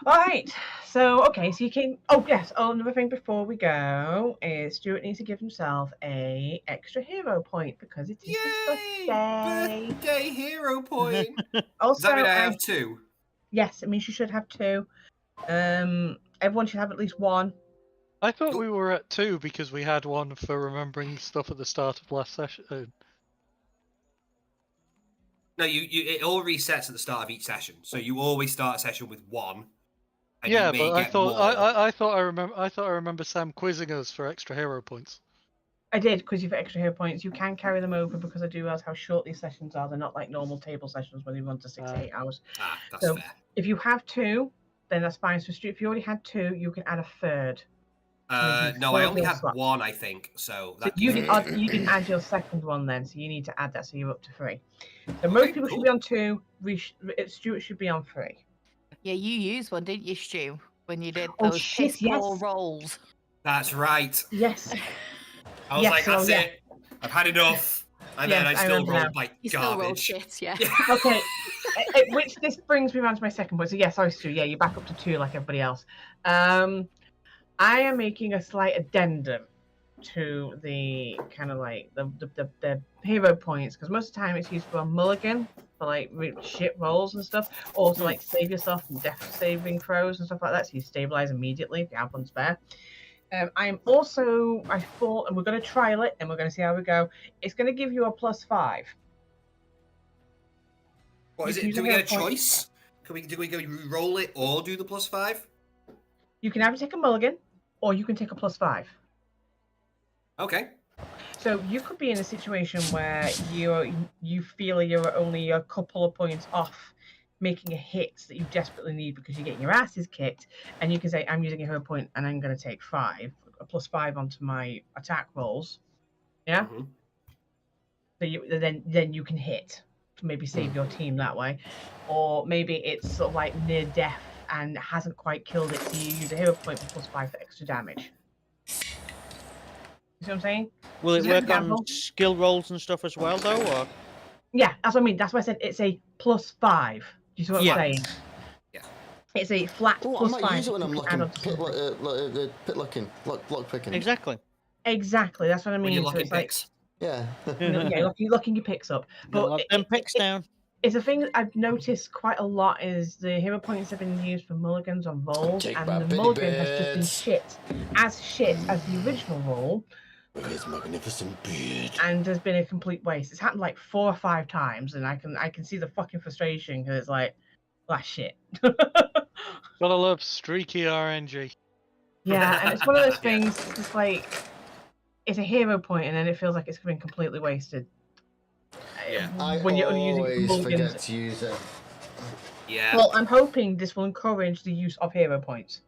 All right. So, okay. So you can. Oh, yes. Oh, another thing before we go is Stuart needs to give himself a extra hero point because it is his birthday. Birthday hero point. Also, Does that mean I have 2? Yes, it means you should have 2. Everyone should have at least 1. I thought we were at 2 because we had one for remembering stuff at the start of last session. No, it all resets at the start of each session, so you always start a session with 1. And Yeah, you may but I get thought more. I thought I remember Sam quizzing us for extra hero points. I did quiz you for extra hero points. You can carry them over because I do realize how short these sessions are. They're not like normal table sessions where they run to 6 to 8 hours. That's so fair. If you have 2, then that's fine. So if you already had 2, you can add a third. No, I only had 1, I think. So you didn't add your second one then, so you need to add that, so you're up to 3. So most people should be on 2. Stuart should be on 3. Yeah, you used one, didn't you, Stu? When you did those piss poor rolls. That's right. Yes. I was like, that's it. I've had enough. And then I still rolled like you garbage. Still rolled shit, yeah. Okay. Which this brings me around to my second point. So yeah, sorry, Stu. Yeah, you're back up to 2 like everybody else. I am making a slight addendum to the kind of like the hero points, because most of the time it's used for a mulligan for like shit rolls and stuff, or to like save yourself from death saving throws and stuff like that, so you stabilize immediately if you have one spare. I thought, and we're going to trial it and we're going to see how we go, it's going to give you a +5. What is it? Do we get a choice? Do we go roll it or do the +5? You can either take a mulligan or you can take a +5. Okay. So you could be in a situation where you feel you're only a couple of points off making a hit that you desperately need because you're getting your asses kicked, and you can say, I'm using a hero point and I'm going to take a +5 onto my attack rolls. Yeah. Mm-hmm. So then you can hit to maybe save your team that way, or maybe it's sort of like near death and hasn't quite killed it, so you use a hero point for +5 for extra damage. You see what I'm saying? Will it work on skill rolls and stuff as well, though? Or? Yeah, that's what I mean. That's why I said it's a +5. Do you see what I'm saying? Yeah. It's a flat +5. I might use it when I'm lock picking. Exactly. Exactly. That's what I mean. When you're locking picks. Yeah. You're locking your picks up. But lock them picks down. It's a thing that I've noticed quite a lot is the hero points have been used for mulligans on rolls, and the mulligan has just been as shit as the original roll. His magnificent beard. And there's been a complete waste. It's happened like 4 or 5 times, and I can see the fucking frustration because it's like, well, shit. Gotta love streaky RNG. Yeah, and it's one of those things. It's like it's a hero point, and then it feels like it's been completely wasted. Yeah, when you're always using forget to use it. Yeah. Well, I'm hoping this will encourage the use of hero points.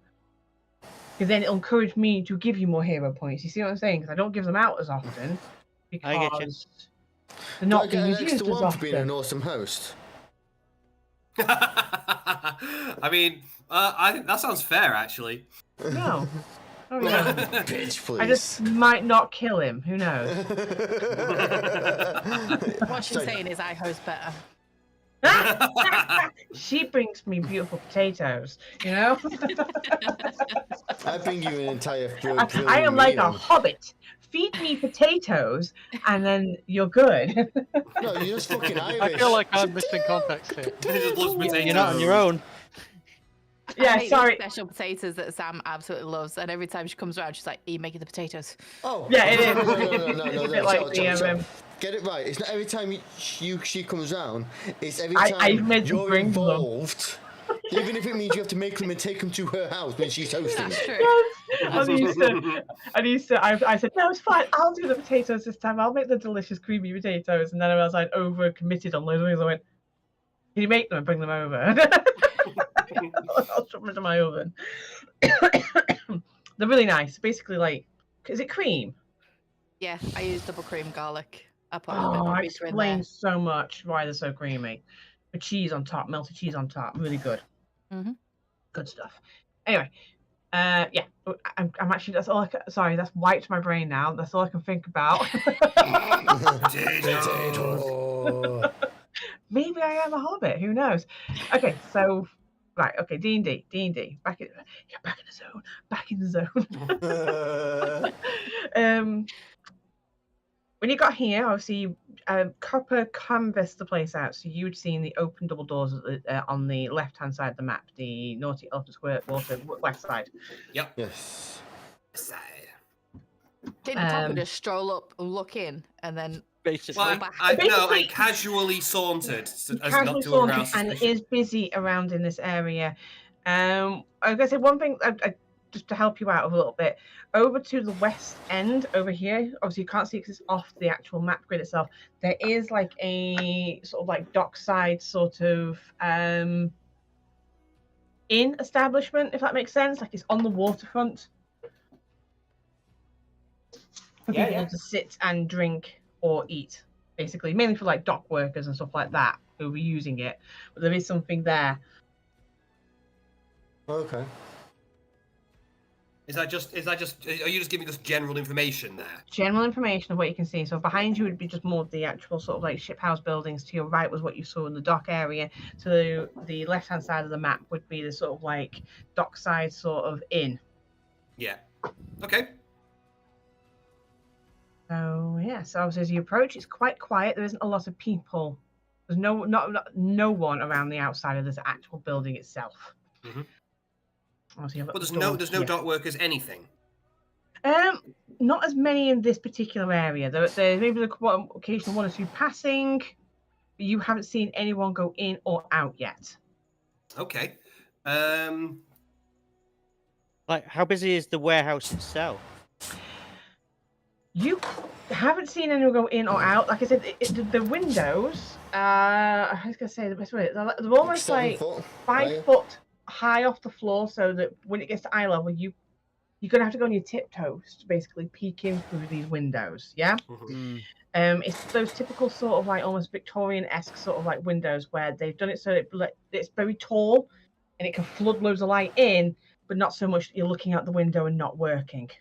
Because then it'll encourage me to give you more hero points. You see what I'm saying? Because I don't give them out as often. Because they're not being used as often. For being an awesome host. I mean, I think that sounds fair, actually. No. Oh, yeah. Bitch, please. I just might not kill him. Who knows? What she's saying is I host better. She brings me beautiful potatoes, you know? I bring you an entire food. I am like a hobbit. Feed me potatoes, and then you're good. No, you're just fucking Irish. I feel like I'm missing context here. You're not on your own. Yeah, I make sorry. Special potatoes that Sam absolutely loves, and every time she comes around, she's like, "Are you making the potatoes?" Oh, yeah, it is. No. Get it right. It's not every time she comes round. It's every time you're involved. Even if it means you have to make them and take them to her house when she's hosting. That's true. Yes. I said, no, it's fine. I'll do the potatoes this time. I'll make the delicious creamy potatoes. And then I was like over committed on loads of things. I went, can you make them and bring them over? I'll shove them into my oven. They're really nice. Basically, like, is it cream? Yeah, I use double cream garlic. I put I explained so much why they're so creamy. With cheese on top, melted cheese on top, really good. Mm-hmm. Good stuff. Anyway, yeah, I'm actually, that's all sorry, that's wiped my brain now. That's all I can think about. Potato. Maybe I am a hobbit, who knows? Okay, so Right. Okay. D&D. Back in the zone. Back in the zone. When you got here, obviously, Copper canvassed the place out, so you'd seen the open double doors on the left-hand side of the map, the Naughty Elephant Square, water west side. Yep. Yes. Side. Didn't Copper just stroll up, look in, and then Basically. go back? I casually sauntered as not to arouse and suspicion. it is busy around in this area. I was gonna say one thing, just to help you out a little bit. Over to the west end, over here, obviously you can't see because it's off the actual map grid itself. There is like a sort of like dockside sort of inn establishment, if that makes sense. Like it's on the waterfront for people to sit and drink or eat, basically, mainly for like dock workers and stuff like that who are using it. But there is something there. Okay. Are you just giving us general information there? General information of what you can see. So behind you would be just more of the actual sort of like ship house buildings. To your right was what you saw in the dock area. To the left-hand side of the map would be the sort of like dockside sort of inn. Yeah. Okay. So yeah, so obviously as you approach, it's quite quiet. There isn't a lot of people. There's no one around the outside of this actual building itself. Mm-hmm. But there's no dock workers, anything. Not as many in this particular area. There's maybe occasional one or two passing, but you haven't seen anyone go in or out yet. Okay. Like, how busy is the warehouse itself? You haven't seen anyone go in or out. Like I said, the windows. I was gonna say the best way. They're almost 7 like foot 5 foot high off the floor, so that when it gets to eye level, you're gonna have to go on your tiptoes to basically peek in through these windows. Yeah. Mm-hmm. It's those typical sort of like almost Victorian-esque sort of like windows where they've done it so it's very tall and it can flood loads of light in, but not so much that you're looking out the window and not working.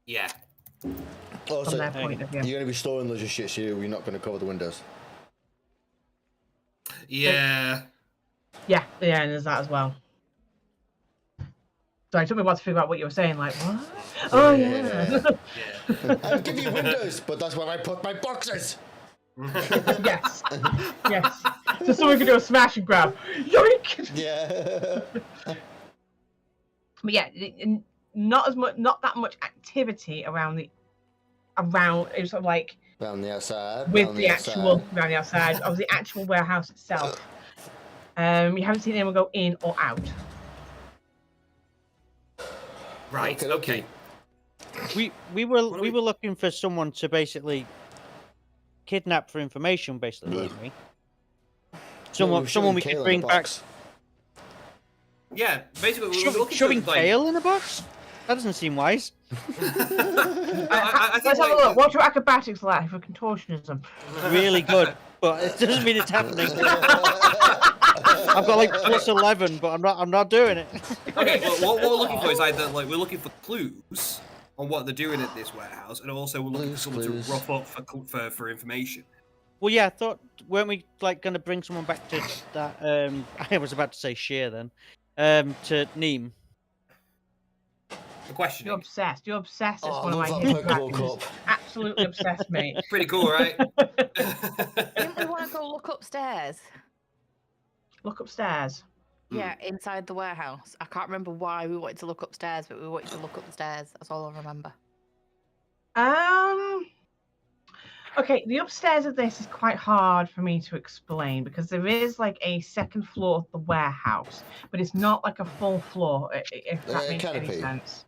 Yeah. Also, From their point of view. you're going to be storing loads of shit, so you're not going to cover the windows. Yeah. Yeah, and there's that as well. So it took me a while to figure out what you were saying. Like, what? Oh yeah. I'll give you windows, but that's where I put my boxes. Yes. So someone could do a smash and grab. Yoink! Yeah. But yeah, not that much activity around. It's sort of like Around the outside. with the actual around the outside of the actual warehouse itself. You haven't seen anyone go in or out. Right. Okay. We were looking for someone to basically kidnap for information, basically, weren't we? Someone we could bring back. Yeah, basically, we were looking shoving for, like... Kale in a box. That doesn't seem wise. I Let's have a look. What's your acrobatics like for contortionism? Really good, but it doesn't mean it's happening. I've got like +11, but I'm not doing it. Okay, well, what we're looking for is either like we're looking for clues on what they're doing at this warehouse, and also we're looking for someone to rough up for information. Well, yeah, I thought, weren't we like going to bring someone back to that? I was about to say Sheer then, to Neem. The question. You're obsessed. You're obsessed. It's one of love my that favorite Pokeball characters. Cup. Absolutely obsessed, mate. Pretty cool, right? Didn't we want to go look upstairs? Look upstairs. Yeah, inside the warehouse. I can't remember why we wanted to look upstairs, but we wanted to look up the stairs. That's all I remember. Okay, the upstairs of this is quite hard for me to explain because there is like a second floor of the warehouse, but it's not like a full floor, if that makes any sense.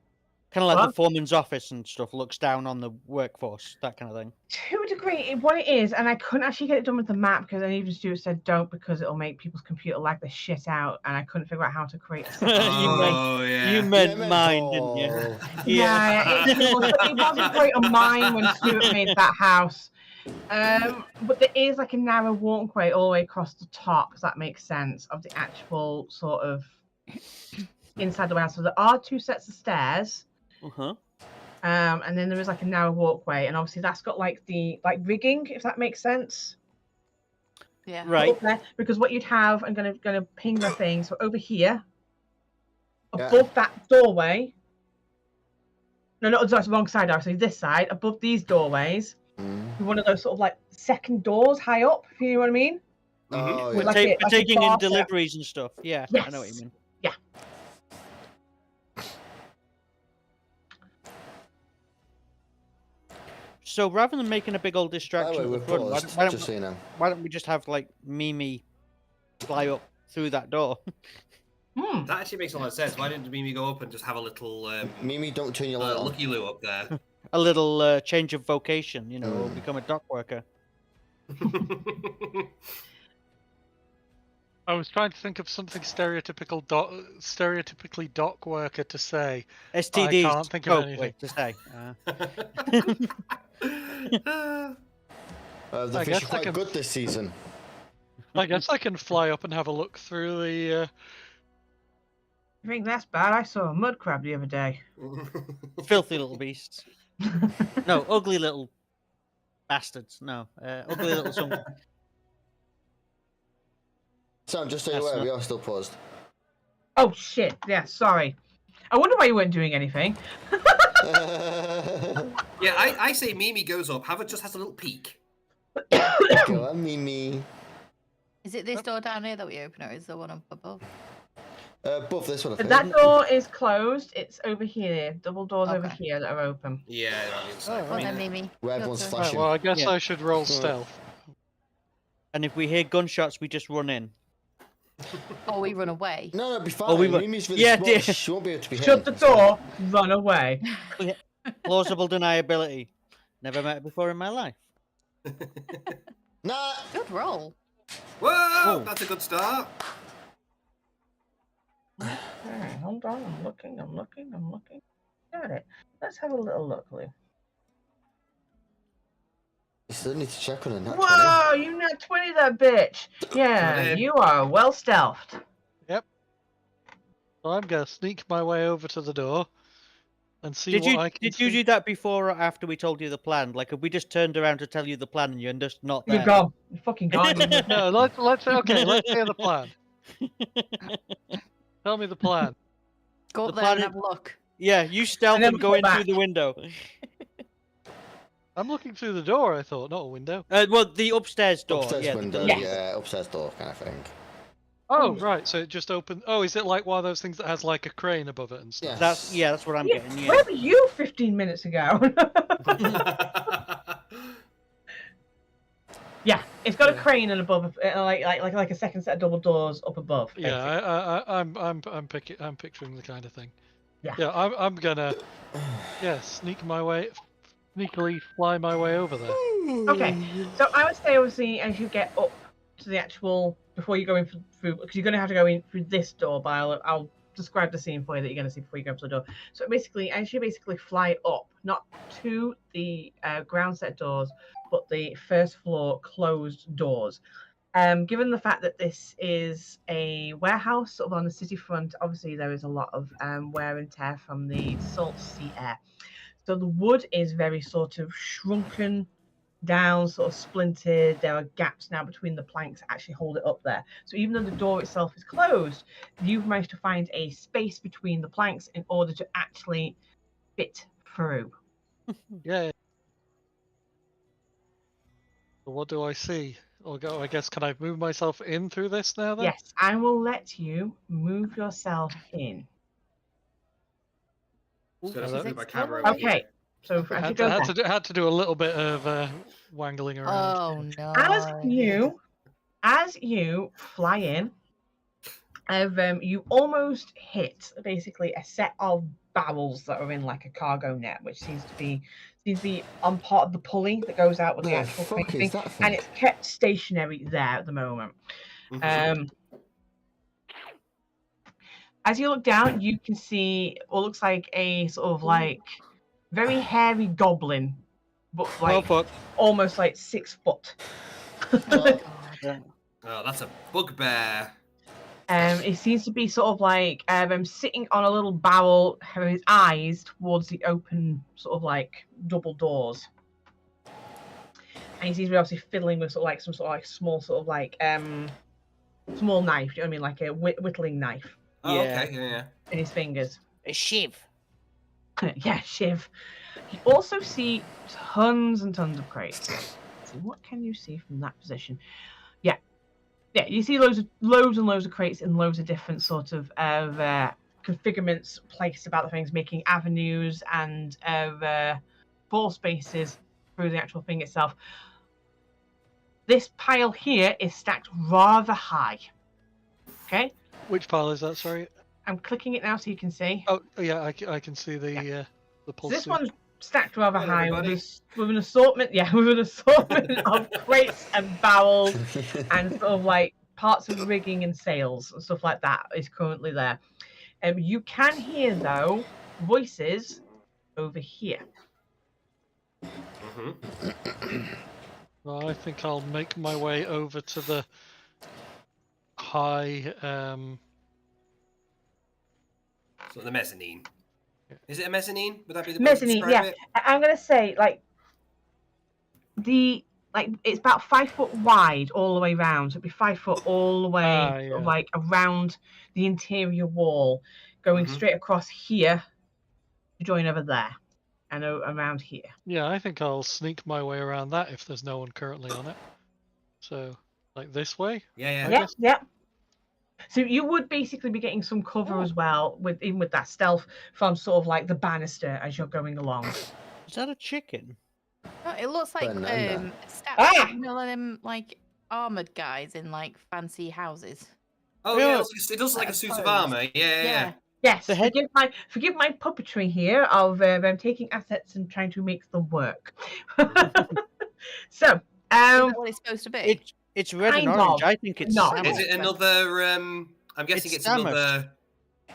Kind of like the foreman's office and stuff, looks down on the workforce, that kind of thing. To a degree, what it is, and I couldn't actually get it done with the map because I even Stuart said don't because it'll make people's computer lag the shit out, and I couldn't figure out how to create a You meant mine, didn't you? Yeah, it wasn't quite on mine when Stuart made that house. But there is like a narrow walkway all the way across the top, if that makes sense, of the actual sort of inside the warehouse. So there are 2 sets of stairs. And then there is like a narrow walkway, and obviously that's got like the rigging, if that makes sense. Yeah. Right. Up there, because what you'd have, I'm gonna ping the thing. So over here, above that doorway. No, not that's the wrong side. Actually, this side, above these doorways, one of those sort of like second doors high up. If you know what I mean. Oh, With yeah. like For taking in bar set. deliveries and stuff. Yeah, I know what you Yes. mean. Yeah. So rather than making a big old By distraction the way, at the we're front, paused, just so you know. why don't we just have like Mimi fly up through that door? That actually makes a lot of sense. Why didn't Mimi go up and just have a little Mimi, don't turn your light on. looky loo up there? A little change of vocation, you know, or become a dock worker. I was trying to think of something stereotypically dock worker to say. STDs. I can't think of anything. To say. The fish are quite good this season. I guess I can fly up and have a look through the. You think that's bad? I saw a mud crab the other day. Filthy little beasts. No, ugly little bastards. No, ugly little something. Sam, just so you're aware, we are still paused. Oh shit! Yeah, sorry. I wonder why you weren't doing anything. Yeah, I say Mimi goes up. Have it just has a little peek. Go on, Mimi. Is it this door down here that we open, or is the one up above? Above this one, I think. That door is closed. It's over here. Double doors over here that are open. Yeah, Well then, Mimi. Where everyone's Your turn. Right, flashing. well, I guess I should roll stealth. And if we hear gunshots, we just run in. Or we run away. No, it'll be fine. Oh, we were- Mimi's really Yeah, small. dear. She won't be able to be Shut the hidden. door. Run away. Plausible deniability. Never met her before in my life. Nah. Good roll. Whoa, that's a good start. Alright, hold on. I'm looking. Got it. Let's have a little look, Lou. You still need to check on her. Not Whoa, you nat 20 that bitch. Yeah, 20. you are well stealthed. So I'm gonna sneak my way over to the door and see Did what I can you do that before or after we told you the plan? Like, if we just turned around to tell you the plan and you're just not there? You're gone. You're fucking gone. No, let's hear the plan. Tell me the plan. Go The up there plan and is- have a look. Yeah, you stealth And then and go go in back. through the window. I'm looking through the door, I thought, not a window. Well, the upstairs door. Upstairs yeah, window, Yes. yeah, upstairs door kind of thing. Oh, right, so it just opened. Oh, is it like one of those things that has like a crane above it and stuff? Yeah. That's what I'm Yeah, getting. Yeah. where were you 15 minutes ago? Yeah, it's got a crane and above, like a second set of double doors up above. Yeah, I'm picturing the kind of thing. Yeah. Yeah, I'm gonna sneakily fly my way over there. Okay, so I would say obviously as you get up to the actual before you go in through because you're going to have to go in through this door, but I'll describe the scene for you that you're going to see before you go up to the door. So basically, as you fly up, not to the ground set doors, but the first floor closed doors. Given the fact that this is a warehouse sort of on the city front, obviously there is a lot of wear and tear from the salt sea air. So the wood is very sort of shrunken down, sort of splintered. There are gaps now between the planks that actually hold it up there. So even though the door itself is closed, you've managed to find a space between the planks in order to actually fit through. Yeah. So what do I see? I guess can I move myself in through this now then? Yes, I will let you move yourself in. Just gonna Hello? move my camera Okay. over here. Okay, so as you go there, Had to do a little bit of wangling around. Oh no. as you fly in, you almost hit basically a set of barrels that are in like a cargo net, which seems to be on part of the pulley that goes out with the actual fuck thing, is that thing? and it's kept stationary there at the moment. As you look down, you can see what looks like a sort of like very hairy goblin, but like almost like 6 foot. Oh, that's a bugbear. It seems to be sort of like sitting on a little barrel, having his eyes towards the open sort of like double doors. and he seems to be obviously fiddling with sort of like some sort of like small sort of like small knife. Do you know what I mean? Like a whittling knife. Oh, Yeah. okay, yeah. In his fingers. A shiv. Yeah, shiv. You also see tons and tons of crates. So what can you see from that position? Yeah, you see loads and loads of crates in loads of different sort of configurements placed about the things, making avenues and ball spaces through the actual thing itself. This pile here is stacked rather high. Okay. Which pile is that? Sorry. I'm clicking it now so you can see. Oh yeah, I can see the pulse. So this one's stacked rather Hello, high everybody. with an assortment, with an assortment of crates and barrels and sort of like parts of rigging and sails and stuff like that is currently there. You can hear though voices over here. Well, I think I'll make my way over to the high. So the mezzanine. Is it a mezzanine? Would that be the Mezzanine, describe yeah. it? I'm gonna say it's about 5 foot wide all the way round. So it'd be 5 foot all the way sort of like around the interior wall, going straight across here to join over there and around here. Yeah, I think I'll sneak my way around that if there's no one currently on it. So, like this way? Yeah. Yeah. So you would basically be getting some cover as well, even with that stealth from sort of like the banister as you're going along. Is that a chicken? No, it looks like Banana. you know, them like armored guys in like fancy houses. Oh yeah, it does look like a suit of armor. Yeah. Yes, The head- forgive my puppetry here of taking assets and trying to make them work. So, Is that what it's supposed to be? It's red and Kind orange. of. I think it's No. Samus. Is it another? I'm guessing it's Samus. another.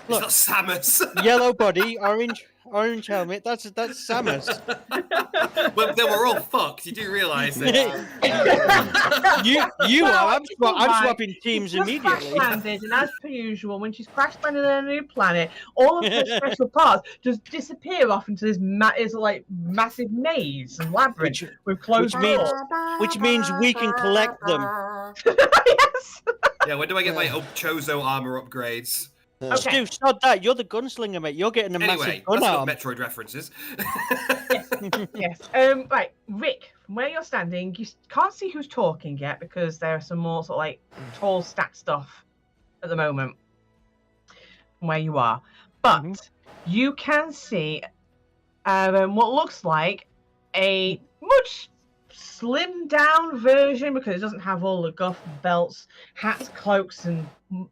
Look. It's not Samus. Yellow body, orange helmet. That's Samus. Well, then we're all fucked. You do realise it. you Well, are. it's I'm alright. swapping teams She's just immediately. crash landed, and as per usual, when she's crash landed on a new planet, all of her special parts just disappear off into this massive maze and labyrinth with closed doors. Which means we can collect them. Yes. Yeah, when do I get my Chozo armor upgrades? Okay. Stu, stop that. You're the gunslinger, mate. You're getting a Anyway, massive gun that's arm. not Metroid references. Yes. Right, Rick, from where you're standing, you can't see who's talking yet because there are some more sort of like tall stacked stuff at the moment from where you are. But you can see what looks like a much slimmed down version, because it doesn't have all the guff belts, hats, cloaks, and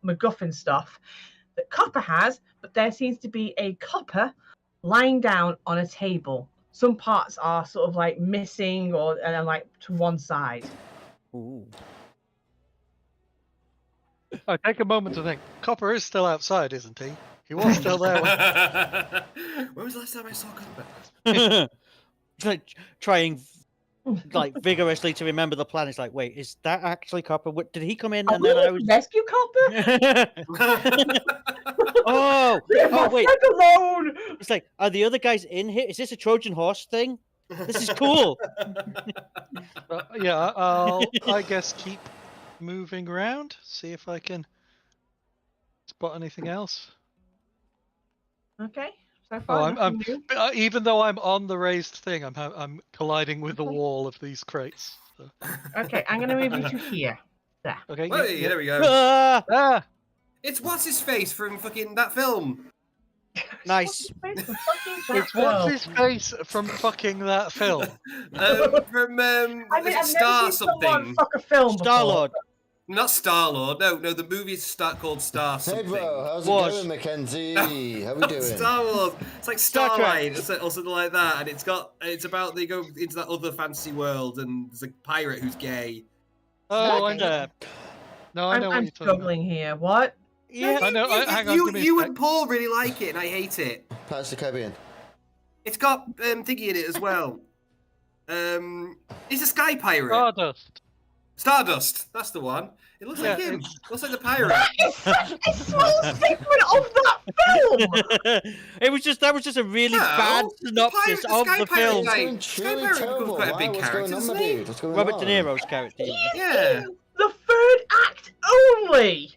MacGuffin stuff that Copper has, but there seems to be a Copper lying down on a table. Some parts are sort of like missing or like to one side. Ooh. I take a moment to think. Copper is still outside, isn't he? He was still there. When was the last time I saw Copper? Like trying like vigorously to remember the plan. It's like, wait, is that actually Copper? Did he come in and then I was rescue Copper? oh wait. Alone. It's like, are the other guys in here? Is this a Trojan horse thing? This is cool. Yeah, I'll, I guess, keep moving around, see if I can spot anything else. Okay. So Oh, far, I'm nothing new. even though I'm on the raised thing, I'm colliding with the wall of these crates. So. Okay, I'm going to move you to here. There. Okay. Hey, there we go. Ah, It's what's his face from fucking that film. nice. It's what's his face from fucking that film. From I mean, is it I've Star never seen someone something? fuck a film Star before. Lord. Not Star Lord. No, the movie is called Star Hey something. bro, how's it Was. going, Mackenzie? How we doing? Star Wars. It's like Star Trek. Starlight or something like that, and it's about they go into that other fantasy world, and there's a pirate who's gay. Oh, I What know. No, I know what I'm you're talking about. struggling here. What? Yeah. I know. Hang on, give me a You sec. and Paul really like it, and I hate it. Pirates of the Caribbean. It's got Thingy in it as well. He's a sky pirate. Stardust. Stardust. That's the one. It looks like him. Looks like the pirate. That is such a small segment of that film. That was just a really bad synopsis of the film. Sky Pirate becomes quite a big character, doesn't he? Robert De Niro's character. Yeah. The third act only.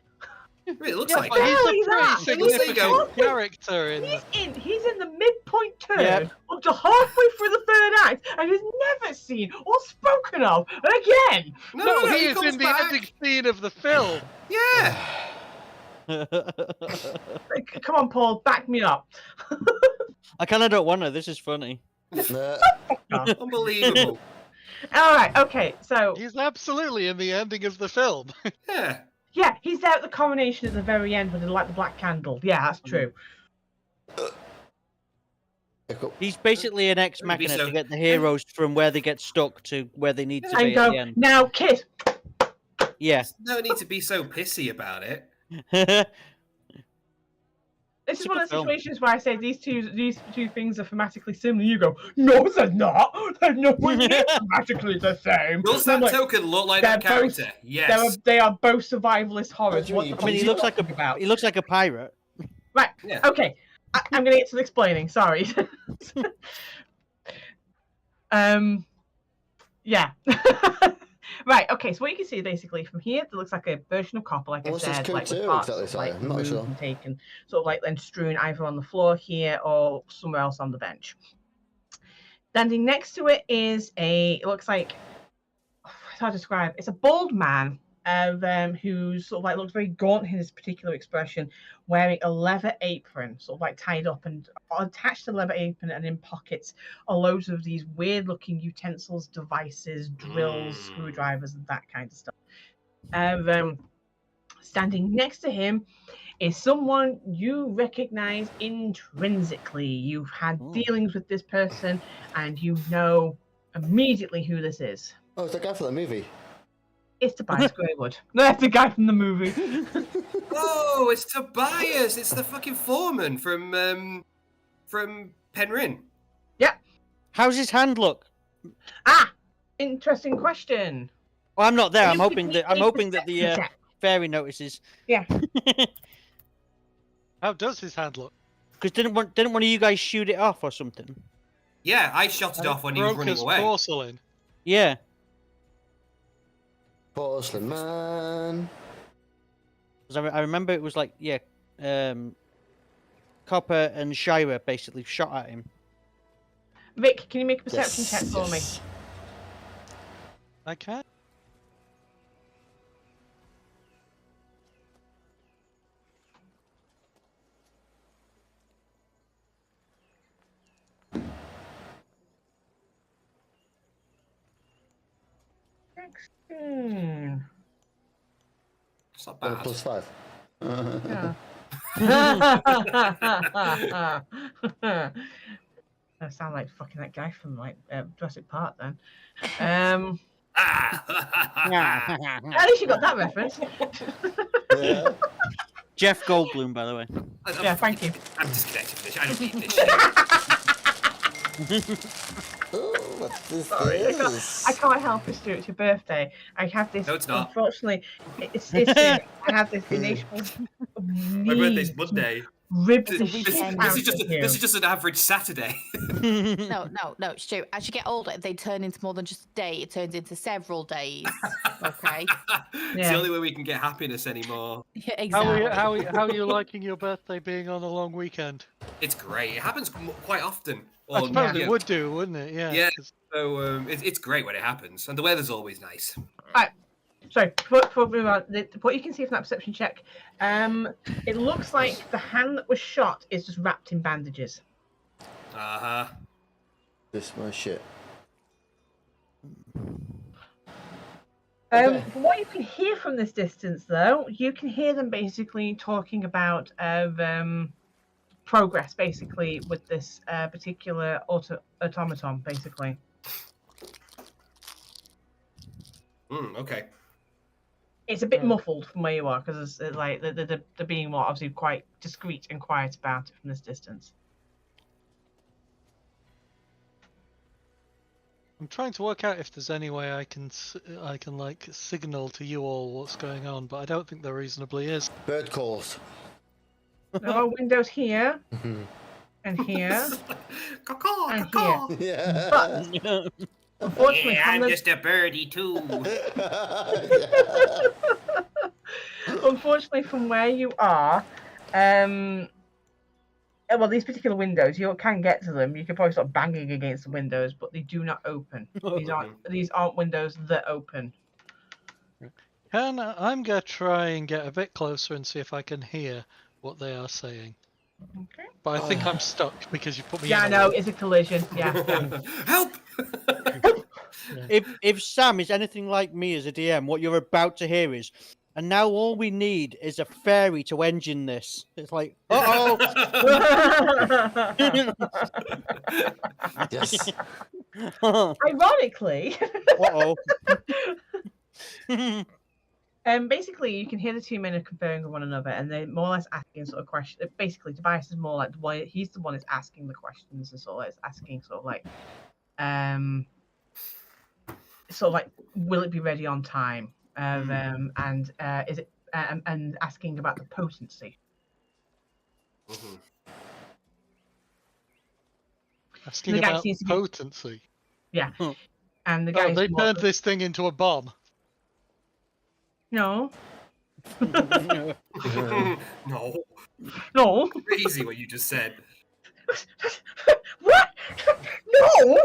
It looks like He's a pretty significant character He's in the midpoint turn Yep. up to halfway through the third act, and he's never seen or spoken of again. No, he is in the ending scene of the film. Yeah. Come on, Paul, back me up. I kind of don't want to. This is funny. Unbelievable. All right, okay, so He's absolutely in the ending of the film. Yeah. yeah, he's there at the coronation at the very end when they light the black candle. Yeah, that's true. He's basically an ex machina to get the heroes from where they get stuck to where they need to And be go at the end. now, kid. Yeah. No need to be so pissy about it. This is a one good of the film. situations where I say these two things are thematically similar. You go, no, they're not. They're nowhere near thematically the same. Does And I'm that like, token look like that character? Yes. They are both survivalist horrors. I mean, What he are you looks like talking about? he looks like a pirate. Right. Yeah. Okay. I'm gonna get to the explaining. Sorry. Yeah. Right. Okay. So what you can see basically from here, it looks like a version of copper, like I What's this said, code like with to? parts Exactly, sort of, like sorry, I'm not removed sure. and taken, sort of like then strewn either on the floor here or somewhere else on the bench. Standing next to it is it looks like, how to describe? It's a bald man who sort of like looks very gaunt in his particular expression, wearing a leather apron, sort of like tied up and attached to the leather apron, and in pockets are loads of these weird looking utensils, devices, drills, screwdrivers, and that kind of stuff. Standing next to him is someone you recognize intrinsically. You've had dealings with this person and you know immediately who this is. Oh, it's the guy from the movie. It's Tobias Greywood. That's the guy from the movie. Oh, it's Tobias. It's the fucking foreman from Penryn. Yep. How's his hand look? Interesting question. Well, I'm not there. I'm You hoping could that the check. fairy notices. Yeah. How does his hand look? Because didn't one of you guys shoot it off or something? Yeah, I shot it off when he was Broke running as away. porcelain. Yeah. Porcelain man. 'Cause I remember it was like Copper and Shira basically shot at him. Vic, can you make a perception check for me? I can. It's not bad. +5. Yeah. I sound like fucking that guy from like Jurassic Park then. At least you got that reference. Yeah. Jeff Goldblum, by the way. Yeah, thank you. I'm disconnected from this. I don't need this shit. Oh, what's this? Sorry, I can't help it, Stu. It's your birthday. I have this. No, it's not. Unfortunately, it's I have this initial. My birthday's Monday. Ribbed This is just an average Saturday. No, Stu. As you get older, they turn into more than just a day. It turns into several days. Okay. It's Yeah. the only way we can get happiness anymore. Yeah, exactly. How are you liking your birthday being on a long weekend? It's great. It happens quite often. I suppose yeah. it would do, wouldn't it? Yeah. Yeah. So it's great when it happens, and the weather's always nice. Sorry, before we move on, what you can see from that perception check, it looks like the hand that was shot is just wrapped in bandages. Uh-huh. This my shit. From what you can hear from this distance, though, you can hear them basically talking about progress, basically, with this particular automaton, basically. Okay. It's a bit muffled from where you are, because it's like they're being obviously quite discreet and quiet about it from this distance. I'm trying to work out if there's any way I can like signal to you all what's going on, but I don't think there reasonably is. Bird calls. There are windows here and here Caw-caw, and caw-caw. here. Yeah. But unfortunately, Yeah, from I'm the, just a birdie too. unfortunately, from where you are, well, these particular windows, you can get to them. You can probably start banging against the windows, but they do not open. These aren't windows that open. I'm gonna try and get a bit closer and see if I can hear what they are saying. Okay. But I think I'm stuck because you put me. Yeah, in no, it's a collision. Yeah. Help! If Sam is anything like me as a DM, what you're about to hear is, and now all we need is a fairy to engine this. It's like, uh-oh. Yes. Ironically, Uh-oh. basically, you can hear the two men are conferring with one another, and they're more or less asking sort of questions. Basically, Tobias is more like he's the one that's asking the questions, and sort of like asking will it be ready on time? And is it and asking about the potency. Asking about potency. Yeah, and the guy. They turned this thing into a bomb. No. No. No. Crazy what you just said. What? No.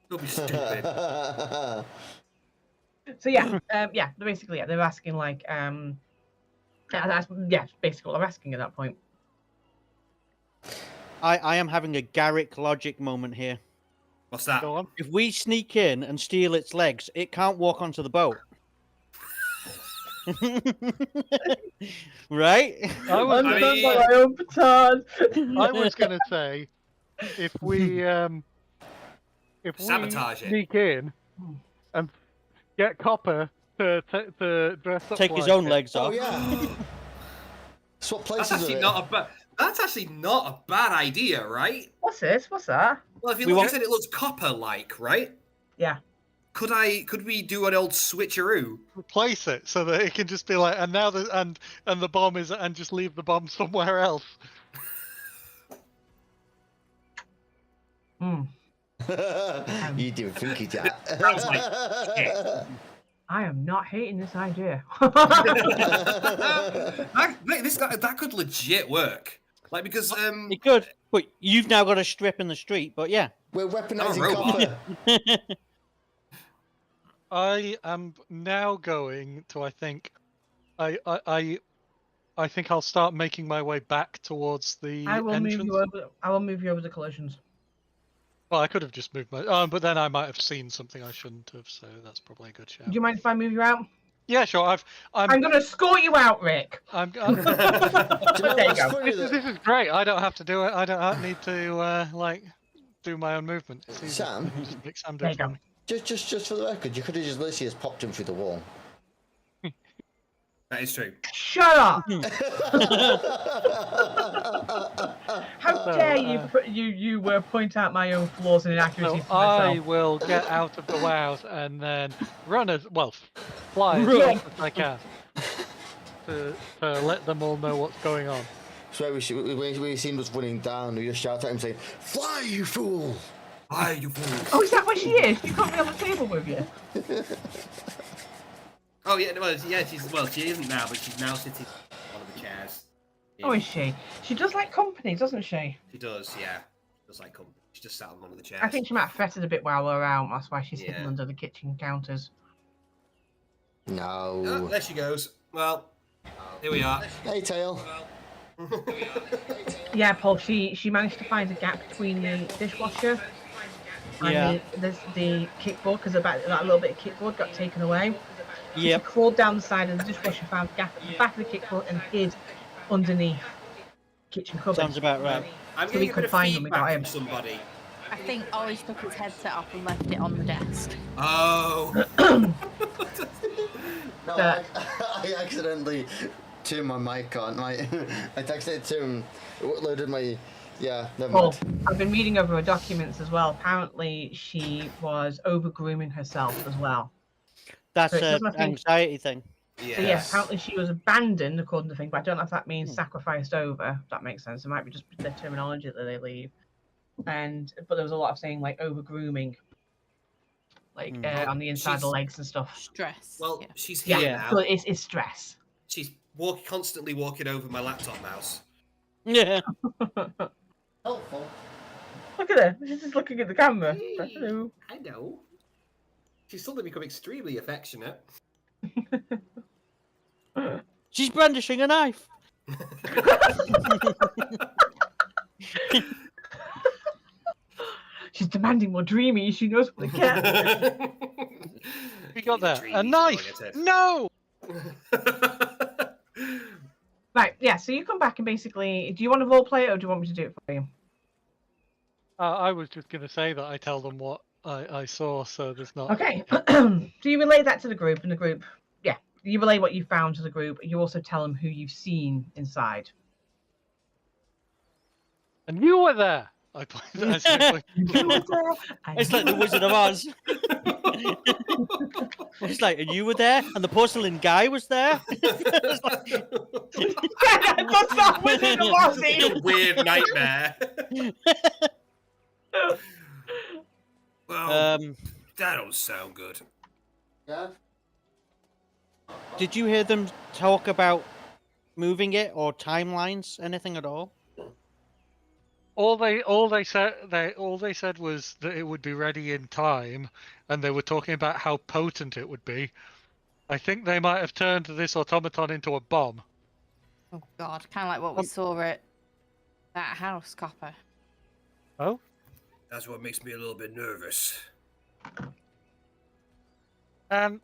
Don't be stupid. So yeah, basically, they're asking like, basically what they're asking at that point. I am having a Garrick logic moment here. What's that? Go on. If we sneak in and steal its legs, it can't walk onto the boat. Right? I was gonna say, if we Sabotage it. sneak in and get Copper to dress up, take his own legs off. Oh yeah. Swap places. That's actually not a bad idea, right? What's this? What's that? Well, if you look at it, it looks copper-like, right? Yeah. Could we do an old switcheroo? Replace it so that it can just be like, and now and the bomb is, and just leave the bomb somewhere else. You do think it, Jack. Sounds like shit. I am not hating this idea. that could legit work. Like, because it could, but you've now got a strip in the street. But yeah, we're weaponizing Copper. I am now going to. I think I'll start making my way back towards the entrance. I will move you over the collisions. Well, I could have just moved my. But then I might have seen something I shouldn't have. So that's probably a good shout. Do you mind if I move you out? Yeah, sure. I'm going to escort you out, Rick. There you go. This is great. I don't have to do it. I don't need to do my own movement. It's easy. Sam, just make Sam do it for me. Just for the record, you could have just literally just popped him through the wall. That is true. Shut up! How dare you point out my own flaws and inaccuracies to myself? I will get out of the warehouse and then fly as fast as I can to let them all know what's going on. So we seen us running down, we just shout at him saying, "Fly, you fool! Fly, you fool!" Oh, is that where she is? She can't be on the table with you. Oh yeah, she isn't now, but she's now sitting on one of the chairs. Oh, is she? She does like company, doesn't she? She does, yeah. She does like company. She just sat on one of the chairs. I think she might have fretted a bit while we're out. That's why she's hidden under the kitchen counters. No. Oh, there she goes. Well, here we are. Hey, Tail. Yeah, Paul. She managed to find a gap between the dishwasher and the kickboard, because that little bit of kickboard got taken away. Yeah. She crawled down the side of the dishwasher, found a gap at the back of the kickboard, and hid underneath the kitchen cupboard. Sounds about right. I'm So getting we a could bit of find him. We got feedback him. from somebody. I think Ollie's took his headset off and left it on the desk. Oh. No, I accidentally turned my mic on. I texted it to him, loaded my Yeah, never Well, mind. I've been reading over her documents as well. Apparently, she was over grooming herself as well. That's So it an doesn't have to be- anxiety thing. So yeah, apparently she was abandoned according to the thing, but I don't know if that means Hmm. sacrificed over. If that makes sense. It might be just the terminology that they leave. But there was a lot of saying like over grooming, like on the inside of the legs and stuff. Stress. Well, yeah. she's here Yeah, now. so it's stress. She's constantly walking over my laptop mouse. Yeah. Helpful. Look at her. She's just looking at the camera. Hey, Hello. I know. She's suddenly become extremely affectionate. She's brandishing a knife. She's demanding more dreamy. She knows what to get. We got there. A knife. No. Right, yeah, so you come back and basically, do you want to roleplay it or do you want me to do it for you? I was just going to say that I tell them what I saw, so there's not. Okay, so you relay that to the group, and the group, yeah, you relay what you found to the group. You also tell them who you've seen inside. And you were there. I pointed at It's like the Wizard of Oz. It's like, and you were there, and the porcelain guy was there. That's not Wizard of Oz. A weird nightmare. Well, that don't sound good. Yeah. Did you hear them talk about moving it or timelines, anything at all? all they said was that it would be ready in time, and they were talking about how potent it would be. I think they might have turned this automaton into a bomb. Oh God, kind of like what we saw at that house, Copper. Oh? That's what makes me a little bit nervous. And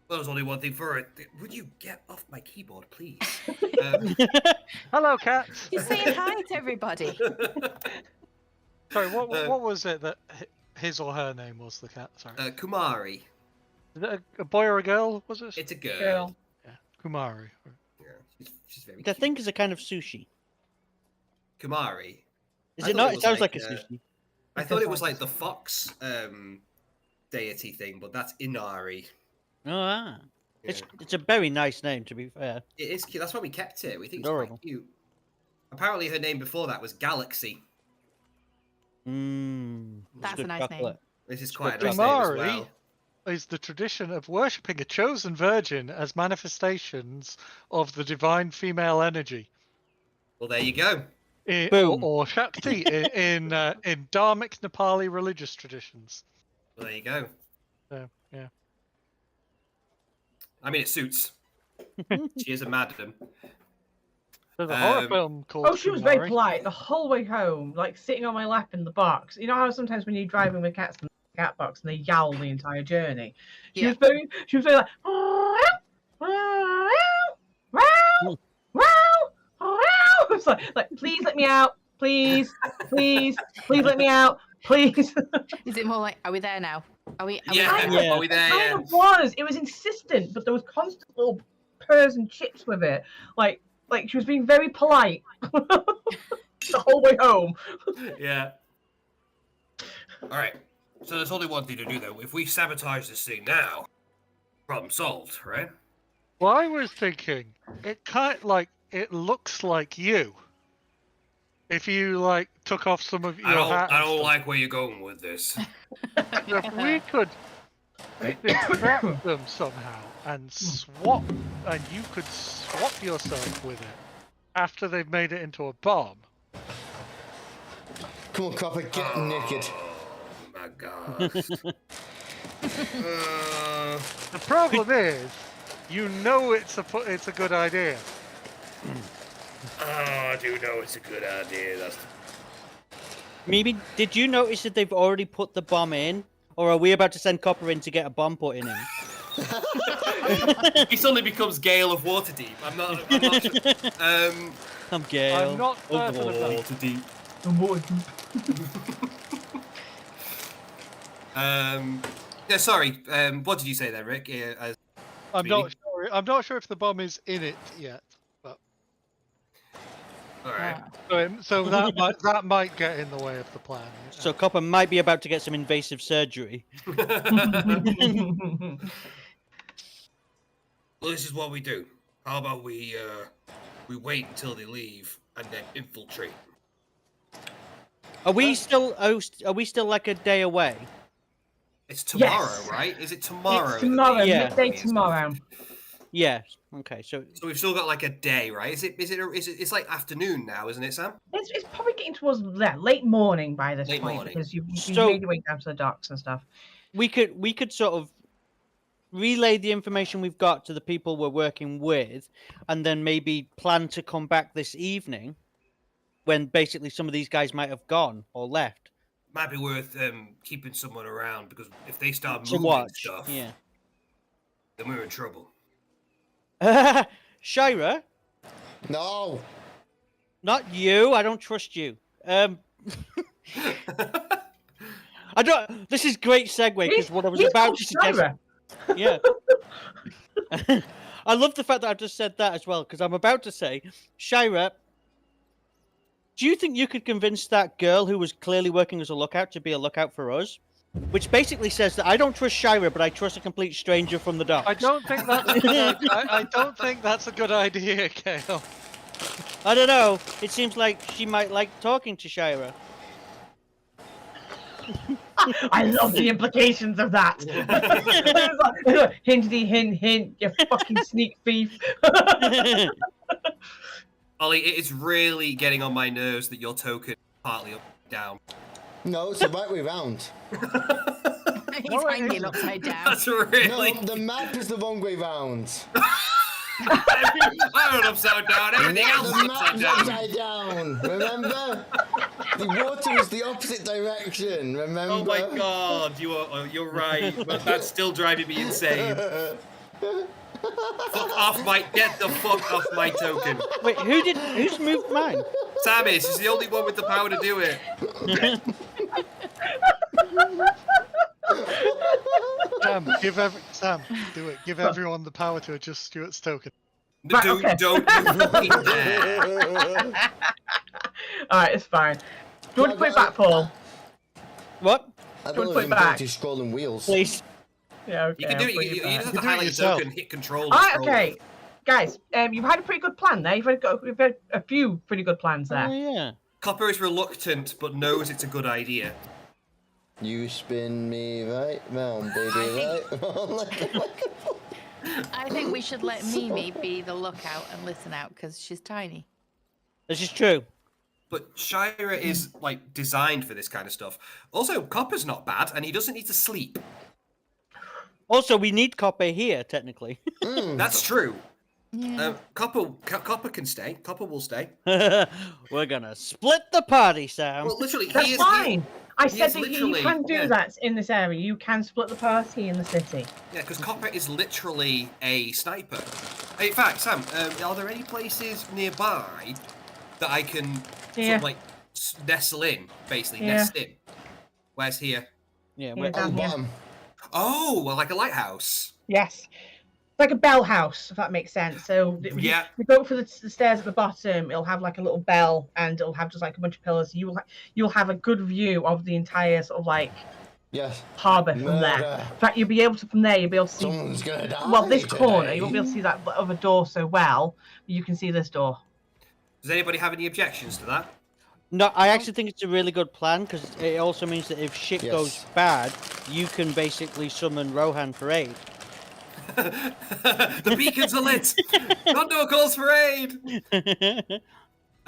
Well, there's only one thing for it. Would you get off my keyboard, please? hello, cats. You're saying hi to everybody. Sorry, what was it that his or her name was? The cat. Sorry. Kumari. Is it a boy or a girl? Was it? It's a girl. Girl. Yeah, Kumari. Yeah, she's very The cute. thing is a kind of sushi. Kumari. Is I it thought not? it It was sounds like, like a sushi. I thought it was like the fox deity thing, but that's Inari. Oh, ah. Yeah. It's a very nice name, to be fair. It is cute. That's why we kept it. We think it's Adorable. quite cute. Apparently, her name before that was Galaxy. That's a nice name. This is It's quite a good nice name as Kumari well. is the tradition of worshipping a chosen virgin as manifestations of the divine female energy. Well, there you go. Boom. Or Shakti in Dharmic Nepali religious traditions. Well, there you go. So, yeah. I mean, it suits. She is a madam. There's a horror film called. Oh, she was very Kumari. polite the whole way home, like sitting on my lap in the box. You know how sometimes when you're driving with cats in the cat box and they yowl the entire journey. She was very like, it's like, please let me out, please let me out, please. Is it more like, are we there now? Are we Yeah, there? are we there? It kind of was. It was insistent, but there was constant little purrs and chips with it. Like she was being very polite the whole way home. Yeah. All right. So there's only one thing to do, though. If we sabotage this thing now, problem solved, right? Well, I was thinking, it looks like you. If you took off some of your hat. I don't like where you're going with this. If we could distract them somehow and swap, and you could swap yourself with it after they've made it into a bomb. Come on, Copper, get naked. Oh my god. The problem is, you know it's a good idea. I do know it's a good idea. That's Maybe, did you notice that they've already put the bomb in? Or are we about to send Copper in to get a bomb put in him? He suddenly becomes Gale of Waterdeep. I'm not sure. I'm Gale. I'm not certain of that. Waterdeep. Yeah, sorry. What did you say there, Rick? I'm not sure if the bomb is in it yet. But All right. So that might get in the way of the plan. So Copper might be about to get some invasive surgery. Well, this is what we do. How about we wait until they leave and then infiltrate? Are we still like a day away? It's tomorrow, Yes. right? Is it tomorrow? It's tomorrow, Yeah. midday tomorrow. Yeah. Okay. So we've still got like a day, right? It's like afternoon now, isn't it, Sam? It's probably getting towards late morning by this Late point morning. because you've So- made your way down to the docks and stuff. we could sort of relay the information we've got to the people we're working with, and then maybe plan to come back this evening, when basically some of these guys might have gone or left. Might be worth keeping someone around because if they start To moving watch. stuff, Yeah. then we're in trouble. Shira, No. not you. I don't trust you. I don't. This is great segue because what I was He's about called to suggest. Shira. Yeah. I love the fact that I've just said that as well because I'm about to say, Shira, do you think you could convince that girl who was clearly working as a lookout to be a lookout for us? Which basically says that I don't trust Shira, but I trust a complete stranger from the docks. I don't think that's a good, I don't think that's a good idea, Kale. I don't know. It seems like she might like talking to Shira. I love the implications of that. Hinty, hint, you fucking sneak thief. Ollie, it is really getting on my nerves that your token is partly up and down. No, it's the right way round. He's hanging upside down. That's really. No, the map is the wrong way round. I don't upside down. Everything else is The upside map's down. upside down. Remember? The water is the opposite direction. Remember? Oh my god, you're right. But that's still driving me insane. Fuck off get the fuck off my token. Wait, who's moved mine? Sam is. He's the only one with the power to do it. Sam, do it. Give everyone the power to adjust Stuart's token. Right, Don't okay. you fucking dare. Alright, it's fine. Do you want to put it back, Paul? What? I Don't don't put it know back. if scrolling wheels. Please. Yeah, okay. You can do I'll it. put You it just back. have to do it highlight your yourself. token, hit control. Alright, scroll. okay. Guys, you've had a pretty good plan there. You've had a few pretty good plans there. Oh, yeah. Copper is reluctant, but knows it's a good idea. You spin me right round, baby, right round. I think we should let Mimi be the lookout and listen out because she's tiny. This is true. But Shira is like designed for this kind of stuff. Also, Copper's not bad, and he doesn't need to sleep. Also, we need Copper here, technically. That's true. Yeah. Copper can stay. Copper will stay. We're gonna split the party, Sam. Well, literally, That's he is. fine. I he said is that you literally- can do yeah. that in this area. You can split the party in the city. Yeah, because Copper is literally a sniper. In fact, Sam, are there any places nearby that I can sort Yeah. of like nestle in, basically Yeah. nest in? Where's here? Yeah, Yeah, we're, down On here. bottom. Oh, well, like a lighthouse. Yes. Like a bell house, if that makes sense. So Yeah. you go for the stairs at the bottom, it'll have like a little bell and it'll have just like a bunch of pillars. You'll have a good view of the entire sort of like Yes. harbour from there. Murder. In fact, you'll be able to see Someone's gonna die. well this corner. today. You won't be able to see that other door so well. But you can see this door. Does anybody have any objections to that? no, I actually think it's a really good plan because it also means that if shit Yes. goes bad, you can basically summon Rohan for aid. The beacons are lit. Condor calls for aid.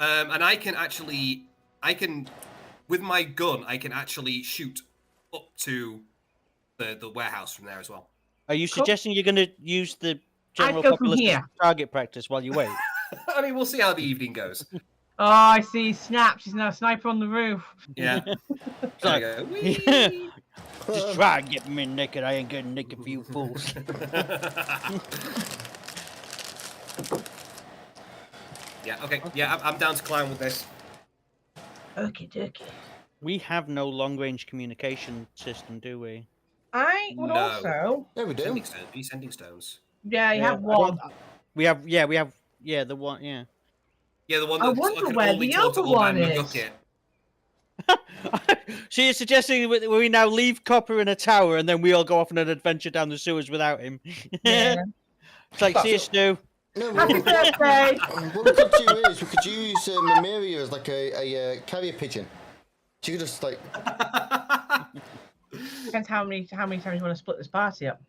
And I can, with my gun, I can actually shoot up to the warehouse from there as well. Are you suggesting you're going to use the general go from populace as here. target practice while you wait? I mean, we'll see how the evening goes. Oh, I see. Snap. She's now a sniper on the roof. Yeah. Sorry. There you go. Whee! Just try and get me naked. I ain't getting naked for you fools. Yeah. Okay. Yeah, I'm down to clown with this. Okie dokie. We have no long-range communication system, do we? I would No. also. Yeah, we do. Sending stones. Sending stones. Yeah, you have I don't- one. We have the one, yeah. Yeah, the one I that wonder can where only the talk to other old one man is. McGucket. So you're suggesting we now leave Copper in a tower and then we all go off on an adventure down the sewers without him? Yeah. It's like, see you, Stu. No, Happy birthday! what we could do is we could use Mimiria as like a carrier pigeon. She could just like. Depends how many times you want to split this party up.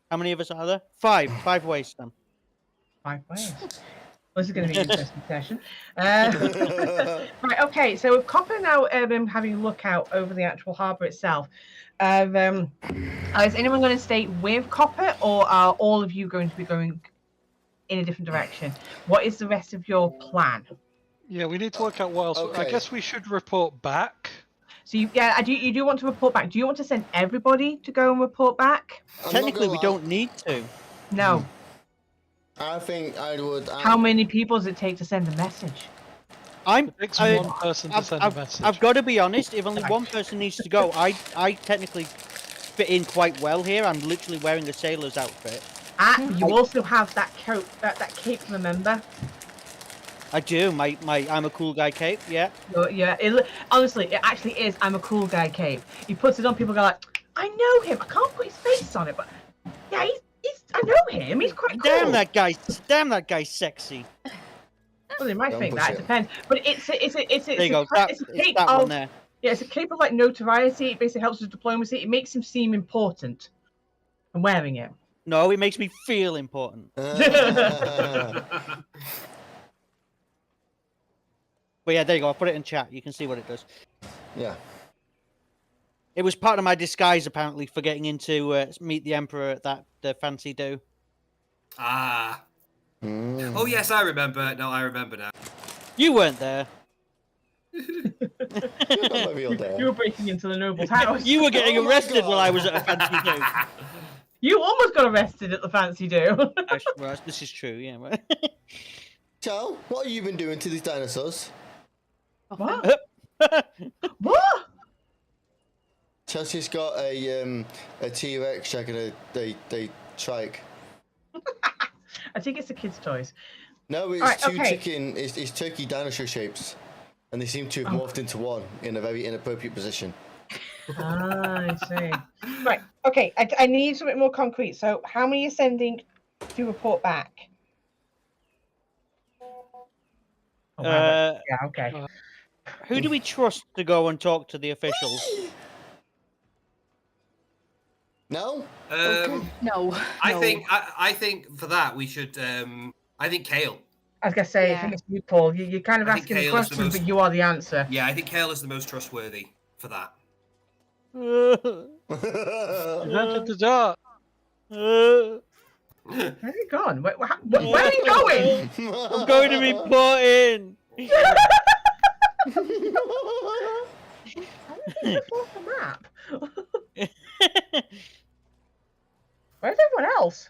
How many of us are there? 5. 5 ways, Sam. 5 ways. This is going to be an interesting session. Right, okay, so with Copper now having a look out over the actual harbour itself, is anyone going to stay with Copper, or are all of you going to be going in a different direction? What is the rest of your plan? Yeah, we need to work out what else. Okay. I guess we should report back. So you do want to report back. Do you want to send everybody to go and report back? Technically, we don't need to. No. I think I would. How many people does it take to send a message? It takes one person to send a message. I've got to be honest. If only one person needs to go, I technically fit in quite well here. I'm literally wearing a sailor's outfit. You also have that coat, that cape. Remember? I do. I'm a cool guy cape. Yeah. Yeah. Honestly, it actually is. I'm a cool guy cape. He puts it on. People go like, I know him. I can't put his face on it, but yeah, he's. I know him. He's quite cool. Damn that guy's sexy. Well, they might Don't think push that. it. It depends. But it's a There you go. it's a cape that one of there. yeah, it's a cape of like notoriety. It basically helps with diplomacy. It makes him seem important. I'm wearing it. No, it makes me feel important. But yeah, there you go. I'll put it in chat. You can see what it does. Yeah. It was part of my disguise, apparently, for getting into meet the Emperor at that fancy do. Ah. Oh yes, I remember. No, I remember now. You weren't there. You're not my real dad. You were breaking into the noble's house. You were getting Oh my arrested God. while I was at a fancy do. You almost got arrested at the fancy do. Well, this is true, yeah. So, what have you been doing to these dinosaurs? What? What? Chelsea's got a T-Rex shagging a trike. I think it's the kids' toys. No, it's Alright, two okay. chicken. It's turkey dinosaur shapes, and they seem to have morphed into one in a very inappropriate position. I see. Right. Okay. I need something more concrete. So, how many are sending to report back? Oh, wow, yeah. Okay. Who do we trust to go and talk to the officials? No. No. I no. think for that we should. I think Kale. I was gonna say, I Yeah. think it's you, Paul. You're kind of I think asking the Kale is the question, most- but you are the answer. Yeah, I think Kale is the most trustworthy for that. Invented the dart. Where are you gone? Where are you going? I'm going to report in. Off the map. Where's everyone else?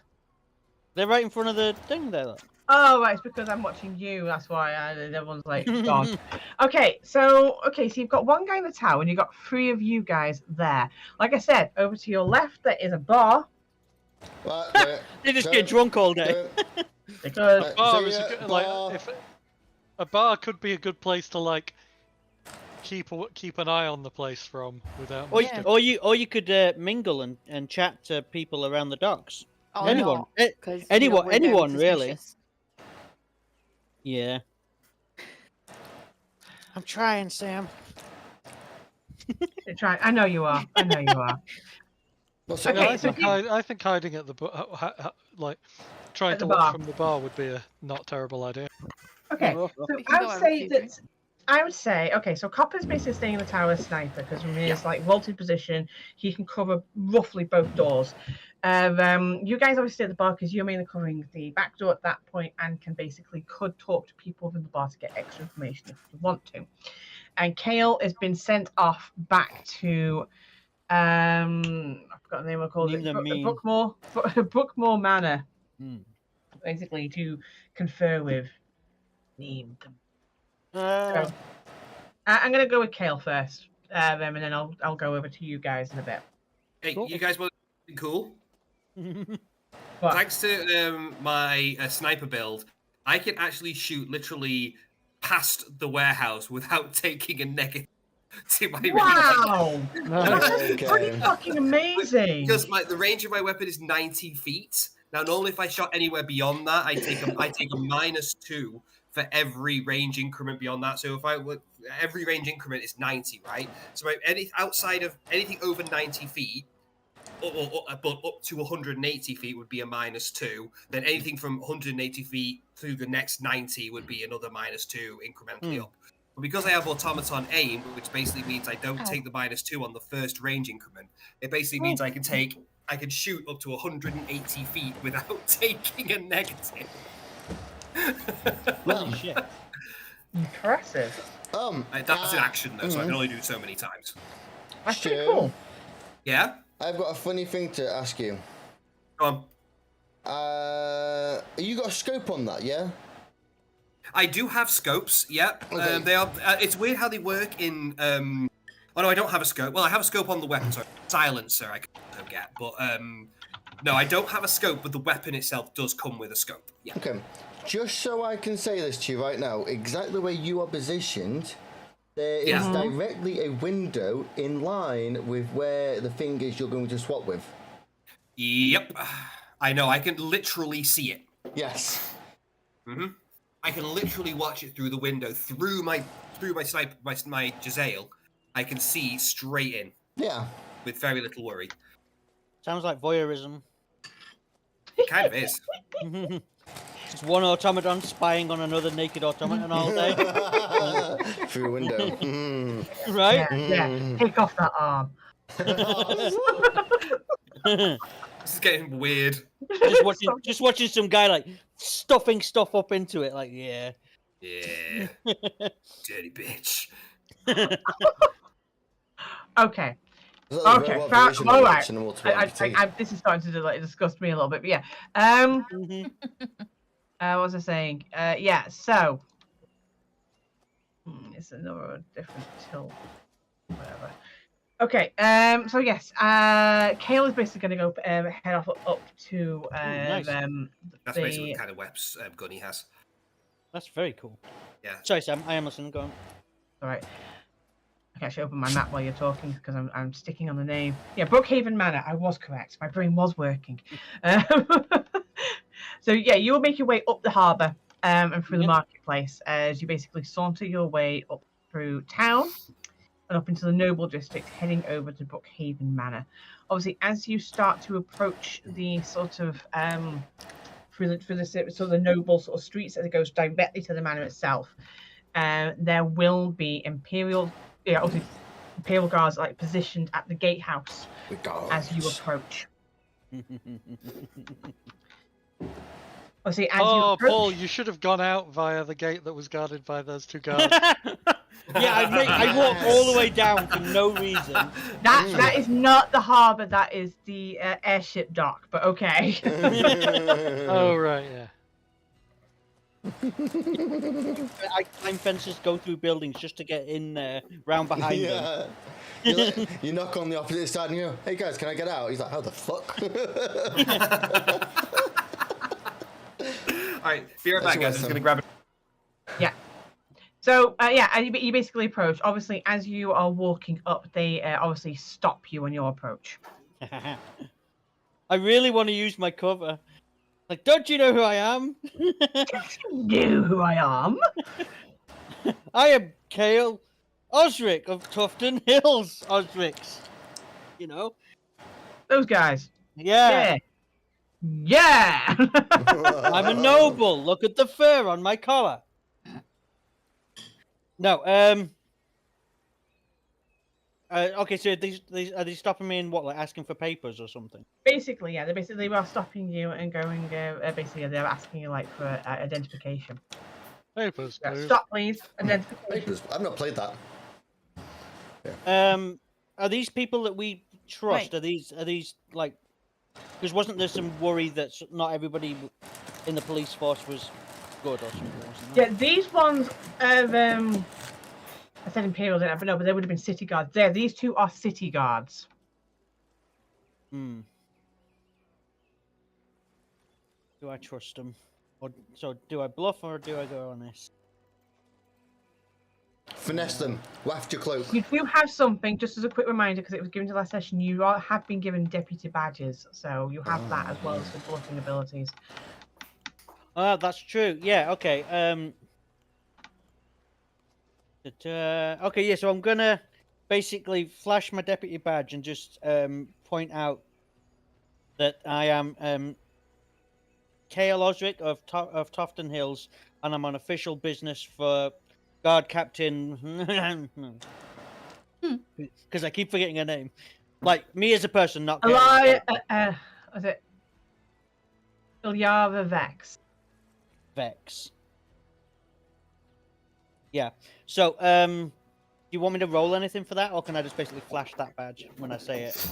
They're right in front of the thing there. Look. Oh, right, it's because I'm watching you. That's why everyone's like gone. Okay, so you've got one guy in the tower, and you've got 3 of you guys there. Like I said, over to your left there is a bar. They just get drunk all day. Because A bar could be a good place to like keep an eye on the place from without. Or you could mingle and chat to people around the docks. Oh, anyone, no, 'cause, you know, anyone, we're very anyone really. suspicious. Yeah. I'm trying, Sam. try. I know you are. I know you are. What's Okay, okay, I think hiding at the like trying At to the watch bar. from the bar would be a not terrible idea. Okay, Oh, so We can I go would over say to that. I would say, okay, so Copper's basically staying in the tower as sniper because from his like vaulted position, he can cover roughly both doors. You guys obviously stay at the bar because you're mainly covering the back door at that point and could talk to people within the bar to get extra information if you want to. And Kale has been sent off back to I forgot the name I called it. Brookmore Manor. Basically to confer with Neem. So, I'm gonna go with Kale first, and then I'll go over to you guys in a bit. Hey, Cool. you guys want something cool? What? Thanks to my sniper build, I can actually shoot literally past the warehouse without taking a negative to my Wow! range. That's pretty fucking amazing. Because the range of my weapon is 90 feet. Now, normally if I shot anywhere beyond that, I take a -2 for every range increment beyond that. So if every range increment is 90, right? So outside of anything over 90 feet, but up to 180 feet would be a -2. Then anything from 180 feet through the next 90 would be another -2 incrementally up. But because I have automaton aim, which basically means I don't take the -2 on the first range increment, it basically means I can shoot up to 180 feet without taking a negative. Holy shit. Impressive. That's an action though, so I can only do it so many times. That's pretty cool. Yeah? I've got a funny thing to ask you. Go on. You got a scope on that, yeah? I do have scopes, yeah. Okay. They are. It's weird how they work in. Oh no, I don't have a scope. Well, I have a scope on the weapon, sorry. Silencer I can get, but no, I don't have a scope. But the weapon itself does come with a scope. Yeah. Okay. Just so I can say this to you right now, exactly the way you are positioned, there is directly a window in line with where the thing is you're going to swap with. Yep. I know. I can literally see it. Yes. Mhm. I can literally watch it through the window, through my sniper, my Jezzail. I can see straight in. Yeah. With very little worry. Sounds like voyeurism. It kind of is. Just one automaton spying on another naked automaton all day. Through a window. Right? Yeah. Take off that arm. This is getting weird. Just watching some guy like stuffing stuff up into it, like yeah. Yeah. Dirty bitch. Okay. Okay. All right. This is starting to disgust me a little bit, but yeah. What was I saying? Yeah. So it's another different tilt. Whatever. Okay. So yes. Kale is basically going to go head off up to nice. That's basically the kind of weapons gun he has. That's very cool. Yeah. Sorry, Sam. I am listening. Go on. All right. I can actually open my map while you're talking because I'm sticking on the name. Yeah, Brookhaven Manor. I was correct. My brain was working. So yeah, you will make your way up the harbour and through the marketplace as you basically saunter your way up through town and up into the noble district, heading over to Brookhaven Manor. Obviously, as you start to approach the sort of through the noble sort of streets as it goes directly to the manor itself, there will be Imperial guards like positioned at the gatehouse as you approach. Obviously, as you approach... Paul, you should have gone out via the gate that was guarded by those two guards. Yeah, I walked all the way down for no reason. That is not the harbour. That is the airship dock. But okay. Oh right, yeah. I climb fences, go through buildings just to get in there, round behind them. You knock on the opposite side and you go, "Hey guys, can I get out?" He's like, "How the fuck?" Alright, be right back, guys. I'm just gonna grab it. Yeah. So yeah, you basically approach. Obviously, as you are walking up, they obviously stop you on your approach. I really want to use my cover. Like, don't you know who I am? Know who I am? I am Kale Osric of Tufton Hills Osrics. You know? Those guys. Yeah. Yeah. I'm a noble. Look at the fur on my collar. No, okay, so are they stopping me in what, like asking for papers or something? Basically, yeah. They were stopping you and going. Basically, they're asking you like for identification. Papers, please. Stop, please. Identification. Papers. I've not played that. Yeah. Are these people that we trust? Wait. Are these like? Because wasn't there some worry that not everybody in the police force was good or something? Wasn't there? Yeah, these ones have. I said Imperial, didn't I? But no, but they would have been city guards. There, these two are city guards. Hmm. Do I trust them? So do I bluff or do I go honest? Finesse them. Waft your cloak. You do have something, just as a quick reminder, because it was given to last session. You have been given deputy badges, so you have that as well as the bluffing abilities. That's true. Yeah. Okay. Okay. Yeah. So I'm gonna basically flash my deputy badge and just point out that I am Kale Osric of Tofton Hills, and I'm on official business for Guard Captain. Because I keep forgetting her name. Like me as a person, not Kale. Was it Ilyara Vex? Vex. Yeah. So, do you want me to roll anything for that, or can I just basically flash that badge when I say it?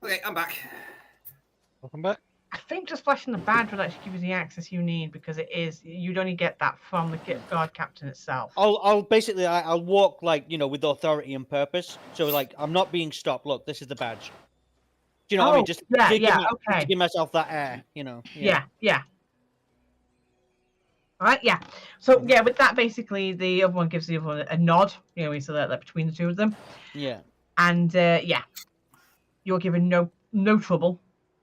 Okay, I'm back. Welcome back. I think just flashing the badge would actually give you the access you need, because you'd only get that from the guard captain itself. I'll basically I'll walk like with authority and purpose. So like I'm not being stopped. Look, this is the badge. Do you know what I mean? Just to give myself that air. Yeah. All right, yeah. So yeah, with that, basically, the other one gives the other one a nod. So that between the two of them. Yeah. And yeah, you're given no trouble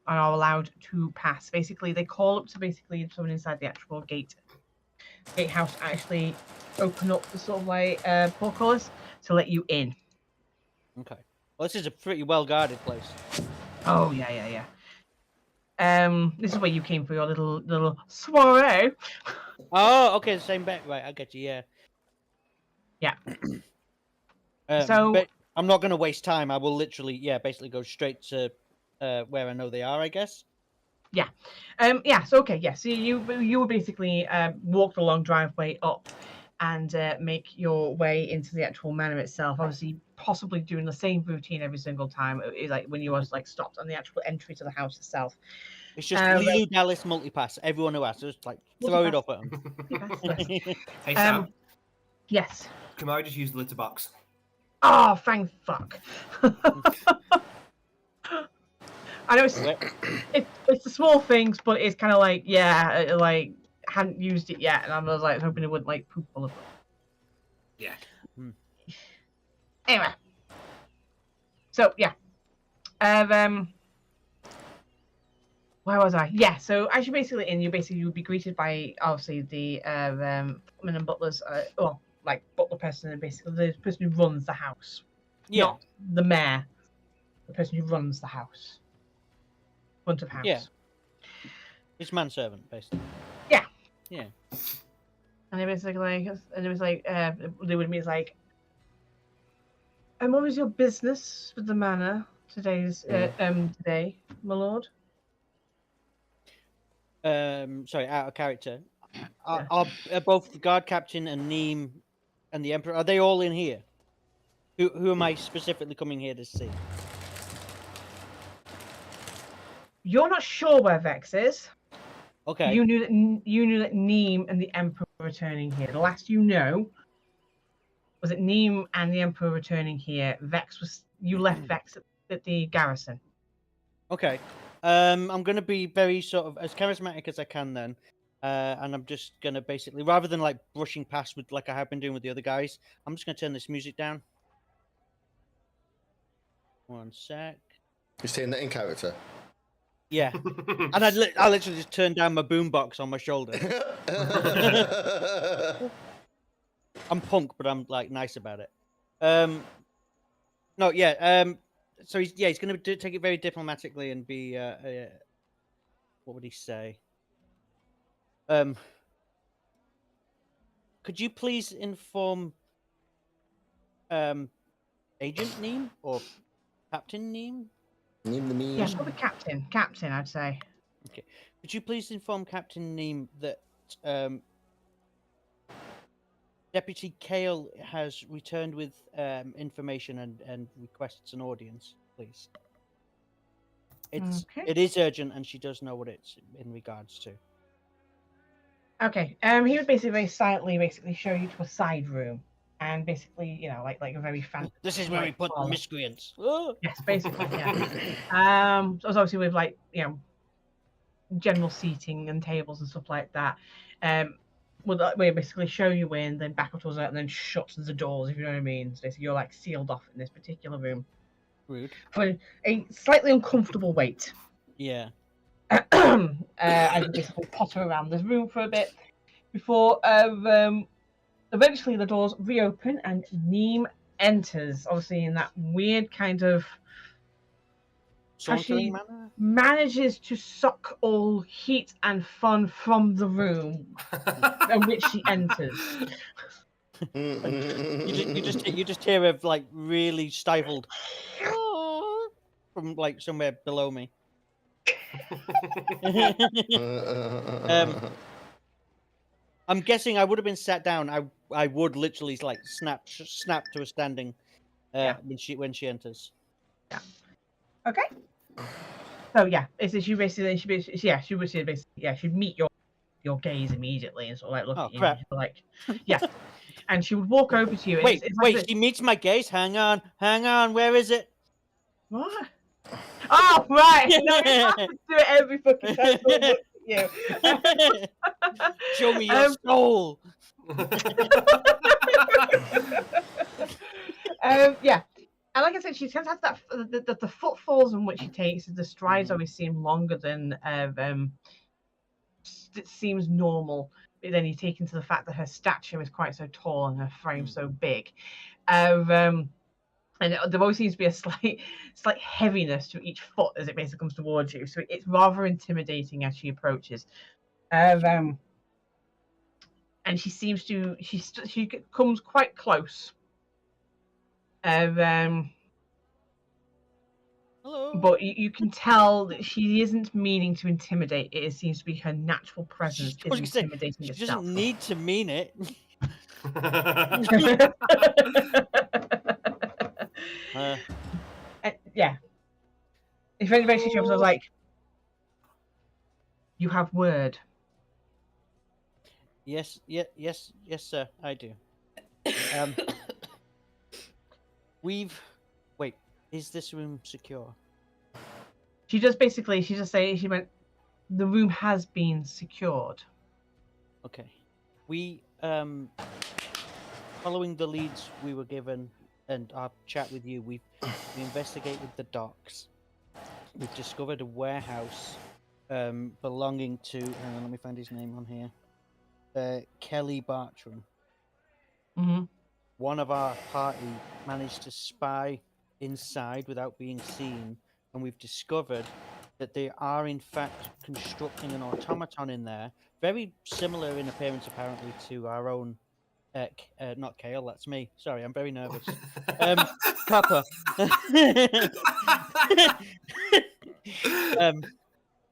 and are allowed to pass. Basically, they call up to someone inside the actual gatehouse actually open up the sort of like portcullis to let you in. Okay. Well, this is a pretty well guarded place. Oh yeah. This is where you came for your little soiree. Oh, okay, the same bet, right? I get you. Yeah. Yeah. So but I'm not going to waste time. I will literally, basically go straight to where I know they are, I guess. Yeah. Yeah. So okay. Yeah. So you will basically walk the long driveway up and make your way into the actual manor itself. Obviously, possibly doing the same routine every single time. Like when you was like stopped on the actual entry to the house itself. It's just Lilu Dallas multipass. Everyone who asks, just like throw it up at them. Hey Sam. Yes. Can I just use the litter box? Oh, thank fuck. I know it's the small things, but it's kind of like like hadn't used it yet, and I was like hoping it wouldn't like poop all of it. Yeah. Anyway, so yeah, where was I? Yeah, so as you're basically in, you would be greeted by obviously the footmen and butlers, like butler person, and basically the person who runs the house, not the mayor, the person who runs the house. Front of house. Yeah. It's manservant, basically. Yeah. Yeah. And it was like, they would be like, and what was your business with the manor today, my lord? Sorry, out of character. Are both the guard captain and Neem and the emperor, are they all in here? Who am I specifically coming here to see? You're not sure where Vex is. Okay. You knew that Neem and the Emperor were returning here. The last you know was that Neem and the Emperor were returning here. You left Vex at the garrison. Okay. I'm gonna be very sort of as charismatic as I can then. And I'm just gonna basically, rather than like brushing past with like I have been doing with the other guys, I'm just gonna turn this music down. One sec. You're saying that in character? Yeah. And I literally just turned down my boombox on my shoulder. I'm punk, but I'm like nice about it. No, yeah. So he's going to take it very diplomatically and be what would he say? Could you please inform Agent Neem or Captain Neem? Neem the Meme. Yeah, probably Captain, I'd say. Okay. Could you please inform Captain Neem that Deputy Kale has returned with information and requests an audience, please? It is urgent, and she does know what it's in regards to. Okay. He would basically very silently show you to a side room, and basically, like a very fancy. This is where we put the miscreants. Yes, basically, yeah. So it's obviously with general seating and tables and stuff like that. Will basically show you in, then back up towards that, and then shut the doors, if you know what I mean. So you're like sealed off in this particular room. Rude. For a slightly uncomfortable wait. Yeah. I basically potter around this room for a bit before eventually the doors reopen and Neem enters, obviously in that weird kind of Sauntering manner? Manages to suck all heat and fun from the room in which she enters. you just hear a like really stifled from like somewhere below me. I'm guessing I would have been sat down. I would literally like snap to a standing when she enters. Yeah. Okay. So yeah, she would say basically she'd meet your gaze immediately and sort of like look at you. Crap. Like yeah, and she would walk over to you. Wait, Like she meets my gaze. Hang on, where is it? What? Oh right, no, you have to do it every fucking time someone looks at you. Show me your soul. Yeah. And like I said, she tends to have that the footfalls in which she takes, the strides always seem longer than it seems normal. But then you take into the fact that her stature is quite so tall and her frame so big. And there always seems to be a slight heaviness to each foot as it basically comes towards you. So it's rather intimidating as she approaches. And she seems to she comes quite close. Hello. But you can tell that she isn't meaning to intimidate. It seems to be her natural presence is intimidating she itself. doesn't need to mean it. Yeah. If anybody shows up, I was like, "You have word." Yes, sir, I do. Wait, is this room secure? She just say she went, the room has been secured. Okay. We following the leads we were given and our chat with you, we investigated the docks. We've discovered a warehouse belonging to hang on, let me find his name on here. Kelly Bartram. Mm-hmm. One of our party managed to spy inside without being seen, and we've discovered that they are in fact constructing an automaton in there, very similar in appearance apparently to our own not Kale, that's me. Sorry, I'm very nervous. Copper.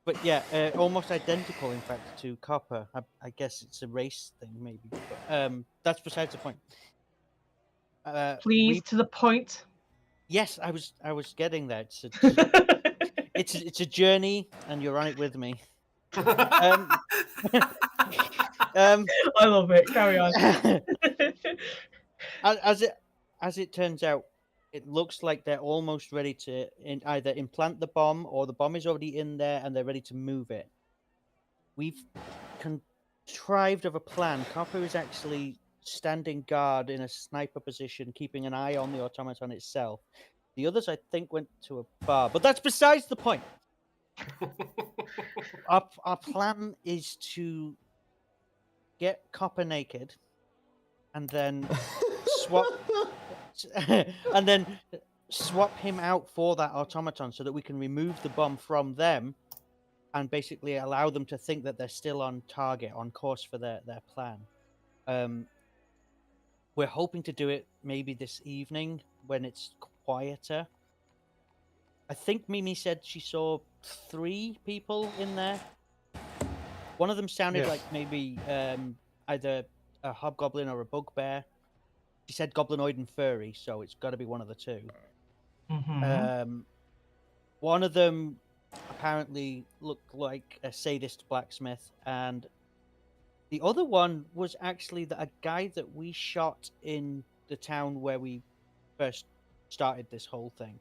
But yeah, almost identical, in fact, to Copper. I guess it's a race thing, maybe. But that's besides the point. Please, to the point. Yes, I was getting there. It's a journey, and you're on it with me. I love it. Carry on. As it turns out, it looks like they're almost ready to either implant the bomb or the bomb is already in there and they're ready to move it. We've contrived of a plan. Copper is actually standing guard in a sniper position, keeping an eye on the automaton itself. The others, I think, went to a bar, but that's besides the point. Our plan is to get Copper naked and then swap him out for that automaton so that we can remove the bomb from them and basically allow them to think that they're still on target, on course for their plan. We're hoping to do it maybe this evening when it's quieter. I think Mimi said she saw 3 people in there. One of them sounded like maybe either a hobgoblin or a bugbear. She said goblinoid and furry, so it's got to be one of the two. Mm-hmm. One of them apparently looked like a sadist blacksmith, and the other one was actually a guy that we shot in the town where we first started this whole thing.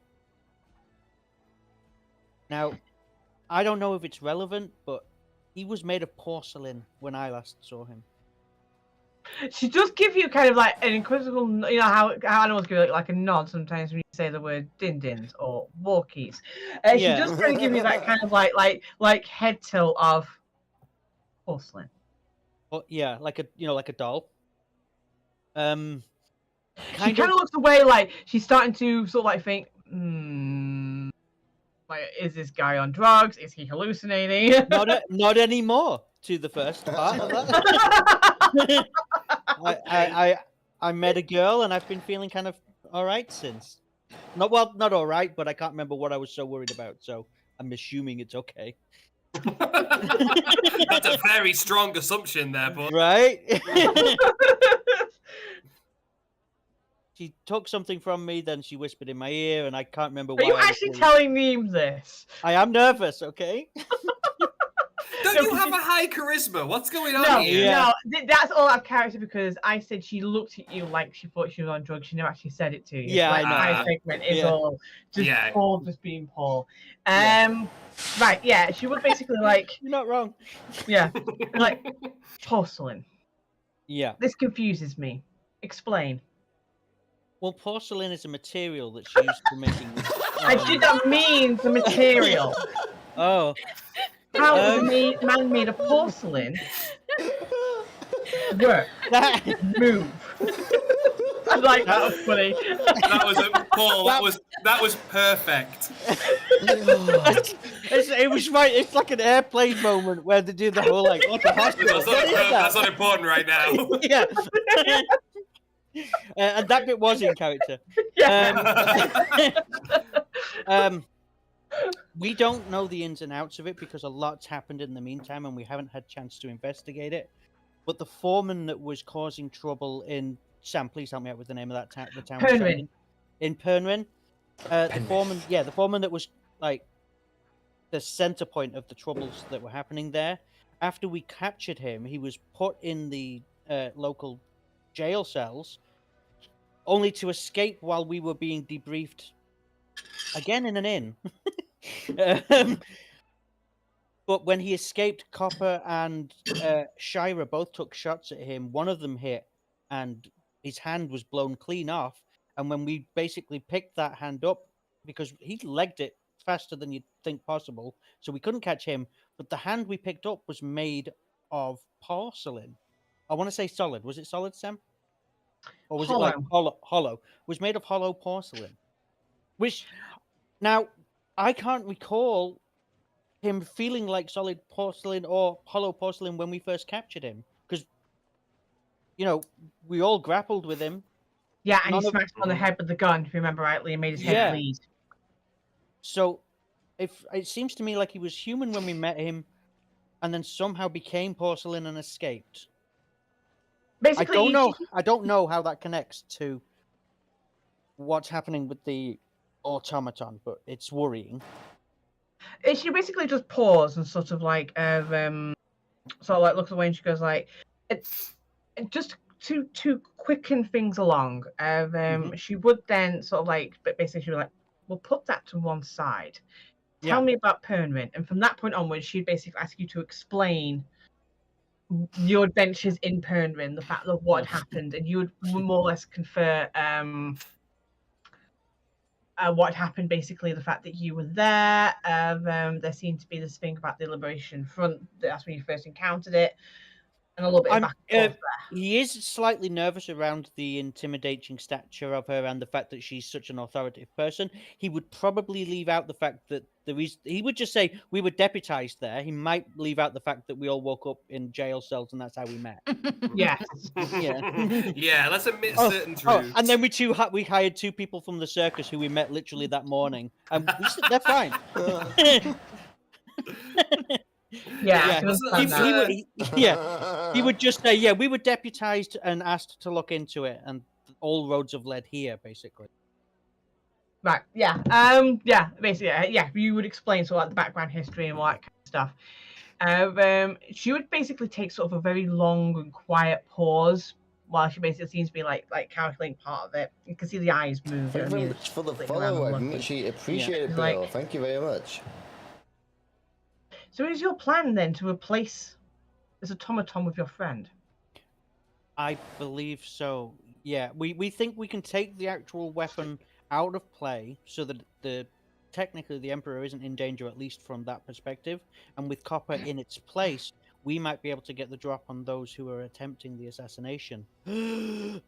Now, I don't know if it's relevant, but he was made of porcelain when I last saw him. She does give you kind of like an inquisitive, you know how animals give like a nod sometimes when you say the word din-dins or walkies. She Yeah. does kind of give you that kind of like head tilt of porcelain. Yeah, like a doll. She kind of looks away like she's starting to sort of like think, like, is this guy on drugs? Is he hallucinating? Not anymore. To the first part of that. I met a girl and I've been feeling kind of all right since. Not all right, but I can't remember what I was so worried about. So I'm assuming it's okay. That's a very strong assumption there, but right. She took something from me, then she whispered in my ear, and I can't remember why. Are you actually telling Neem this? I am nervous, okay? Don't you have a high charisma? What's going on here? No, that's all out of character because I said she looked at you like she thought she was on drugs. She never actually said it to you. Yeah, like, I know. my segment is all just Paul just being Paul. Right, yeah, she would basically like... You're not wrong. Yeah, like porcelain. Yeah. This confuses me. Explain. Well, porcelain is a material that's used for making... I did not mean the material. Oh. How does a man made of porcelain work? Move. I'm like, that was funny. That was Paul. That was perfect. It was right. It's like an airplane moment where they do the whole like, what the hospital? That's not important right now. Yeah. And that bit was in character. We don't know the ins and outs of it because a lot's happened in the meantime and we haven't had a chance to investigate it. But the foreman that was causing trouble in... Sam, please help me out with the name of that town. The town Pernwyn. In Pernwyn. The foreman that was like the center point of the troubles that were happening there. After we captured him, he was put in the local jail cells, only to escape while we were being debriefed again in an inn. But when he escaped, Copper and Shira both took shots at him. One of them hit, and his hand was blown clean off. And when we basically picked that hand up, because he legged it faster than you'd think possible, so we couldn't catch him. But the hand we picked up was made of porcelain. I want to say solid. Was it solid, Sam? Or was it like hollow? It was made of hollow porcelain. Which, now, I can't recall him feeling like solid porcelain or hollow porcelain when we first captured him. Because, you know, we all grappled with him. Yeah, and he smacked him on the head with the gun, if you remember rightly, and made his head bleed. So, if it seems to me like he was human when we met him, and then somehow became porcelain and escaped. Basically, I don't know how that connects to what's happening with the automaton, but it's worrying. She basically just paused and sort of like looks away and she goes like, it's just to quicken things along. She would then sort of like, but basically she was like, we'll put that to one side. Tell me about Pernwyn. And from that point onwards, she'd basically ask you to explain your adventures in Pernwyn, the fact of what had happened, and you would more or less confer what happened, basically the fact that you were there. There seemed to be this thing about the Liberation Front, that's when you first encountered it, and a little bit of back and forth there. He is slightly nervous around the intimidating stature of her and the fact that she's such an authoritative person. He would probably leave out the fact that he would just say we were deputized there. He might leave out the fact that we all woke up in jail cells and that's how we met. Yeah. Yeah, let's admit certain truths. And then we hired two people from the circus who we met literally that morning. And they're fine. He would just say, we were deputized and asked to look into it, and all roads have led here, basically. Right, basically, you would explain sort of like the background history and all that kind of stuff. She would basically take sort of a very long and quiet pause while she basically seems to be like calculating part of it. You can see the eyes move. Thank you very much for the follow. I much appreciate it, Bill. Thank you very much. So is your plan then to replace this automaton with your friend? I believe so. Yeah, we think we can take the actual weapon out of play so that technically the Emperor isn't in danger, at least from that perspective. And with copper in its place, we might be able to get the drop on those who are attempting the assassination. Yeah.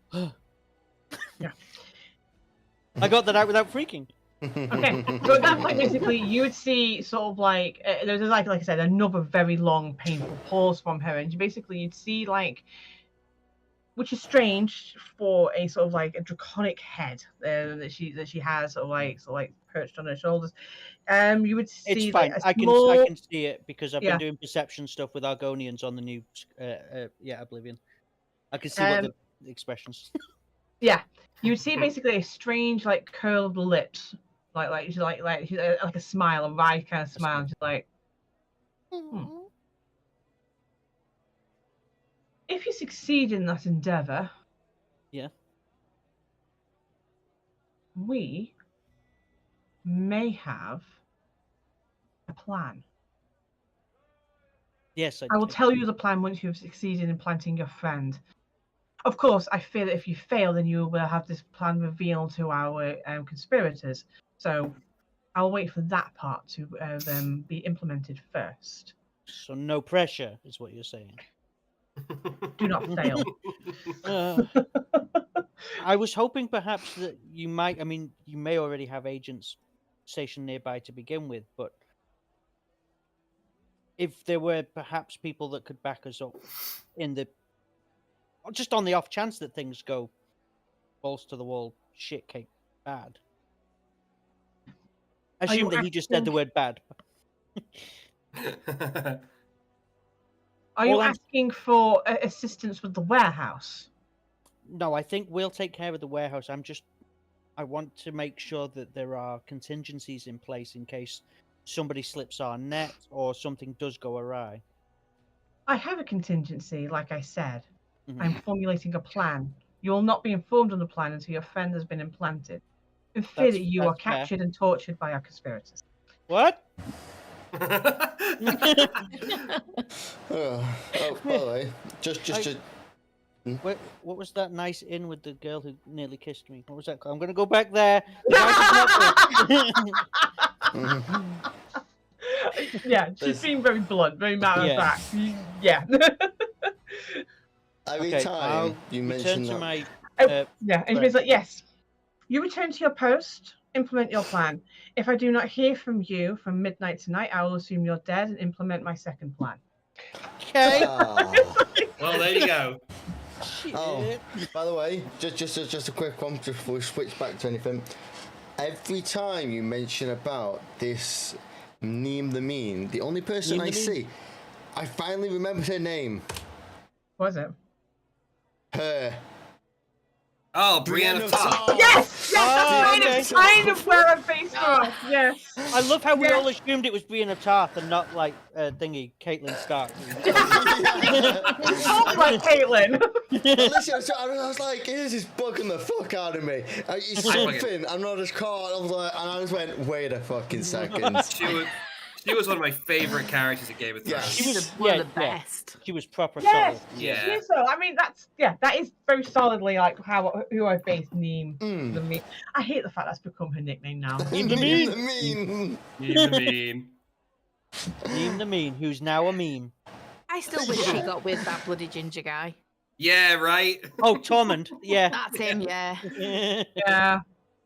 I got that out without freaking. Okay, so at that point, basically, you would see sort of like there's like I said, another very long, painful pause from her, and you'd see like, which is strange for a sort of like a draconic head that she has sort of like perched on her shoulders. You would see It's fine. like I can see it because I've been doing perception stuff with Argonians on the new Oblivion. I can see what the expressions. Yeah, you would see basically a strange like curl of the lips, like a smile, a wide kind of smile. And she's like, If you succeed in that endeavor, yeah, we may have a plan. Yes, I will tell you the plan once you have succeeded in planting your friend. Of course, I fear that if you fail, then you will have this plan revealed to our conspirators. So I'll wait for that part to be implemented first. So no pressure is what you're saying. Do not fail. I was hoping perhaps that you might. I mean, you may already have agents stationed nearby to begin with, but if there were perhaps people that could back us up in the just on the off chance that things go balls to the wall, shit cake bad. I assume that he just said the word bad. Are you asking for assistance with the warehouse? No, I think we'll take care of the warehouse. I want to make sure that there are contingencies in place in case somebody slips our net or something does go awry. I have a contingency, like I said. I'm formulating a plan. You will not be informed on the plan until your friend has been implanted. In fear that you are captured and tortured by our conspirators. What? By the way, what was that nice inn with the girl who nearly kissed me? What was that called? I'm going to go back there. Yeah, she's being very blunt, very matter of fact. Yeah. Every time you mention that. My, and she's like, yes. You return to your post, implement your plan. If I do not hear from you from midnight tonight, I will assume you're dead and implement my second plan. Okay. Well, there you go. Oh, by the way, just a quick one before we switch back to anything. Every time you mention about this Neem the Mean, the only person I see, I finally remembered her name. What was it? Her. Oh, Brienne of Tarth. Yes! That's kind of where I'm based off. Yes. I love how we all assumed it was Brienne of Tarth and not like Caitlin Stark. Sounds like Caitlin. Listen, I was like, this is bugging the fuck out of me. It's something I'm not as caught. I was like, and I just went, wait a fucking second. She was one of my favorite characters in Game of Thrones. Yeah. She was one of the best. She was proper Yes. solid. Yeah. So I mean, that is very solidly like who I based Neem the Mean. I hate the fact that's become her nickname now. Neem the Mean. Neem the Mean. Neem the Mean, who's now a meme. I still wish she got with that bloody ginger guy. Yeah, right. Oh, Tormund. Yeah. That's him. Yeah. Yeah.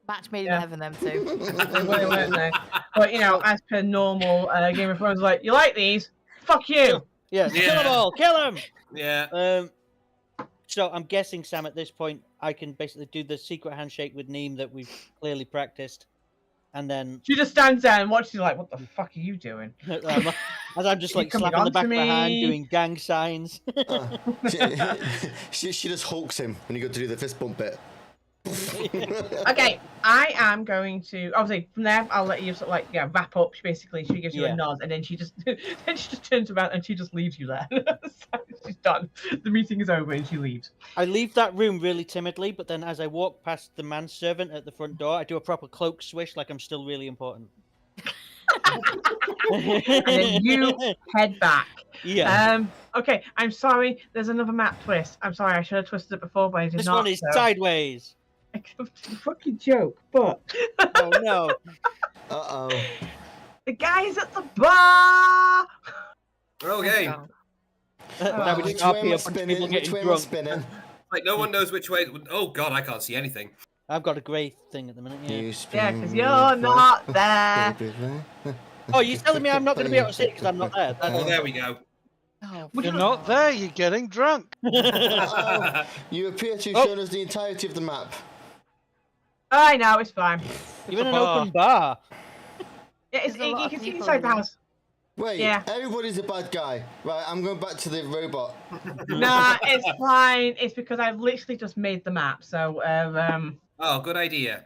Match made in heaven, them two. They weren't they? But as per normal Game of Thrones, like, you like these? Fuck you. Yes. Kill them all. Kill them. Yeah. So I'm guessing, Sam, at this point, I can basically do the secret handshake with Neem that we've clearly practiced, and then she just stands there and watches you like, what the fuck are you doing? As I'm just like slapping the back of her hand, doing gang signs. She just hulks him when you go to do the fist bump bit. Okay, I am going to obviously from there I'll let you sort of wrap up. She gives you a nod and then she just turns around and she just leaves you there. So she's done. The meeting is over and she leaves. I leave that room really timidly, but then as I walk past the manservant at the front door, I do a proper cloak swish like I'm still really important. and then you head back. Yeah. Okay, I'm sorry. There's another map twist. I'm sorry. I should have twisted it before, but I did This not. one is sideways. It's a fucking joke, but. Oh no. Uh-oh. The guy's at the bar. Okay. Now we Which just way am I RP a bunch of spinning? people Which getting way am I drunk. spinning? Like no one knows which way. Oh God, I can't see anything. I've got a grey thing at the minute. Yeah. You Yeah, spin because me you're right, not there. baby, right. Oh, you're telling me I'm not going to be able to see it because I'm not there? Oh, there we go. Oh, You're not there. You're getting drunk. Uh-oh. You appear to have shown us the entirety of the map. I know, it's fine. You're in a an bar. open bar. Yeah, There's a lot you of can see people inside in the there. house. Wait, Yeah. everybody's a bad guy. Right, I'm going back to the robot. Nah, it's fine. It's because I've literally just made the map. So, Oh, good idea.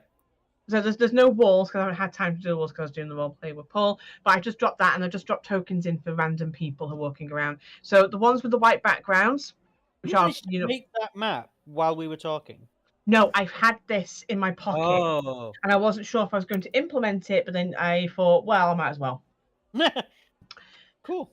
so there's no walls because I haven't had time to do the walls because I was doing the role play with Paul. But I just dropped that, and I just dropped tokens in for random people who are walking around. So the ones with the white backgrounds, which You are managed to make that map while we were talking. no, I've had this in my pocket, Oh. and I wasn't sure if I was going to implement it, but then I thought, well, I might as well. Cool.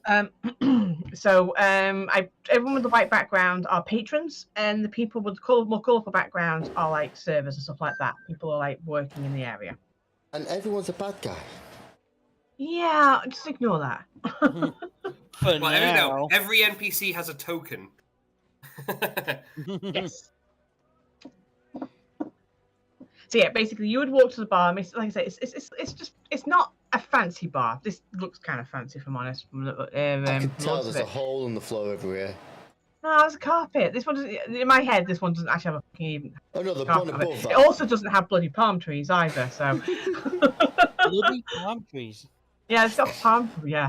So everyone with the white background are patrons, and the people with more colourful backgrounds are like servers and stuff like that. People are like working in the area. And everyone's a bad guy. Yeah, just ignore that. For Well, there we now. go. Every NPC has a token. Yes. So yeah, basically, you would walk to the bar. Like I say, it's not a fancy bar. This looks kind of fancy, if I'm honest. I can tell looks there's of a it. hole in the floor everywhere. No, it's a carpet. This one doesn't. In my head, this one doesn't actually have a fucking even Oh no, the carpet one on it. above It that. also doesn't have bloody palm trees either. So Bloody palm trees. yeah, it's got palm. Yeah,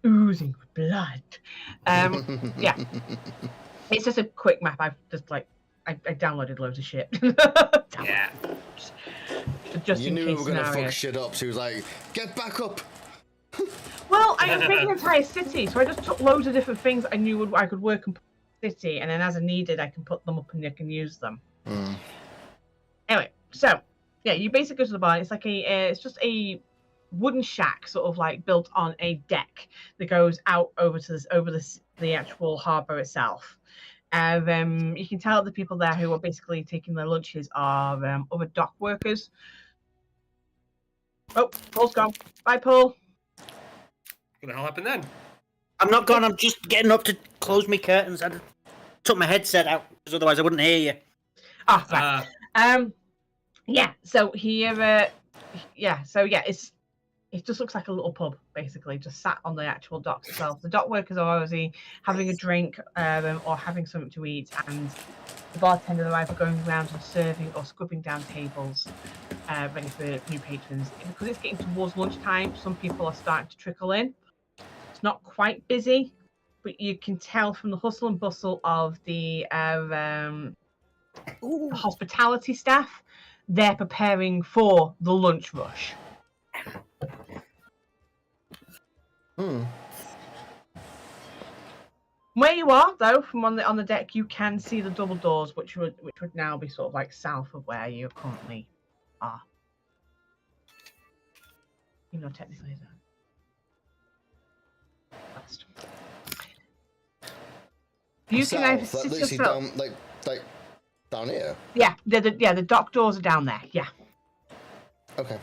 oozing with blood. Yeah. It's just a quick map. I've just like I downloaded loads of shit. Yeah. Just You in knew we case were gonna fuck scenarios. shit up, so he was like, "Get back up." Well, I was making an entire city, so I just took loads of different things I knew I could work in the city, and then as I needed, I can put them up and I can use them. Mm. Anyway, so yeah, you basically go to the bar. It's like it's just a wooden shack, sort of like built on a deck that goes out over to the actual harbour itself. And you can tell the people there who are basically taking their lunches are other dock workers. Oh, Paul's gone. Bye, Paul. What the hell happened then? I'm not gone. I'm just getting up to close my curtains. I took my headset out because otherwise I wouldn't hear you. Ah, right. Yeah. So here, it just looks like a little pub, basically, just sat on the actual docks itself. The dock workers are obviously having a drink or having something to eat, and the bartenders are either going around and serving or scrubbing down tables, ready for new patrons. Because it's getting towards lunchtime, some people are starting to trickle in. It's not quite busy, but you can tell from the hustle and bustle of the hospitality staff, they're preparing for the lunch rush. Where you are, though, from on the deck, you can see the double doors, which would now be sort of like south of where you currently are. You know, technically, west. You can either South, sit literally yourself. down, like down here. Yeah, the dock doors are down there. Yeah. Okay.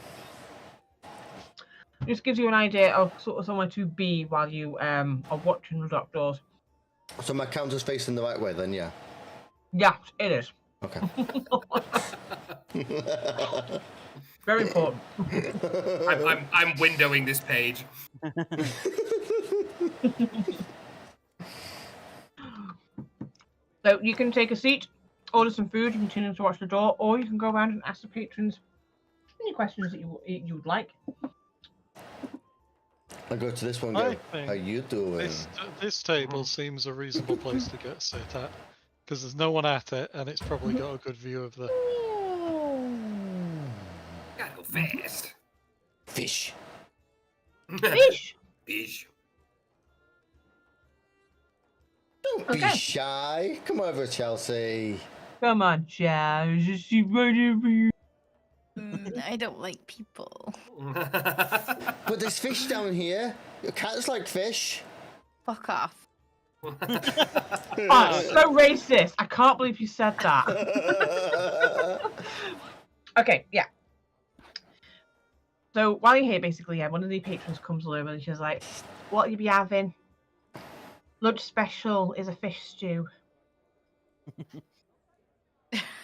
Just gives you an idea of sort of somewhere to be while you are watching the dock doors. So my counter's facing the right way then, yeah. Yeah, it is. Okay. Very important. I'm windowing this page. So you can take a seat, order some food, you continue to watch the door, or you can go around and ask the patrons any questions that you would like. I go to this one. I Go. think How you doing? This table seems a reasonable place to get sit at, because there's no one at it, and it's probably got a good view of the. Gotta go fast. Fish. Fish! Fish. Don't be Okay. shy. Come over, Chelsea. Come on, Chow. Is she ready for you? I don't like people. But there's fish down here. Your cats like fish. Fuck off. Oh, so racist. I can't believe you said that. Okay, yeah. So while you're here, basically, one of the patrons comes over and she's like, what you be having? Lunch special is a fish stew.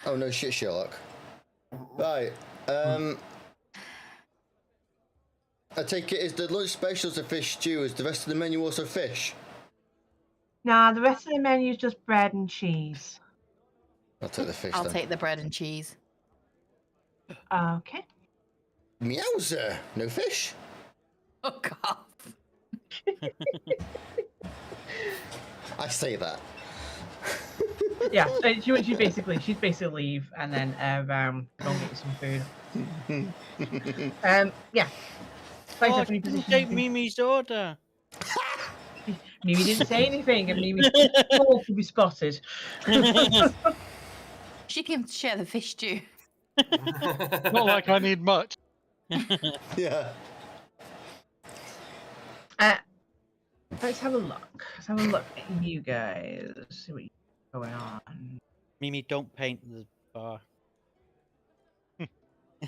Oh no shit, Sherlock. Right. I take it is the lunch specials a fish stew. Is the rest of the menu also fish? Nah, the rest of the menu is just bread and cheese. I'll take the fish. I'll then. take the bread and cheese. Okay. Meowser. No fish. Oh god. I say that. Yeah, she'd basically leave and then go and get you some food. Yeah. Oh, she didn't take Mimi's order. Mimi didn't say anything, and Mimi's all to be spotted. She can share the fish stew. Not like I need much. Yeah. Let's have a look. Let's have a look at you guys. See what's going on. Mimi, don't paint the bar.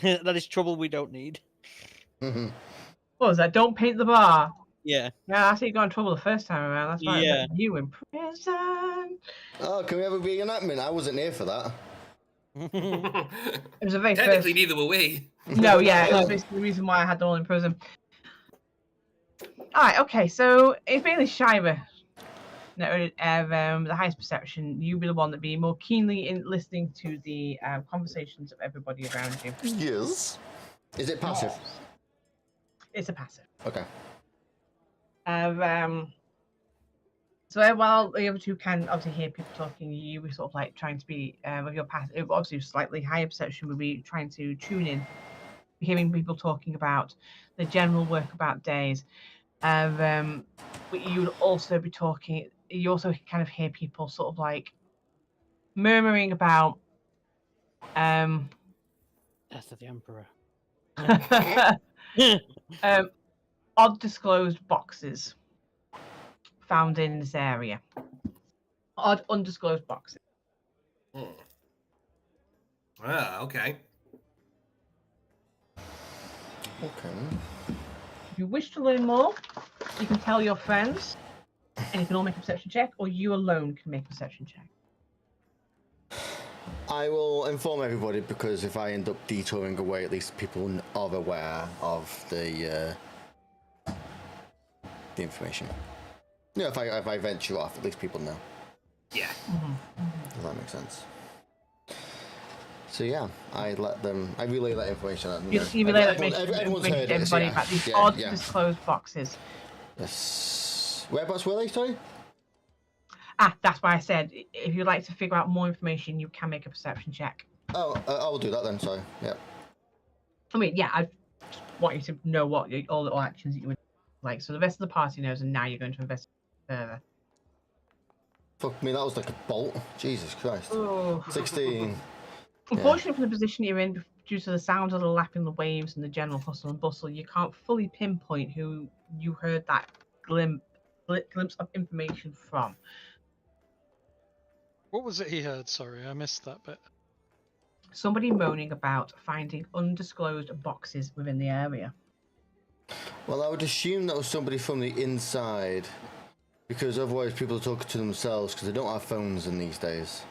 That is trouble we don't need. Mm-hmm. What was that? Don't paint the bar. Yeah. Yeah, I see you got in trouble the first time around. That's why I Yeah. put you in prison. Oh, can we have a reenactment? I wasn't here for that. It was a very Technically, first... neither were we. No, yeah, it was basically the reason why I had them all in prison. Alright, okay, so it's mainly Shira. The highest perception. You be the one that be more keenly in listening to the conversations of everybody around you. Yes. Is it passive? It's a passive. Okay. So while the other two can obviously hear people talking, you were sort of like trying to be with your passive, obviously slightly higher perception would be trying to tune in, hearing people talking about the general workabout days. But you would also be talking. You also kind of hear people sort of like murmuring about Death of the Emperor. odd disclosed boxes found in this area. Odd undisclosed boxes. Ah, okay. Okay. If you wish to learn more, you can tell your friends, and you can all make a perception check, or you alone can make a perception check. I will inform everybody because if I end up detouring away, at least people are aware of the information. Yeah, if I venture off, at least people know. Yeah. Does that make sense? So yeah, I relay that information at them. You relay that Everyone's information heard to everybody it. about these odd disclosed boxes. Yes. Whereabouts were they, sorry? That's why I said if you'd like to figure out more information, you can make a perception check. Oh, I will do that then. Sorry. Yeah. I mean, yeah, I just want you to know what all the actions that you would like, so the rest of the party knows, and now you're going to investigate further. Fuck me, that was like a bolt. Jesus Christ. Oh. 16. Unfortunately, from the position you're in, due to the sound of the lapping the waves and the general hustle and bustle, you can't fully pinpoint who you heard that glimpse of information from. What was it he heard? Sorry, I missed that bit. Somebody moaning about finding undisclosed boxes within the area. Well, I would assume that was somebody from the inside, because otherwise people are talking to themselves because they don't have phones in these days.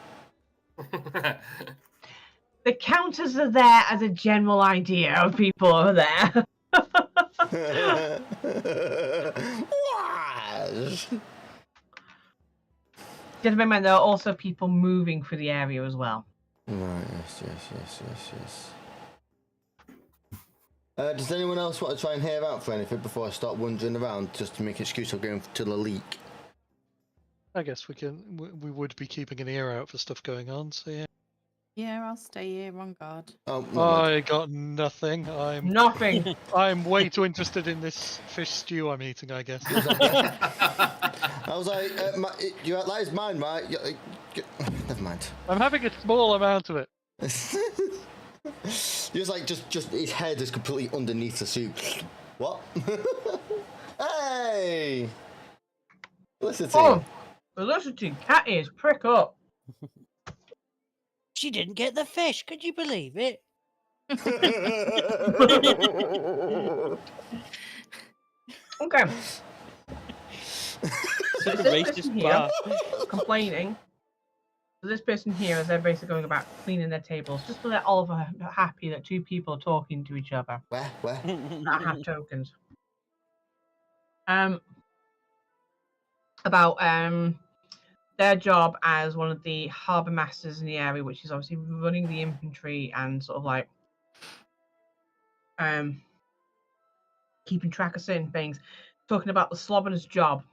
The counters are there as a general idea of people over there. Just remember, there are also people moving through the area as well. Right, yes. Does anyone else want to try and hear out for anything before I start wandering around just to make an excuse of going to the leak? I guess we would be keeping an ear out for stuff going on, so yeah. Yeah, I'll stay here on guard. Oh, no. I got nothing. Nothing. I'm way too interested in this fish stew I'm eating, I guess. I was like, that is mine, right? Never mind. I'm having a small amount of it. just his head is completely underneath the soup. What? Hey! Felicity. Oh, Felicity, cat ears, prick up. She didn't get the fish. Could you believe it? Okay. So Such a this person racist here bar. complaining. So this person here, as they're basically going about cleaning their tables, just to let Oliver happy that two people are talking to each other Where? that have tokens. About their job as one of the harbour masters in the area, which is obviously running the infantry and sort of like keeping track of certain things. Talking about the slobberness job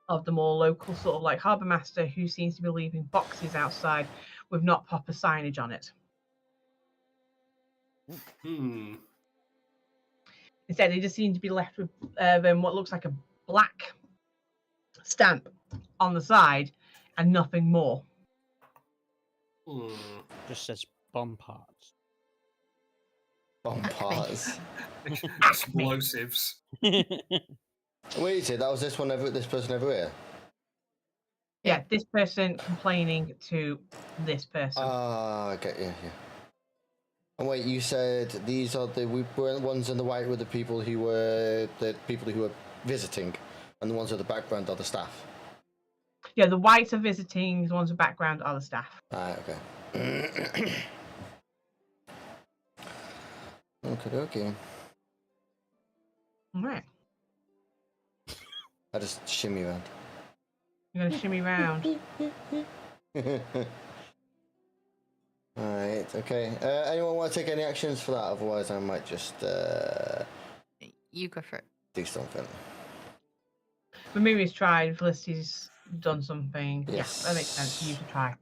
of the more local sort of like harbour master who seems to be leaving boxes outside with not proper signage on it. Instead, they just seem to be left with what looks like a black stamp on the side and nothing more. Just says bomb parts. Bomb parts. Explosives. Wait, that was this person over here? Yeah, this person complaining to this person. Ah, I get you. Yeah. And wait, you said these are the ones on the right were the people who were visiting, and the ones at the background are the staff. Yeah, the whites are visiting, the ones with background are the staff. Ah, okay. Okay. All right. I just shimmy around. You're going to shimmy round. Alright, okay. Anyone want to take any actions for that? Otherwise, I might just You go for it. do something. But Mimi's tried, Felicity's done something. Yes. Yeah, that makes sense. You should try.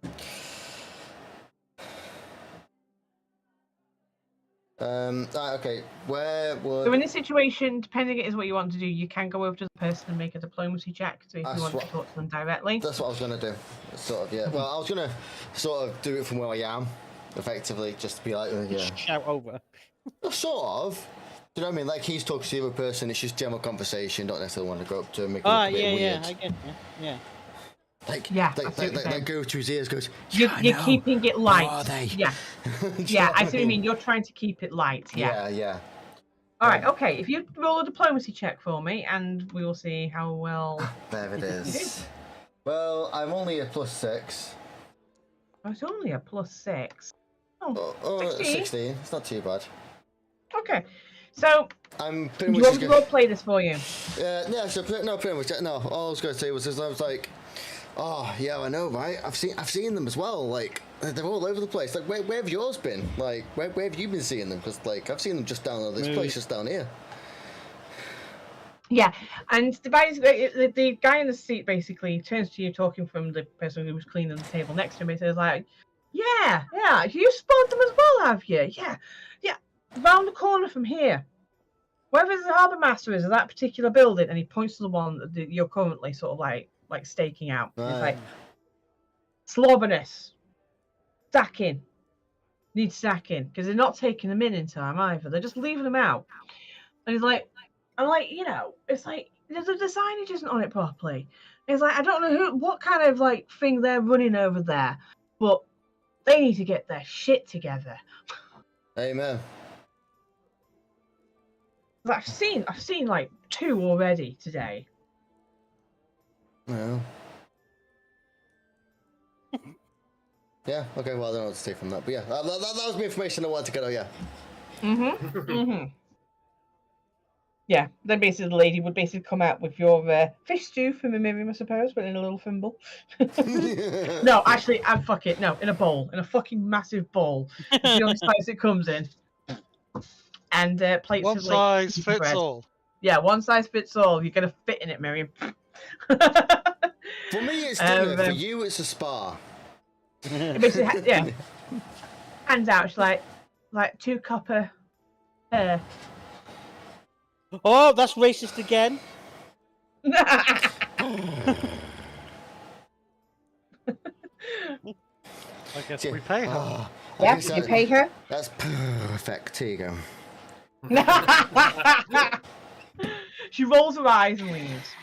Okay. Where would... So in this situation, depending on what you want to do, you can go over to the person and make a diplomacy check. So if you want to talk to them directly. That's what I was going to do. Sort of, yeah. Well, I was going to sort of do it from where I am, effectively, just to be like, yeah. Shout over. Sort of. Do you know what I mean? Like, he's talking to the other person, it's just general conversation, don't necessarily want to go up to him, make it look a bit weird. I get you. Yeah. Like, yeah, like go to his ears, goes, you're keeping it light. Are they? Yeah. Yeah, I see what you mean. You're trying to keep it light. Yeah. Yeah. All right, okay. If you roll a diplomacy check for me, and we will see how well. There it is. Well, I'm only a +6. Oh, it's only a +6. Oh, 16. It's not too bad. Okay. So, I'm do you want me to role play this for you? Yeah, so pretty much. No, all I was going to say was I was like, oh yeah, I know, right? I've seen them as well. Like they're all over the place. Like where have yours been? Like where have you been seeing them? Because like I've seen them just down at this place, just down here. Yeah, and the guy in the seat basically turns to you, talking from the person who was cleaning the table next to him. He says like, yeah, you spotted them as well, have you? Yeah, round the corner from here. Wherever the harbour master is of that particular building, and he points to the one that you're currently sort of like staking out. Right. It's like slobberness, stacking, needs stacking, because they're not taking them in time either. They're just leaving them out. And he's like, it's like the signage isn't on it properly. It's like I don't know what kind of like thing they're running over there, but they need to get their shit together. Amen. I've seen like 2 already today. Well. Yeah. Okay. Well, I don't know what to take from that, but yeah, that was the information I wanted to get. Oh yeah. Yeah. Then basically the lady would basically come out with your fish stew from a Miriam, I suppose, but in a little thimble. No, actually, fuck it. No, in a bowl, in a fucking massive bowl. It's the only size it comes in. And plates one of size fits bread. all. Yeah, one size fits all. You're gonna fit in it, Miriam. For me, it's dinner. For you, it's a spa. Basically, yeah. Hands out. She's like 2 copper. Oh, that's racist again. I guess we pay her. Yeah, you pay her? That's perfect. Here you go. She rolls her eyes and leaves.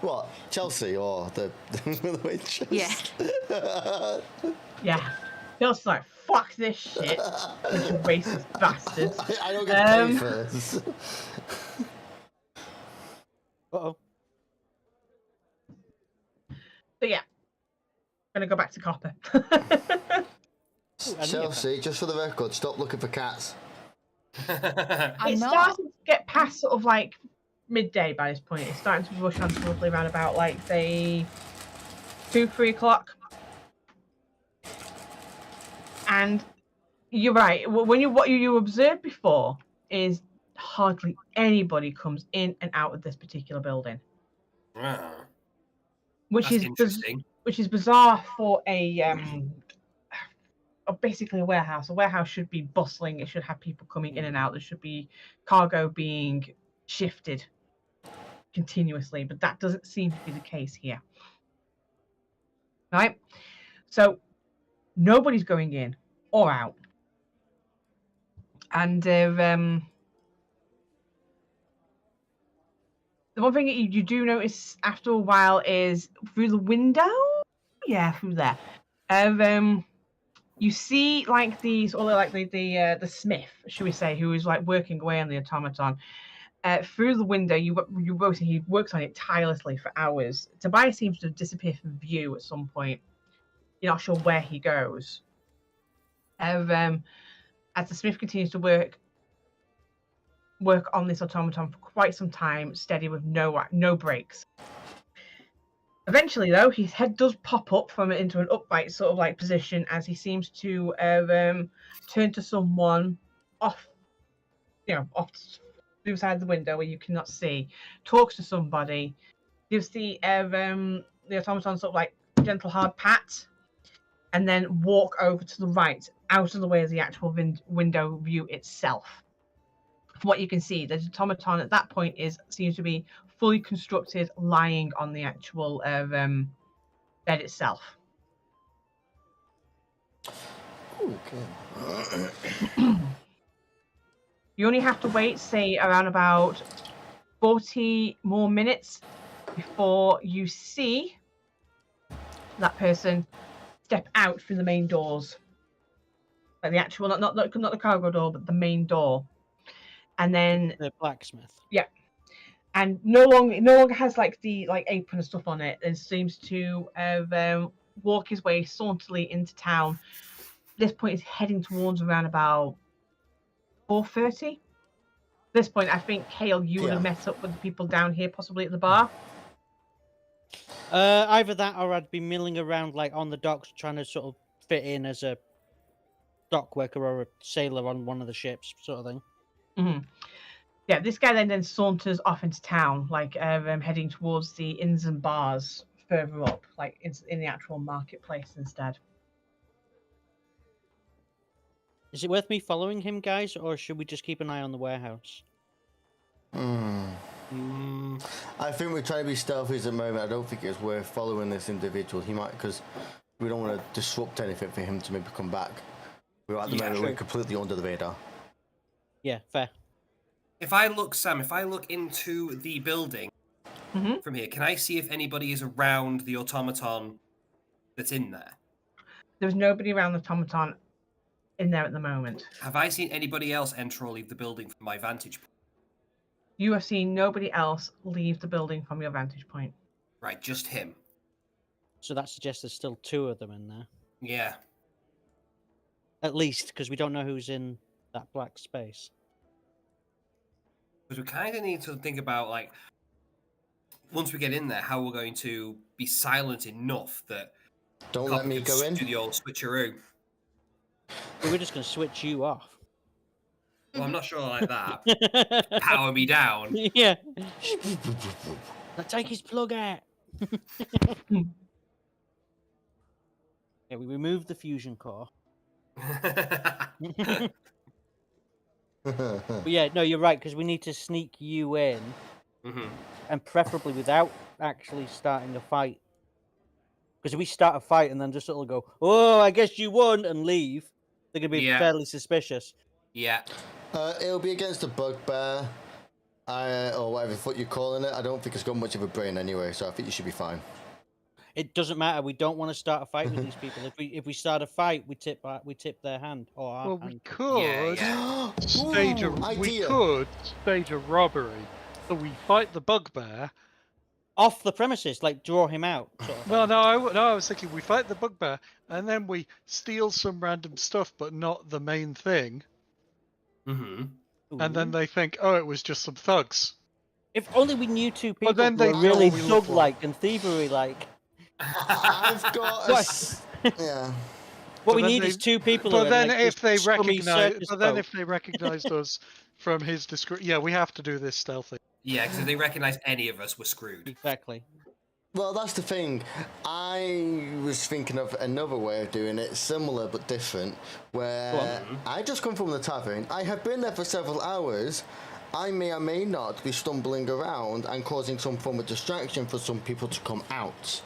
What? Chelsea or the waitress? Yeah. Yeah. Chelsea's like, fuck this shit. Bunch of racist bastards. I don't get paid for this. Uh-oh. So yeah. Gonna go back to copper. Chelsea, just for the record, stop looking for cats. It's starting to get past sort of like midday by this point. It's starting to rush on to roughly around about like say 2-3 o'clock. And you're right. When what you observed before is hardly anybody comes in and out of this particular building, which is interesting. Which is bizarre for basically a warehouse. A warehouse should be bustling. It should have people coming in and out. There should be cargo being shifted continuously, but that doesn't seem to be the case here. Right? So nobody's going in or out. And the one thing that you do notice after a while is through the window, through there, you see like these, or like the smith, should we say, who is like working away on the automaton. Through the window, you both see he works on it tirelessly for hours. Tobias seems to disappear from view at some point. You're not sure where he goes. As the smith continues to work on this automaton for quite some time, steady with no breaks. Eventually, though, his head does pop up into an upright sort of like position as he seems to turn to someone off the other side of the window where you cannot see, talks to somebody, gives the automaton sort of like gentle hard pat, and then walk over to the right, out of the way of the actual window view itself. From what you can see, the automaton at that point seems to be fully constructed, lying on the actual bed itself. Okay. You only have to wait, say, around about 40 more minutes before you see that person step out through the main doors. Like the actual, not the cargo door, but the main door. And then the blacksmith. Yeah. And no longer has like the apron and stuff on it, and seems to walk his way sauntily into town. At this point, he's heading towards around about 4:30. At this point, I think Hale, you would have met up with the people down here, possibly at the bar. Either that, or I'd be milling around like on the docks, trying to sort of fit in as a dock worker or a sailor on one of the ships, sort of thing. Mm-hmm. Yeah, this guy then saunters off into town, like heading towards the inns and bars further up, like in the actual marketplace instead. Is it worth me following him, guys, or should we just keep an eye on the warehouse? I think we're trying to be stealthy at the moment. I don't think it's worth following this individual. He might, because we don't want to disrupt anything for him to maybe come back. We're at the moment we're completely under the radar. Yeah, fair. If I look into the building from here, can I see if anybody is around the automaton that's in there? There's nobody around the automaton in there at the moment. Have I seen anybody else enter or leave the building from my vantage point? You have seen nobody else leave the building from your vantage point. Right, just him. So that suggests there's still 2 of them in there. Yeah. At least, because we don't know who's in that black space. Because we kind of need to think about, like, once we get in there, how we're going to be silent enough that don't let me go in. Do the old switcheroo. We're just going to switch you off. Well, I'm not sure like that. Power me down. Yeah. Now take his plug out. Yeah, we removed the fusion core. But yeah, no, you're right, because we need to sneak you in, and preferably without actually starting a fight. Because if we start a fight and then just sort of go, "Oh, I guess you won," and leave, they're gonna be fairly suspicious. Yeah. It'll be against the bugbear, or whatever foot you're calling it. I don't think it's got much of a brain anyway, so I think you should be fine. It doesn't matter. We don't want to start a fight with these people. If we start a fight, we tip their hand or our hand. We could stage a robbery. So we fight the bugbear off the premises, like draw him out. Sort of well, I was thinking we fight the bugbear and then we steal some random stuff, but not the main thing. Mm-hmm. And then they think, oh, it was just some thugs. If only we knew two people then who they were really know we look thug-like and thievery-like. I've got yeah. What we need is two people. But who then, are, like, if they recognize, if they recognized us from his description, yeah, we have to do this stealthy. Yeah, because if they recognize any of us, we're screwed. Exactly. Well, that's the thing. I was thinking of another way of doing it, similar but different, where I just come from the tavern. I have been there for several hours. I may or may not be stumbling around and causing some form of distraction for some people to come out.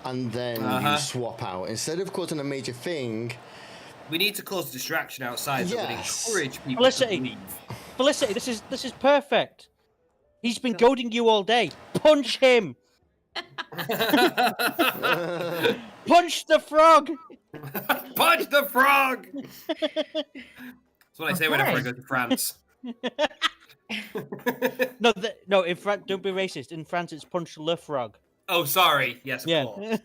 And then you swap out. Instead of causing a major thing... We need to cause a distraction outside that would encourage people to leave. Felicity, this is perfect. He's been goading you all day. Punch him! Punch the frog! Punch the frog! That's what I say whenever I go to France. No, in France, don't be racist. In France, it's punch le frog. Oh, sorry. Yes, of course.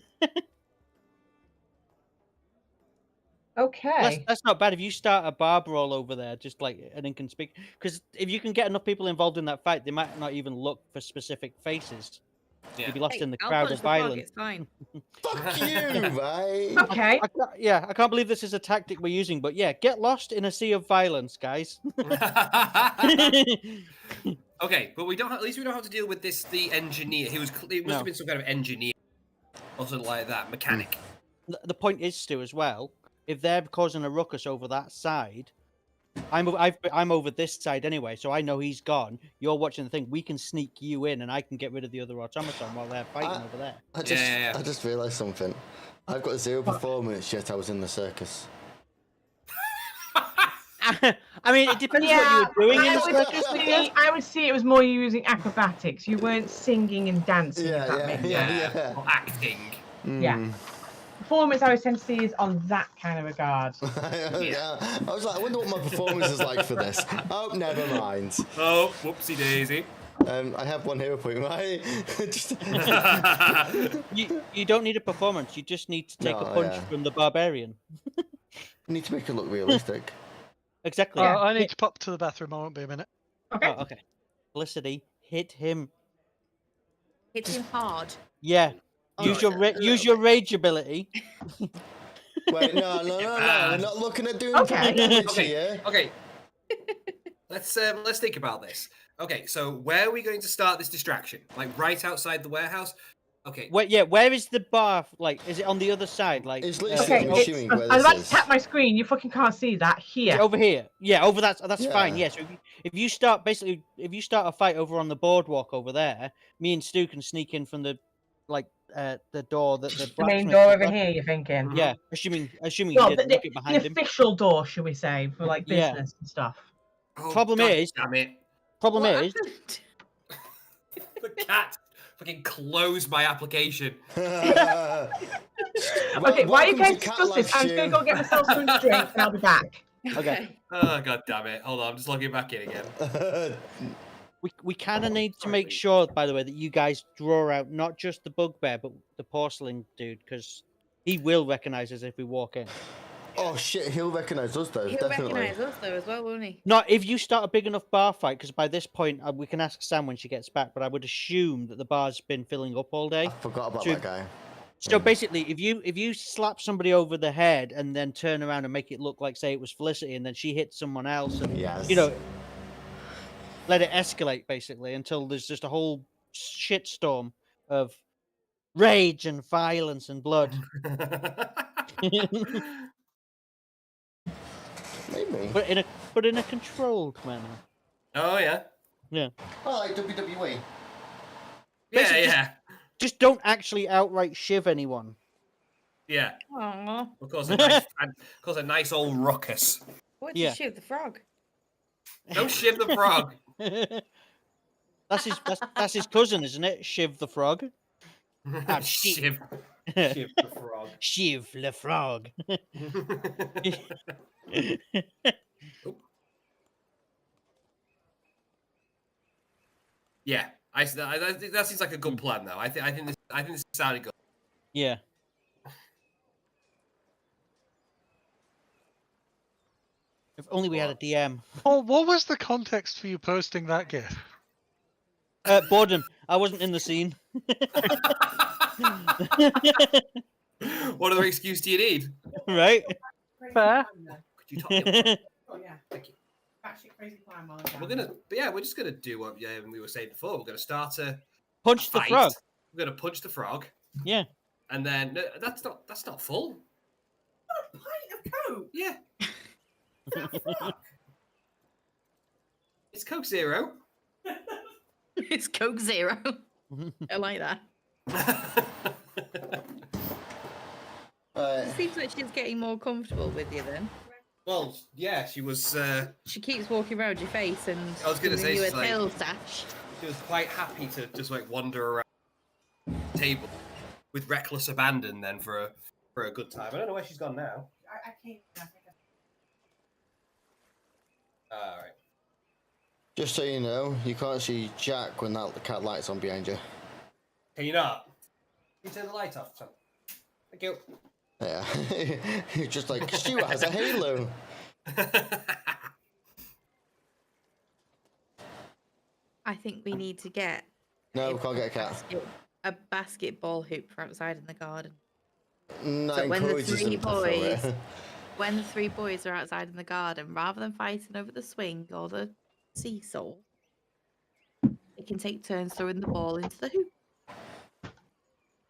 Okay. That's not bad. If you start a bar brawl over there, just like an inconspicuous, because if you can get enough people involved in that fight, they might not even look for specific faces. Yeah. You'd be lost in the crowd of violence. It's fine. Fuck you, right? Okay. I can't believe this is a tactic we're using, but yeah, get lost in a sea of violence, guys. Okay, but at least we don't have to deal with this. The engineer, he must have been some kind of engineer or something like that, mechanic. The point is, Stu, as well, if they're causing a ruckus over that side, I'm over this side anyway, so I know he's gone. You're watching the thing. We can sneak you in, and I can get rid of the other automaton while they're fighting over there. I just realised something. I've got 0 performance, yet I was in the circus. I mean, it depends what you were doing in the circus. I would see it was more you using acrobatics. You weren't singing and dancing. Yeah. Or acting. Yeah. Performance I always tend to see is on that kind of regard. Yeah. I was like, I wonder what my performance is like for this. Oh, never mind. Oh, whoopsie daisy. I have 1 hero point, right? You don't need a performance. You just need to take a punch from the barbarian. You need to make it look realistic. Exactly. I need to pop to the bathroom. I won't be a minute. Okay. Oh, okay. Felicity, hit him. Hit him hard. Yeah. Use your rage ability. Wait, no. We're not looking at doing damage here. Okay. Let's think about this. Okay, so where are we going to start this distraction? Like right outside the warehouse? Okay. Where is the bar? Like, is it on the other side? Like, it's literally assuming where I was this about to tap my screen. You fucking can't see that here. Over here. Yeah, over that's fine. Yeah. So if you start a fight over on the boardwalk over there, me and Stu can sneak in from the the door that the main door over here. You're thinking? Yeah, assuming Well, you didn't look it behind the him. official door, should we say, for like business and stuff. Oh, Problem God is, damn it. The cat fucking closed my application. Okay, why are you guys discussing this? I'm just going to go get myself some drink and I'll be back. Okay. Oh, God damn it. Hold on, I'm just logging back in again. We kind of need to make sure, by the way, that you guys draw out not just the bugbear, but the porcelain dude, because he will recognize us if we walk in. Oh shit, he'll recognise us though, He'll definitely. recognise us though as well, won't he? Not if you start a big enough bar fight, because by this point we can ask Sam when she gets back. But I would assume that the bar's been filling up all day. I forgot about that guy. So basically, if you slap somebody over the head and then turn around and make it look like, say, it was Felicity, and then she hits someone else, and let it escalate basically until there's just a whole shitstorm of rage and violence and blood. Maybe. But in a controlled manner. Oh yeah. Yeah. Oh, like WWE. Yeah. Just don't actually outright shiv anyone. Yeah. Aww. Of course, a nice old ruckus. What Yeah. did you shoot the frog? Don't shiv the frog. That's his cousin, isn't it? Shiv the frog. Shiv the frog. Shiv the frog. Yeah, I think that seems like a good plan, though. I think this sounded good. Yeah. If only we had a DM. Oh, what was the context for you posting that GIF? Boredom. I wasn't in the scene. What other excuse do you need? Right? Fair. Could you talk? Yeah, Oh yeah. thank you. Batshit crazy plan, man. We're just gonna do what we were saying before. We're gonna start a Punch the fight. frog. We're gonna punch the frog. Yeah. And then no, that's not full. A pint of Coke. Yeah. It's Coke Zero. It's Coke Zero. I like that. It seems like she's getting more comfortable with you then. Well, yeah, she was. She keeps walking around your face and I was gonna say, giving you a she's like- tail stash. She was quite happy to just like wander around the table with reckless abandon then for a good time. I don't know where she's gone now. I can't. All right. Just so you know, you can't see Jack when that cat light's on behind you. Can you not? Can you turn the light off, son? Thank you. Yeah. You're just like, Stuart has a halo. I think we need to get No, we can't get a cat. a basketball hoop for outside in the garden. No, So when the encourages three them to throw it. boys- When the three boys are outside in the garden, rather than fighting over the swing or the seesaw, they can take turns throwing the ball into the hoop.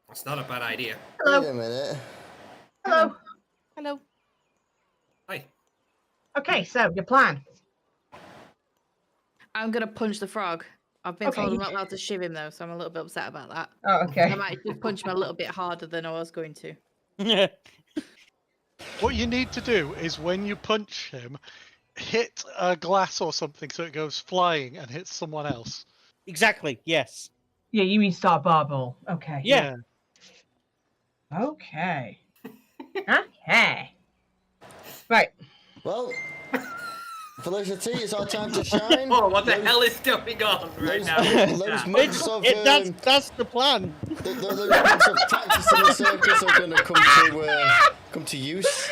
That's not a bad idea. Wait a minute. Hello. Hello. Hi. Okay, so your plan. I'm gonna punch the frog. I've been Okay, told I'm you- not allowed to shiv him though, so I'm a little bit upset about that. Oh, okay. I might just punch him a little bit harder than I was going to. What you need to do is when you punch him, hit a glass or something so it goes flying and hits someone else. Exactly. Yes. Yeah, you mean start barbell. Okay. Yeah. Okay. Okay. Right. Well, Felicity, it's our time to shine. Oh, what the hell is going on right now? Those months of That's the plan. those months of tactics in the circus are going to come to use.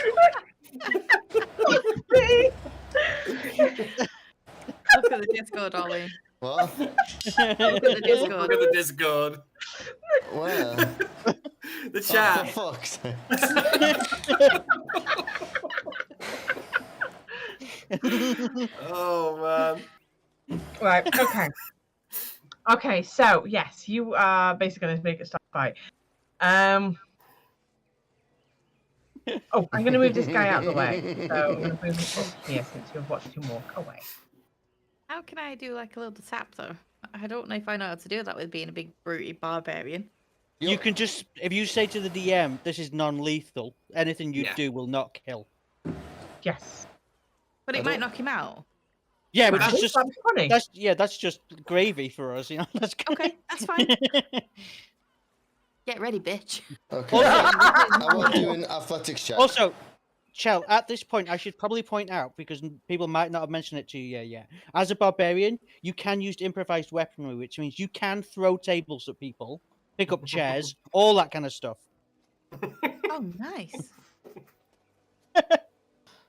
Look at the Discord, Ollie. What? Look at the Discord. Look at the Discord. Where? The Oh, chat. for fuck's sake. Oh man. Right. Okay. Okay. So yes, you are basically going to make it start fight. Oh, I'm going to move this guy out of the way. So I'm going to move him up here since you've watched him walk away. How can I do like a little tap though? I don't know if I know how to do that with being a big brute barbarian. You can just, if you say to the DM, this is non-lethal, anything you Yeah. do will not kill. Yes. But it might knock him out. Yeah, But but that's it's just funny. that's just gravy for us, you know. That's Okay, that's fine. Get ready, bitch. Okay. I want to do an athletics check. Also, Chell, at this point, I should probably point out, because people might not have mentioned it to you yet. As a barbarian, you can use improvised weaponry, which means you can throw tables at people, pick up chairs, all that kind of stuff. Oh, nice.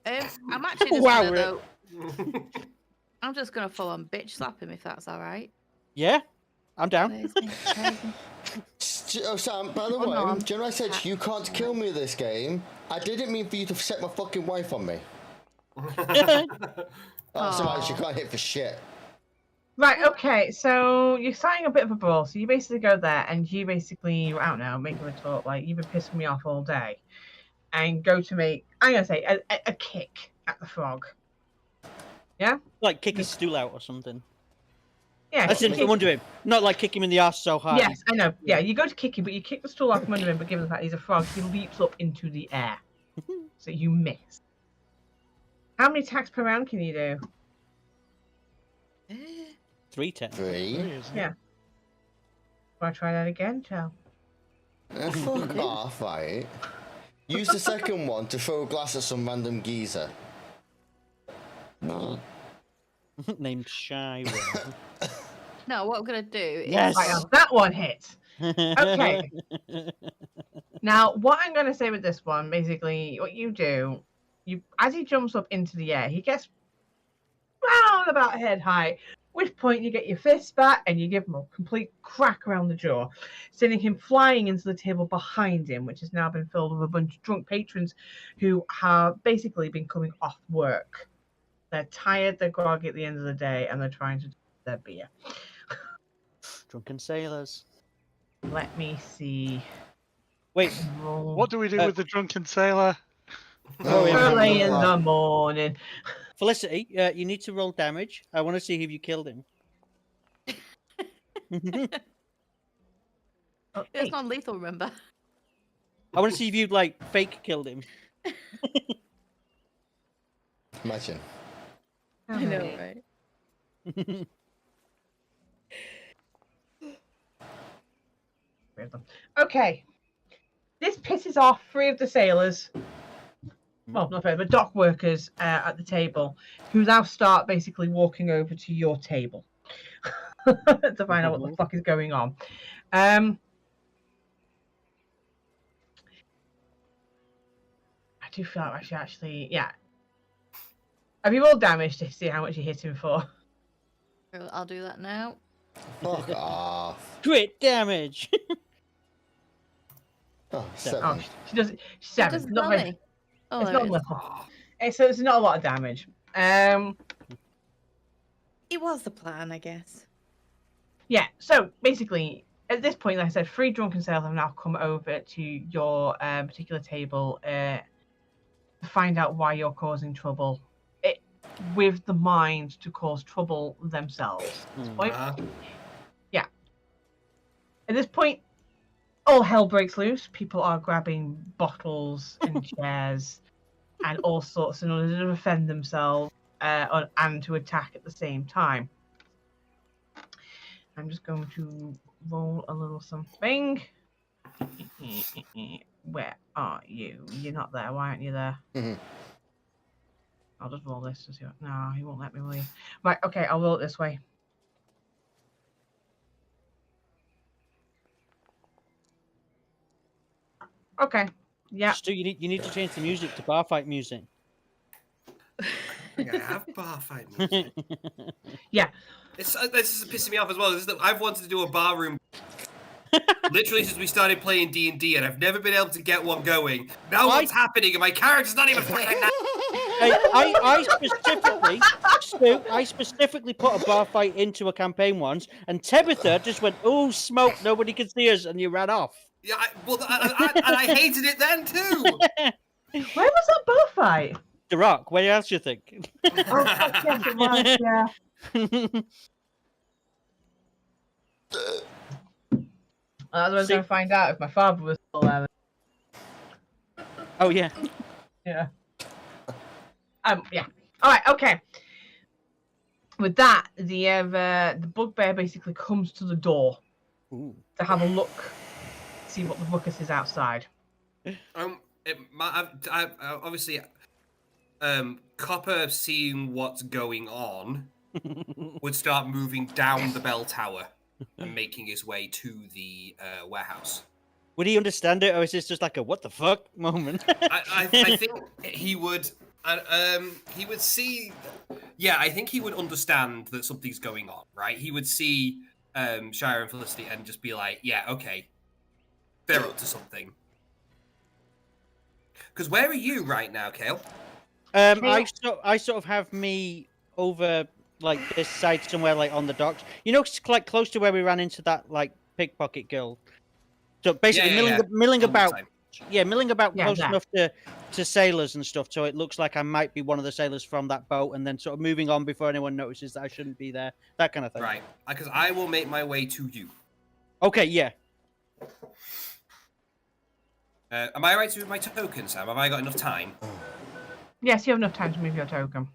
I'm actually just Wow, gonna, though, I'm just gonna full on bitch slap him if that's all right. Yeah, I'm down. Where's me? Where's me? Oh, Sam, by the Oh, way, no, I'm- do you know I said you can't kill me this game? I didn't mean for you to set my fucking wife on me. Oh, sorry, she Aw. can't hit for shit. Right, okay, so you're starting a bit of a brawl, so you basically go there and you basically, I don't know, make a retort, like, you've been pissing me off all day, and go to make, I'm going to say, a kick at the frog. Yeah? Like kick his stool out or something. Yeah. That's in from under him. Not like kick him in the ass so hard. Yes, I know. Yeah, you go to kick him, but you kick the stool out from under him, but given the fact he's a frog, he leaps up into the air. So you miss. How many attacks per round can you do? 3 10. 3. Yeah. Want to try that again, Chell? Fuck off, right? Use the second one to throw a glass at some random geezer. No. Named Shira. No, what I'm gonna do is Yes. Right, now that one hit. Okay. Now, what I'm going to say with this one, basically, what you do, as he jumps up into the air, he gets round about head high, which point you get your fists back and you give him a complete crack around the jaw, sending him flying into the table behind him, which has now been filled with a bunch of drunk patrons who have basically been coming off work. They're tired, they're groggy at the end of the day, and they're trying to do their beer. Drunken sailors. Let me see. Wait, What do we do with the drunken sailor? Early in the morning. Felicity, you need to roll damage. I want to see if you killed him. it's not lethal, remember? I want to see if you like fake killed him. Imagine. I know, right? Okay. This pisses off 3 of the sailors. Well, not 3, but dock workers at the table, who now start basically walking over to your table to find out what the fuck is going on. I do feel like I should actually, yeah. Have you rolled damage to see how much you hit him for? I'll do that now. Fuck off. Crit damage. Oh, 7. Oh, she does 7. Does Not very, money. Oh, it's there not it is. little. It's not a lot of damage. It was the plan, I guess. Yeah, so basically, at this point, like I said, 3 drunken sailors have now come over to your particular table to find out why you're causing trouble, with the mind to cause trouble themselves. At this point, yeah. At this point, all hell breaks loose. People are grabbing bottles and chairs and all sorts in order to defend themselves and to attack at the same time. I'm just going to roll a little something. Where are you? You're not there. Why aren't you there? I'll just roll this to see what... No, he won't let me leave. Right, okay, I'll roll it this way. Okay, yeah. Stu, you need to change the music to bar fight music. I have bar fight music. Yeah. This is pissing me off as well. I've wanted to do a bar room literally since we started playing D&D, and I've never been able to get one going. Now what's happening, and my character's not even fucking that. I specifically put a bar fight into a campaign once, and Tabitha just went, "Oh, smoke! Nobody can see us," and you ran off. Yeah, I hated it then too. Where was that bar fight? The Rock. Where else you think? Oh, fuck, yes, it was, yeah. I was going to find out if my father was still there. Oh, yeah. Yeah. Yeah. All right. Okay. With that, the bugbear basically comes to the door to have a look, see what the ruckus is outside. Obviously, Copper, seeing what's going on, would start moving down the bell tower and making his way to the warehouse. Would he understand it, or is this just like a "what the fuck" moment? I think he would. He would see. Yeah, I think he would understand that something's going on, right? He would see Shire and Felicity and just be like, "Yeah, okay, they're up to something." Because where are you right now, Kale? I sort of have me over like this side somewhere, like on the docks. You know, like close to where we ran into that like pickpocket girl. So basically, milling about Yeah, milling about Yeah, close that. enough to sailors and stuff, so it looks like I might be one of the sailors from that boat, and then sort of moving on before anyone notices that I shouldn't be there. That kind of thing. Right, because I will make my way to you. Okay, yeah. Am I right to move my token, Sam? Have I got enough time? Yes, you have enough time to move your token.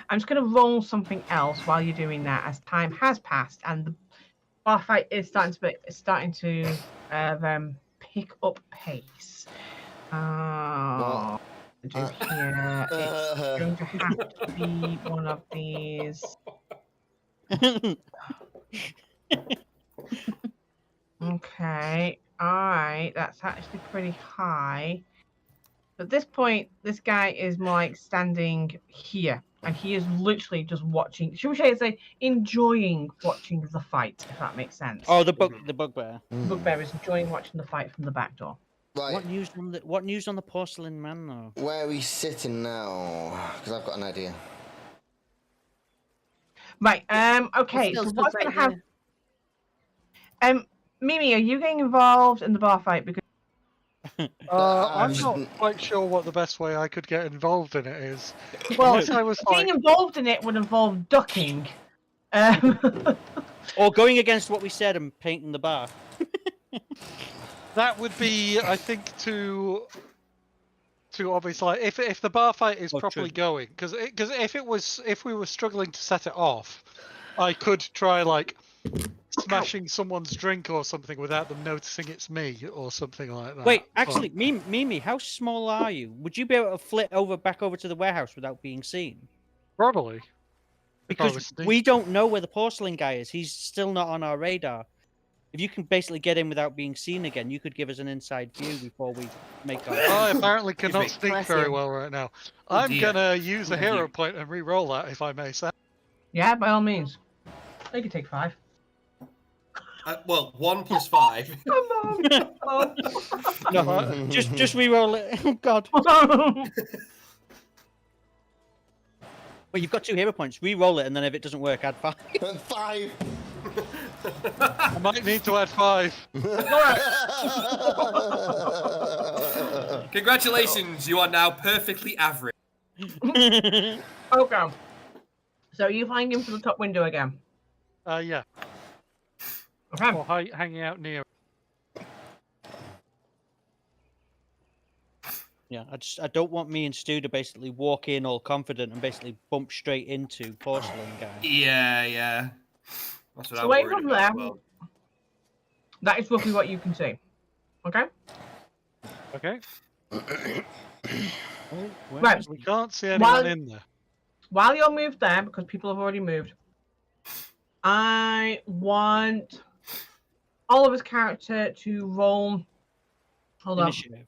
I'm just going to roll something else while you're doing that, as time has passed and the bar fight is starting to pick up pace. Do here. It's going to have to be one of these. Okay. All right. That's actually pretty high. At this point, this guy is more like standing here, and he is literally just watching. Should we say enjoying watching the fight, if that makes sense? Oh, the bugbear. Bugbear is enjoying watching the fight from the back door. Right. What news on the porcelain man though? Where are we sitting now? Because I've got an idea. Right. Okay. So what's going to happen? Mimi, are you getting involved in the bar fight? Because I'm not quite sure what the best way I could get involved in it is. Well, Unless I was being involved in it would involve ducking. Or going against what we said and painting the bar. That would be, I think, too obvious. Like, if the bar fight is properly going, because if we were struggling to set it off, I could try like smashing someone's drink or something without them noticing it's me or something like that. Wait, actually, Mimi, how small are you? Would you be able to flit back over to the warehouse without being seen? Probably. Because we don't know where the porcelain guy is. He's still not on our radar. If you can basically get in without being seen again, you could give us an inside view before we make our... I apparently cannot speak very well right now. I'm going to use a hero point and re-roll that, if I may say. Yeah, by all means. I can take 5. Well, 1 plus 5. Come on. Oh. No, just re-roll it. Oh, God. Well, you've got 2 hero points. Re-roll it, and then if it doesn't work, add 5. 5. I might need to add 5. Congratulations, you are now perfectly average. Okay. So are you flying in from the top window again? Yeah. Okay. Or hanging out near. Yeah, I don't want me and Stu to basically walk in all confident and basically bump straight into porcelain guy. Yeah. That's what So I'm wait worried from about. there. Well. That is roughly what you can see. Okay? Okay. Right. We can't see anyone in there. While you're moved there, because people have already moved, I want Oliver's character to roll. Hold Initiative. on.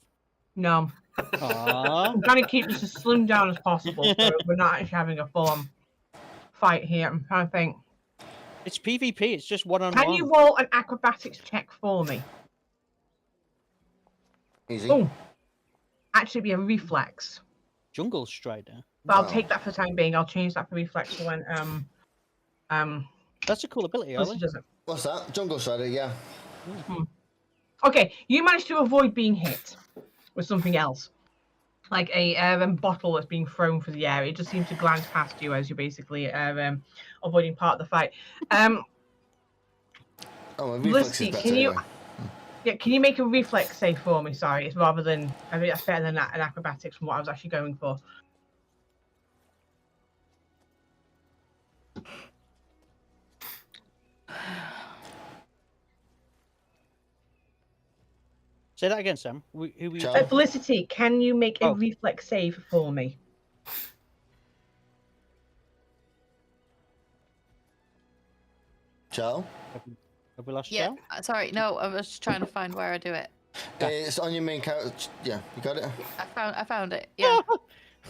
No. Aww. I'm trying to keep this as slimmed down as possible, so we're not actually having a full-on fight here. I'm trying to think. It's PvP. It's just one-on-one. Can you roll an acrobatics check for me? Easy. Oh, actually, it'd be a reflex. Jungle Strider. But I'll take that for the time being. I'll change that for reflex for when That's a cool ability, Ollie. does it. What's that? Jungle Strider, yeah. Okay, you managed to avoid being hit with something else, like a bottle that's being thrown through the air. It just seems to glance past you as you're basically avoiding part of the fight. Oh, my reflex is better anyway. Can you make a reflex save for me? Sorry, it's rather than I think that's better than an acrobatics from what I was actually going for. Say that again, Sam. Who we? Felicity, can you make a reflex save for me? Joe? Have we lost Yeah, Joe? sorry, no, I was just trying to find where I do it. It's on your main character. Yeah, you got it? I found it, yeah.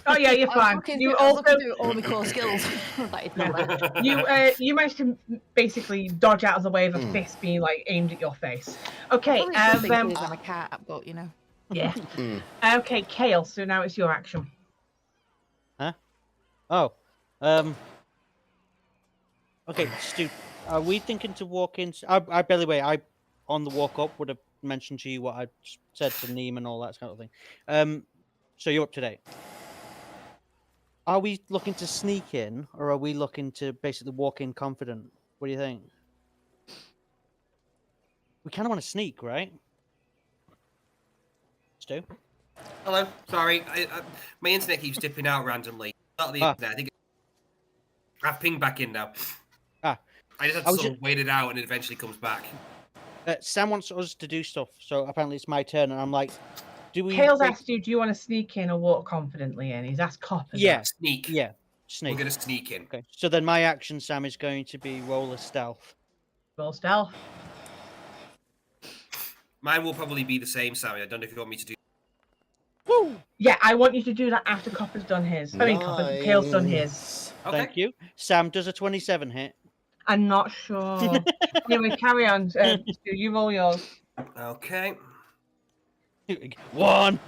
Oh yeah, you're fine. You also do all my core skills. That is not there. you managed to basically dodge out of the way of a fist being like aimed at your face. Okay, I'm a cat, but you know. yeah. Okay, Kale. So now it's your action. Huh? Oh. Okay, Stu. Are we thinking to walk in? I by the way, I on the walk up would have mention to you what I said to Neem and all that kind of thing. So you're up to date. Are we looking to sneak in, or are we looking to basically walk in confident? What do you think? We kind of want to sneak, right? Stu? Hello. Sorry, my internet keeps dipping out randomly. Not the internet. I think I've pinged back in now. I just had to sort of wait it out, and it eventually comes back. Sam wants us to do stuff, so apparently it's my turn, and I'm like, do we? Kale's asked you, do you want to sneak in or walk confidently in? He's asked Copper. Yeah, sneak. Yeah, sneak. We're gonna sneak in. Okay, so then my action, Sam, is going to be roll a stealth. Roll stealth. Mine will probably be the same, Sammy. I don't know if you want me to do. Woo! Yeah, I want you to do that after Copper's done his. I mean, Kale's done his. Okay. Thank you. Sam, does a 27 hit? I'm not sure. Anyway, carry on. Stu, you roll yours. Okay. 1.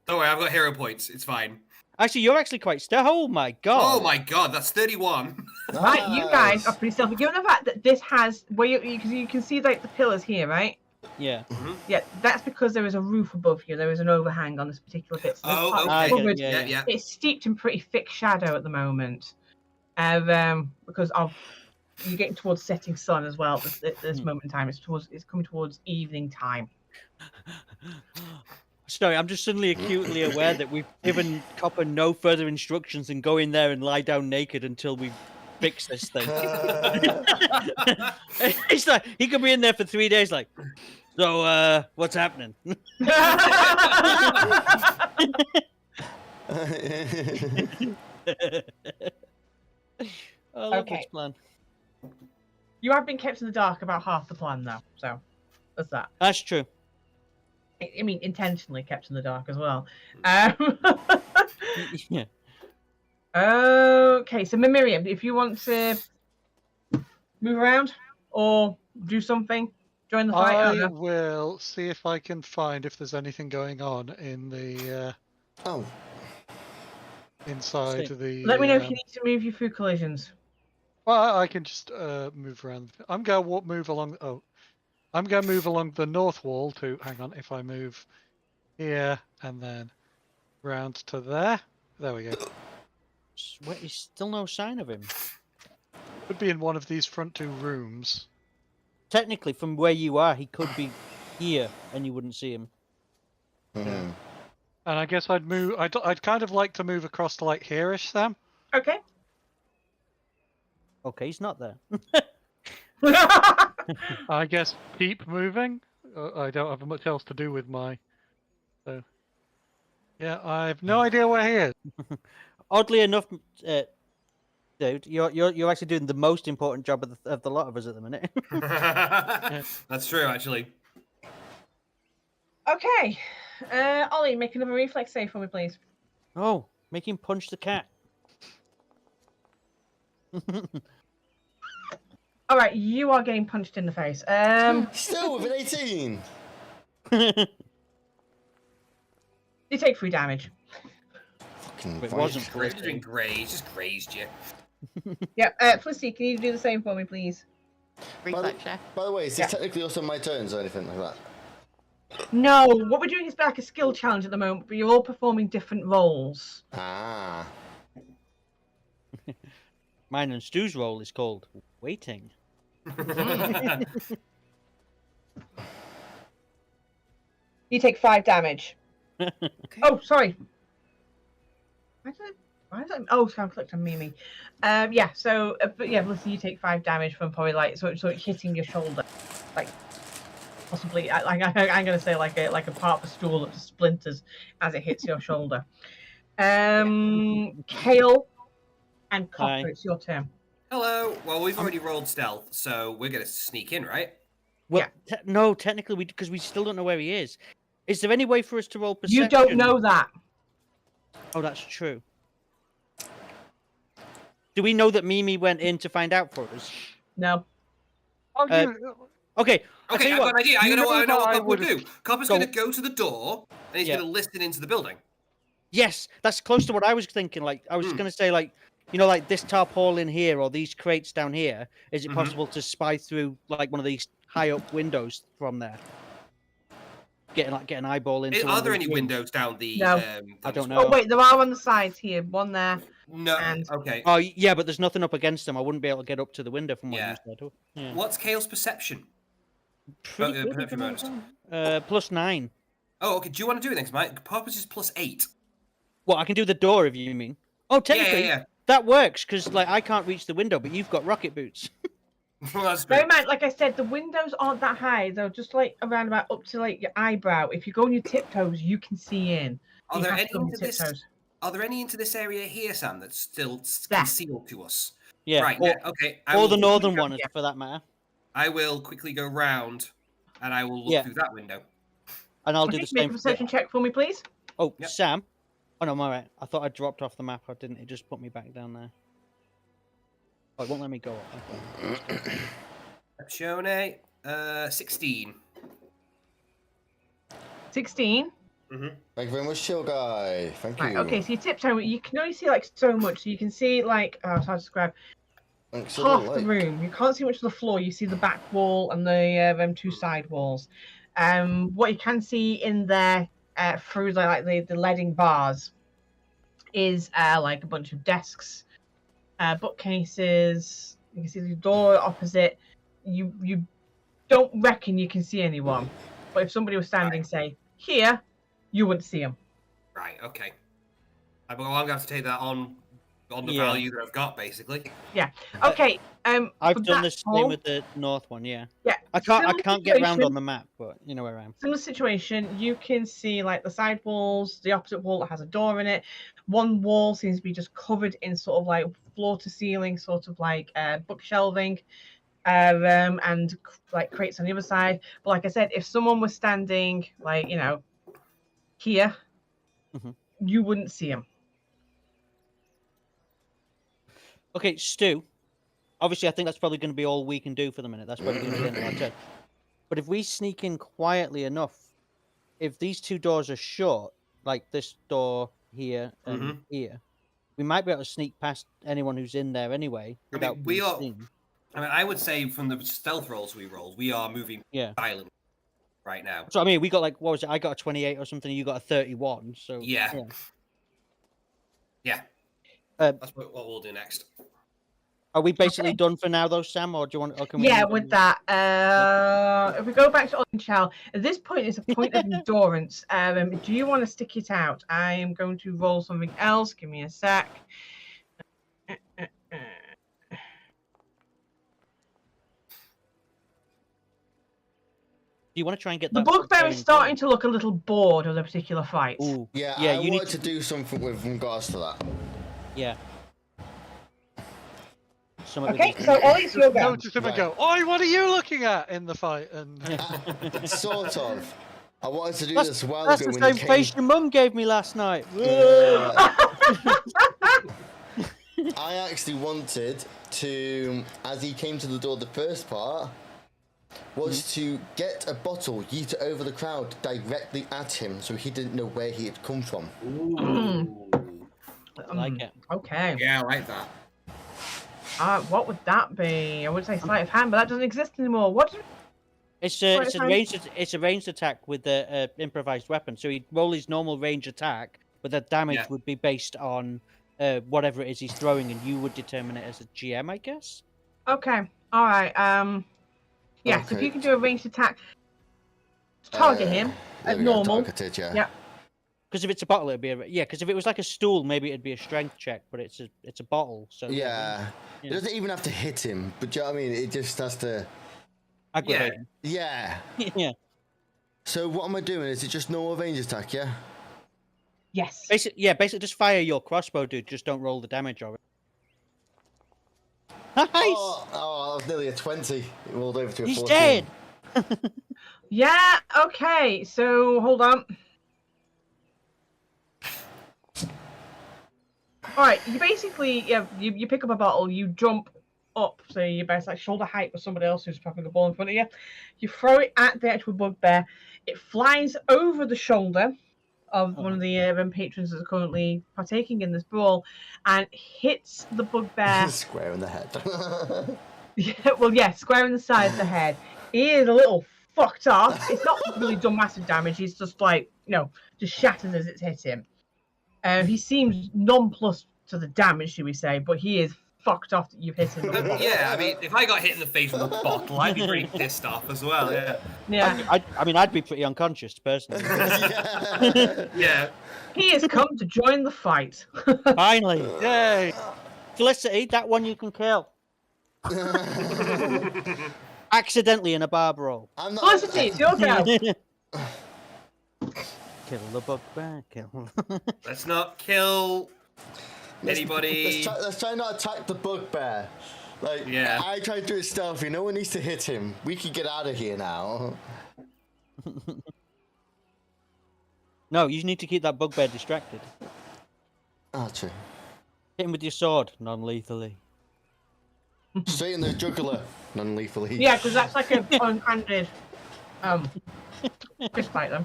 Don't worry, I've got hero points. It's fine. Actually, you're actually quite stealth. Oh my god. Oh my god, that's 31. Right, you guys are pretty stealthy. Given the fact that this has where you can see like the pillars here, right? Yeah. Yeah, that's because there is a roof above you. There is an overhang on this particular bit. So Yeah. It's steeped in pretty thick shadow at the moment, because of you're getting towards setting sun as well. At this moment in time, it's coming towards evening time. Sorry, I'm just suddenly acutely aware that we've given Copper no further instructions than go in there and lie down naked until we fix this thing. It's like he could be in there for 3 days, like, so what's happening? I love this plan. You have been kept in the dark about half the plan, though. So that's that. That's true. I mean, intentionally kept in the dark as well. Yeah. Okay, so Miriam, if you want to move around or do something, join the fight. I will see if I can find if there's anything going on in the inside the. Let me know if you need to move you through collisions. Well, I can just move around. I'm gonna move along. I'm gonna move along the north wall to. Hang on, if I move here and then round to there. There we go. There's still no sign of him. Could be in one of these front 2 rooms. Technically, from where you are, he could be here, and you wouldn't see him. Yeah. And I guess I'd move. I'd kind of like to move across to like here-ish, Sam. Okay. Okay, he's not there. I guess keep moving. I don't have much else to do with my. So. Yeah, I have no idea where he is. Oddly enough, dude, you're actually doing the most important job of the lot of us at the minute. That's true, actually. Okay, Ollie, make another reflex save for me, please. Oh, make him punch the cat. All right, you are getting punched in the face. Still with an 18. You take 3 damage. It wasn't Just grazed, just grazed you. Yeah, Felicity, can you do the same for me, please? Reflex check. By the way, is this technically also my turns or anything like that? No, what we're doing is like a skill challenge at the moment, but you're all performing different roles. Ah. Mine and Stu's role is called waiting. You take 5 damage. Oh, sorry. Why did I? Oh, so I clicked on Mimi. Yeah. So, but yeah, listen, you take 5 damage from probably like so it's hitting your shoulder, like possibly. I'm gonna say like a part of a stool that splinters as it hits your shoulder. Kale and Copper, it's your turn. Hello. Well, we've already rolled stealth, so we're gonna sneak in, right? Well, no, technically, because we still don't know where he is. Is there any way for us to roll perception? You don't know that. Oh, that's true. Do we know that Mimi went in to find out for us? No. Okay. Okay, I've got an idea. I know what Copper would do. Copper's Go. going to go to the door, and he's going to listen into the building. Yes, that's close to what I was thinking. Like, I was going to say, like, you know, like this tarpaulin here or these crates down here. Is it possible to spy through like one of these high up windows from there. Get an eyeball into. Are there any windows down the? No. I don't know. Oh wait, there are on the sides here. One there. No. And... Okay. Oh yeah, but there's nothing up against them. I wouldn't be able to get up to the window from what you said. Yeah. What's Kale's perception? Perception bonus. +9. Oh, okay. Do you want to do it next, Mike? Purpose is +8. Well, I can do the door if you mean. Oh, technically, that works because like I can't reach the window, but you've got rocket boots. Well, that's Bear in mind, like I said, the windows aren't that high. They're just like around about up to like your eyebrow. If you go on your tiptoes, you can see in. Are there any into this? Are there any into this area here, Sam? That's still concealed to us? Yeah. Right. Okay. Or the northern one, for that matter. I will quickly go round, and I will look through that window. And I'll do the same. Make a perception check for me, please. Oh, Sam. Oh no, I'm alright. I thought I dropped off the map. I didn't. It just put me back down there. Oh, it won't let me go up. Okay. Shone, 16. 16. Thank you very much, chill guy. Thank you. Right, okay, so you tiptoe. You can only see like so much. So you can see like it's hard to describe. Half the room. You can't see much of the floor. You see the back wall and the two side walls. What you can see in there through like the leading bars is like a bunch of desks, bookcases. You can see the door opposite. You don't reckon you can see anyone, but if somebody was standing, say here, you wouldn't see them. Right. Okay. I'm going to have to take that on the value that I've got, basically. Yeah. Okay. I've done the same with the north one. Yeah. Yeah. I can't get around on the map, but you know where I am. Similar situation. You can see like the side walls, the opposite wall that has a door in it. One wall seems to be just covered in sort of like floor to ceiling, sort of like book shelving, and like crates on the other side. But like I said, if someone was standing like here, you wouldn't see them. Okay, Stu. Obviously, I think that's probably going to be all we can do for the minute. That's probably going to be the end of our turn. But if we sneak in quietly enough, if these two doors are shut, like this door here and here, we might be able to sneak past anyone who's in there anyway without being seen. I mean, I would say from the stealth rolls we rolled, we are moving silently right now. So I mean, we got like, what was it? I got a 28 or something. You got a 31. So yeah. That's what we'll do next. Are we basically done for now, though, Sam? Or do you want? Or can we with that, if we go back to Orange, at this point it's a point of endurance. Do you want to stick it out? I am going to roll something else. Give me a sec. Do you want to try and get the bugbear is starting to look a little bored of the particular fight? Ooh. Yeah, I wanted to do something with regards to that. Yeah. Okay, so Ollie's your go. Notice him and go, "Oi, what are you looking at in the fight?" And sort of. I wanted to do this a while ago. That's the same face your mum gave me last night. I actually wanted to, as he came to the door, the first part was to get a bottle, yeet it over the crowd directly at him, so he didn't know where he had come from. Ooh. I like it. Okay. Yeah, I like that. What would that be? I would say sleight of hand, but that doesn't exist anymore. What? It's a ranged attack with the improvised weapon. So he'd roll his normal range attack, but the damage would be based on whatever it is he's throwing, and you would determine it as a GM, I guess. Okay. All right. Yes, okay. If you can do a ranged attack, target him at normal. Targeted, yeah. Because if it's a bottle, it'd be because if it was like a stool, maybe it'd be a strength check. But it's a bottle, so yeah. It doesn't even have to hit him, but you know what I mean? It just has to aggravate him. Yeah. Yeah. So what am I doing? Is it just normal range attack? Yeah. Yes. Basically, just fire your crossbow, dude. Just don't roll the damage of it. Nice. Oh, that was nearly a 20. It rolled over to a 14. He's dead. Yeah. Okay. So hold on. All right, you basically you pick up a bottle, you jump up, so you're about like shoulder height with somebody else who's popping a ball in front of you. You throw it at the actual bugbear. It flies over the shoulder of one of the patrons that's currently partaking in this brawl, and hits the bugbear square in the head. square in the side of the head. He is a little fucked off. It's not really done massive damage. He's just like, just shatters as it's hit him. He seems nonplussed to the damage, should we say, but he is fucked off that you've hit him. Yeah, I mean, if I got hit in the face with a bottle, I'd be pretty pissed off as well, yeah. Yeah. I mean, I'd be pretty unconscious, personally. Yeah. He has come to join the fight. Finally. Yay. Felicity, that one you can kill. Accidentally in a bar brawl. Felicity, it's your turn. Kill the bugbear, kill. Let's not kill anybody. Let's try not attack the bugbear. Like, yeah. I tried to do it stealthy. No one needs to hit him. We can get out of here now. No, you need to keep that bugbear distracted. Ah, true. Hit him with your sword, non-lethally. Straight in the jugular, non-lethally. Yeah, because that's like a one-handed fist fight then.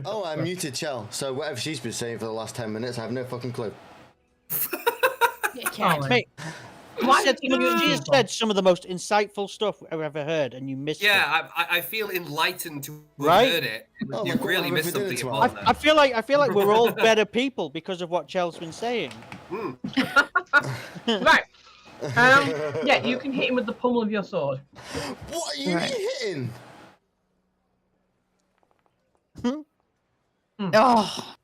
Oh, I muted Chell, so whatever she's been saying for the last 10 minutes, I have no fucking clue. Mate, she has said some of the most insightful stuff I've ever heard, and you missed it. Yeah, I feel enlightened to have heard it. Oh, You've really missed something important there. I feel like we're all better people because of what Chell's been saying. Right. Yeah, you can hit him with the pommel of your sword. What are you hitting? Oh,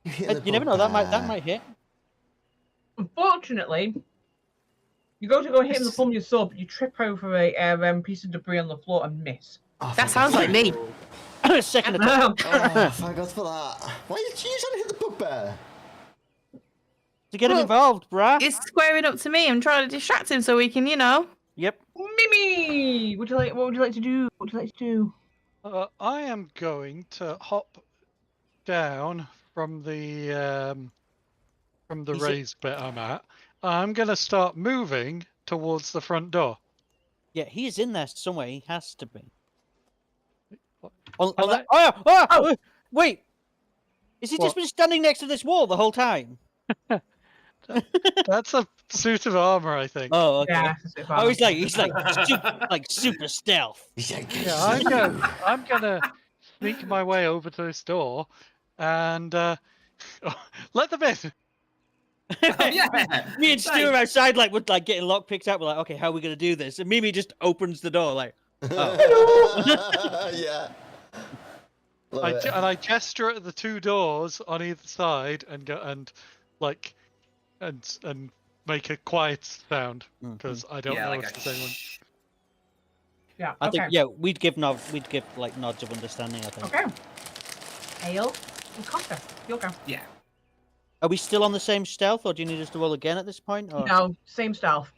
You never know, that might hit. Unfortunately, you go hit him with the pommel of your sword, but you trip over a piece of debris on the floor and miss. Oh, That sounds like me. Second attack. Oh, thank God for that. Why are you trying to hit the bugbear? To get him involved, bruh. He's squaring up to me. I'm trying to distract him so we can, Yep. Mimi! What would you like to do? What would you like to do? I am going to hop down from the raised bit I'm at. I'm going to start moving towards the front door. Yeah, he's in there somewhere. He has to be. Wait! Has he just been standing next to this wall the whole time? That's a suit of armor, I think. Oh, okay. Yeah, Oh, he's like super stealth. Yeah, I'm gonna sneak my way over to this door and let them in. Yeah. Me and Stu are outside, with getting lock picked up. We're like, okay, how are we gonna do this? And Mimi just opens the door, like, oh. Yeah. I gesture at the two doors on either side and go and make a quiet sound because I don't know if it's the same one. Yeah. I Okay. think we'd give nods of understanding. I think. Okay. Ale and Costa, you'll go. Yeah. Are we still on the same stealth, or do you need us to roll again at this point? Or... No, same stealth.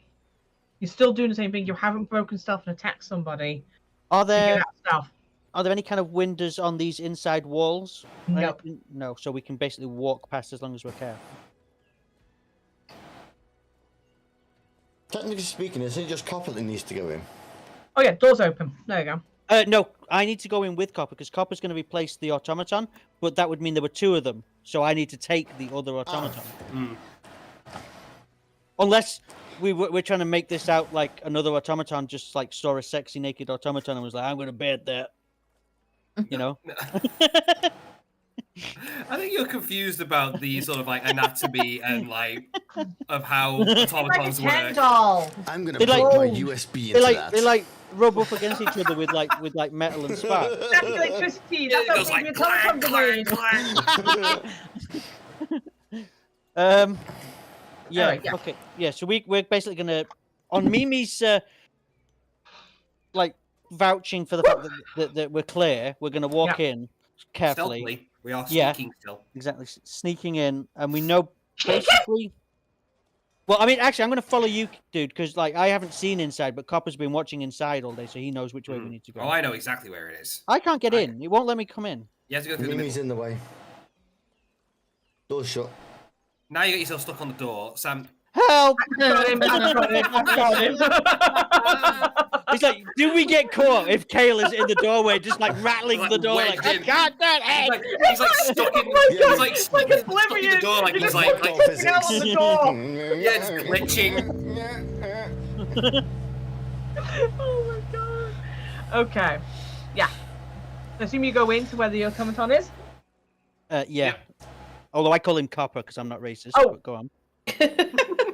You're still doing the same thing. You haven't broken stealth and attacked somebody. Are to get there out stealth. are there any kind of windows on these inside walls? Nope. No. So we can basically walk past as long as we're careful. Technically speaking, isn't it just Copper that needs to go in? Oh yeah, door's open. There you go. No, I need to go in with Copper because Copper's going to replace the automaton, but that would mean there were two of them, so I need to take the other automaton. Unless we're trying to make this out like another automaton just saw a sexy naked automaton and was like, I'm going to bed that. You know? I think you're confused about the sort of anatomy and of how automatons work. Doll. I'm gonna plug my USB into that. They rub up against each other with metal and spark. That's electricity. That's It goes how clang, clang, clang. Yeah. Alright, yeah. Okay. Yeah. So we're basically gonna on Mimi's vouching for the fact that we're clear. We're gonna walk in carefully. Stealthily. We are sneaking still. Exactly. Sneaking in, and we know basically. Well, I mean, actually, I'm going to follow you, dude, because I haven't seen inside, but Copper's been watching inside all day, so he knows which way we need to go. Oh, I know exactly where it is. I can't get in. It won't let me come in. You have to go through Mimi's the in the way. Door's shut. Now you get yourself stuck on the door, Sam. Help! I've got him. It's like, do we get caught if Kale is in the doorway, just like rattling the door, like, I can't do it? He's like stuck in. He's like stuck in the door, like he's like out on the door. yeah, it's glitching. Oh my god. Okay. Yeah. I assume you go into where the automaton is? Yeah. Although I call him Copper because I'm not racist. Oh. But go on.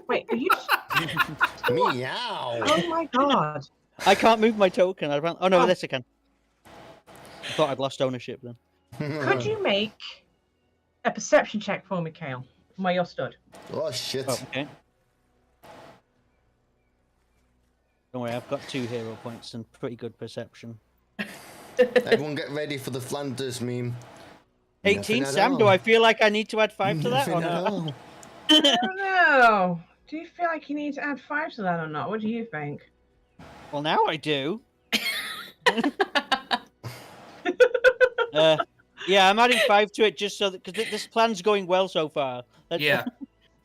Wait, are you... Meow. Oh my god. I can't move my token. Oh no, Oh. this I can. I thought I'd lost ownership then. Could you make a perception check for me, Kale, from where you're stood? Oh shit. Oh, okay. Don't worry, I've got 2 hero points and pretty good perception. Everyone get ready for the Flanders meme. 18, Nothing at Sam, all. do I feel like I need to add 5 to that or Nothing at not? all. I don't know. Do you feel like you need to add 5 to that or not? What do you think? Well, now I do. Yeah, I'm adding 5 to it just so that because this plan's going well so far. Yeah.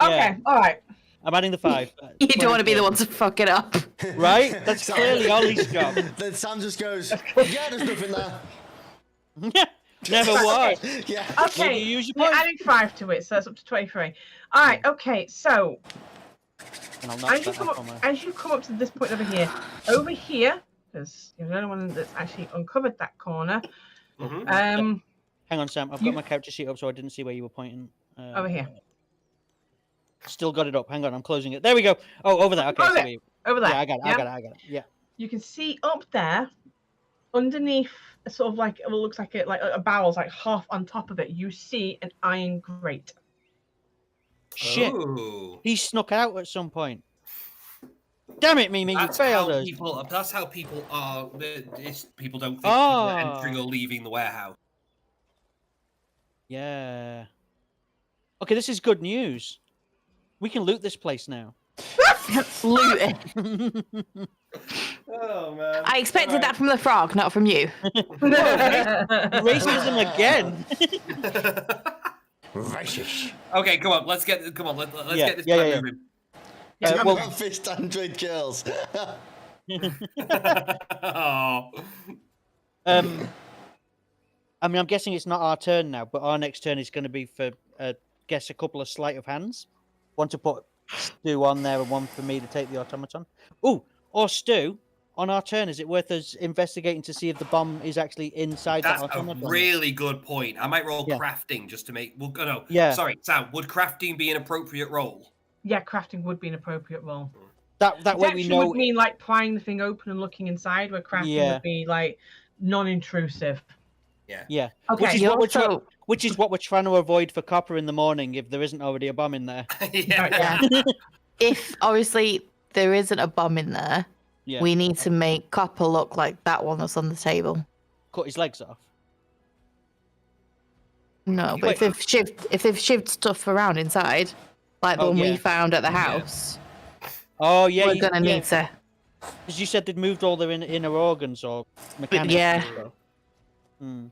Okay, alright. I'm adding the 5. You don't want to be the one to fuck it up. Right? That's clearly Ollie's job. Then Sam just goes, yeah, there's nothing there. Never was. Yeah. Okay, you use your you're point? adding 5 to it, so that's up to 23. Alright, okay, so And I'll knock as you, that come off up, on my... as you come up to this point over here, because you're the only one that's actually uncovered that corner. Mhm. Hang on, Sam. I've got my capture sheet up, so I didn't see where you were pointing. Over here. Still got it up. Hang on, I'm closing it. There we go. Oh, over there. Okay. Over so there. Over there. Yeah, I got it. yeah? I got it. Yeah. You can see up there, underneath, sort of like it looks like a barrel's like half on top of it. You see an iron grate. Shit. Ooh. He snuck out at some point. Damn it, Mimi, you That's failed how us. people. That's how people are. People don't think people Oh. are entering or leaving the warehouse. Yeah. Okay, this is good news. We can loot this place now. Loot it. Oh man! I expected that from the frog, not from you. Racism again. Racist. Okay, come on. Let's get. Come on. Let's Yeah, get this yeah, plan yeah. moving. Well, Fist Android girls. Oh. I mean, I'm guessing it's not our turn now, but our next turn is going to be for, guess, a couple of sleight of hands. One to put Stu on there and one for me to take the automaton. Oh, or Stu, on our turn, is it worth us investigating to see if the bomb is actually inside That's that a automaton? really good point. I might roll Yeah. crafting just to make. Well, no. Yeah. Sorry, Sam. Would crafting be an appropriate role? Yeah, crafting would be an appropriate role. That way we Detection know. would mean like prying the thing open and looking inside, where crafting Yeah. would be like non-intrusive. Yeah. Okay, Which is, You what we're also, which is what we're trying to avoid for Copper in the morning if there isn't already a bomb in there. Yeah. if obviously there isn't a bomb in there, Yeah. we need to make Copper look like that one that's on the table. Cut his legs off. No, but if they've shivved stuff around inside, like the Oh, one yeah. we found at the house, Oh, yeah. we're gonna need to. Because you said they'd moved all their inner organs or mechanics. yeah. Hmm.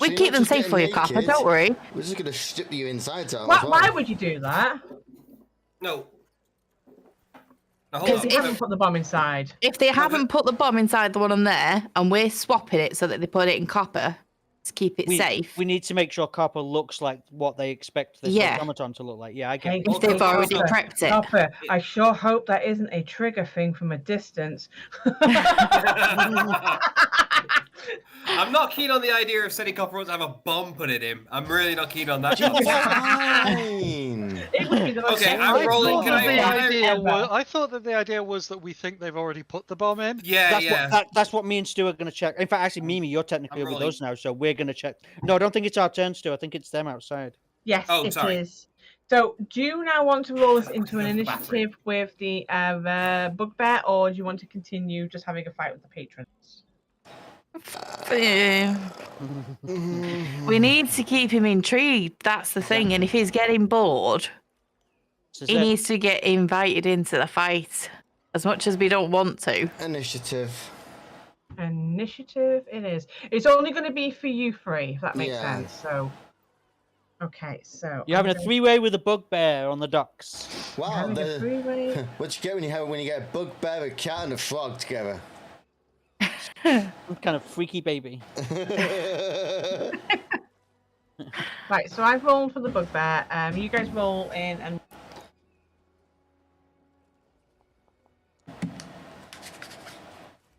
We So you're keep not them just safe for you, getting Copper. naked, Don't worry. We're just gonna strip your insides out. Why, as well. why would you do that? No. Now, hold Because on. If you haven't put the bomb inside. If they haven't put the bomb inside the one on there, and we're swapping it so that they put it in Copper to keep it safe. We need to make sure Copper looks like what they expect this Yeah. automaton to look like. Yeah, I get Hey, it. If they've already prepped it. Copper, I sure hope that isn't a trigger thing from a distance. I'm not keen on the idea of setting Copper to have a bomb put in him. I'm really not keen on that. Fine. It would be the most Okay, I'm sensible rolling. thing Can The I- idea ever. was, I thought that the idea was that we think they've already put the bomb in. Yeah, That's what me and Stu are going to check. In fact, actually, Mimi, you're technically I'm with rolling. us now, so we're going to check. No, I don't think it's our turn, Stu. I think it's them outside. Yes, Oh, it sorry. is. So, do you now want to roll us into an Battery. initiative with the bugbear, or do you want to continue just having a fight with the patrons? We need to keep him intrigued. That's the thing. And if he's getting bored, This is he it. needs to get invited into the fight. As much as we don't want to. Initiative. Initiative it is. It's only going to be for you three, if that makes Yeah. sense. So, okay, so You're having a three-way with a bugbear on the docks. Wow, what you get when you get a bugbear, a cat, and a frog together? Some kind of freaky baby. Right, so I've rolled for the bugbear. You guys roll in and.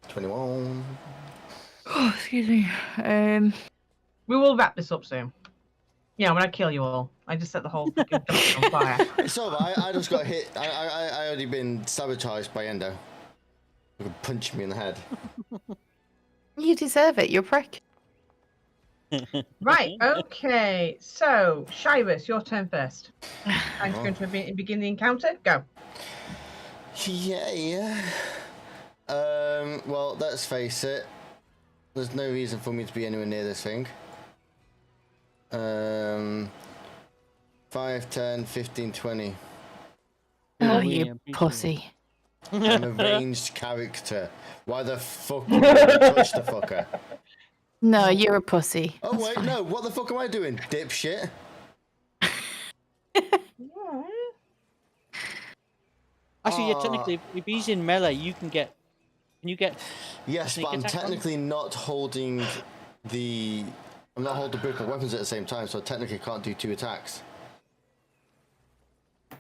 21. Oh, excuse me. We will wrap this up soon. Yeah, when I kill you all, I just set the whole fucking dumpster on fire. It's alright. I just got hit. I already been sabotaged by Endo. He could punch me in the head. You deserve it. You're a prick. Right. Okay. So, Shyrus, your turn first. I'm just going to begin the encounter. Go. Yeah. Well, let's face it. There's no reason for me to be anywhere near this thing. 5, 10, 15, 20. Oh, you pussy. I'm a ranged character. Why the fuck would I touch the fucker? No, you're a pussy. Oh, That's wait, fine. no. What the fuck am I doing, dipshit? Actually, yeah, technically, if he's in melee, you can get. Can you get? Yes, sneak but I'm attack on? technically not holding the. I'm not holding both my weapons at the same time, so I technically can't do 2 attacks.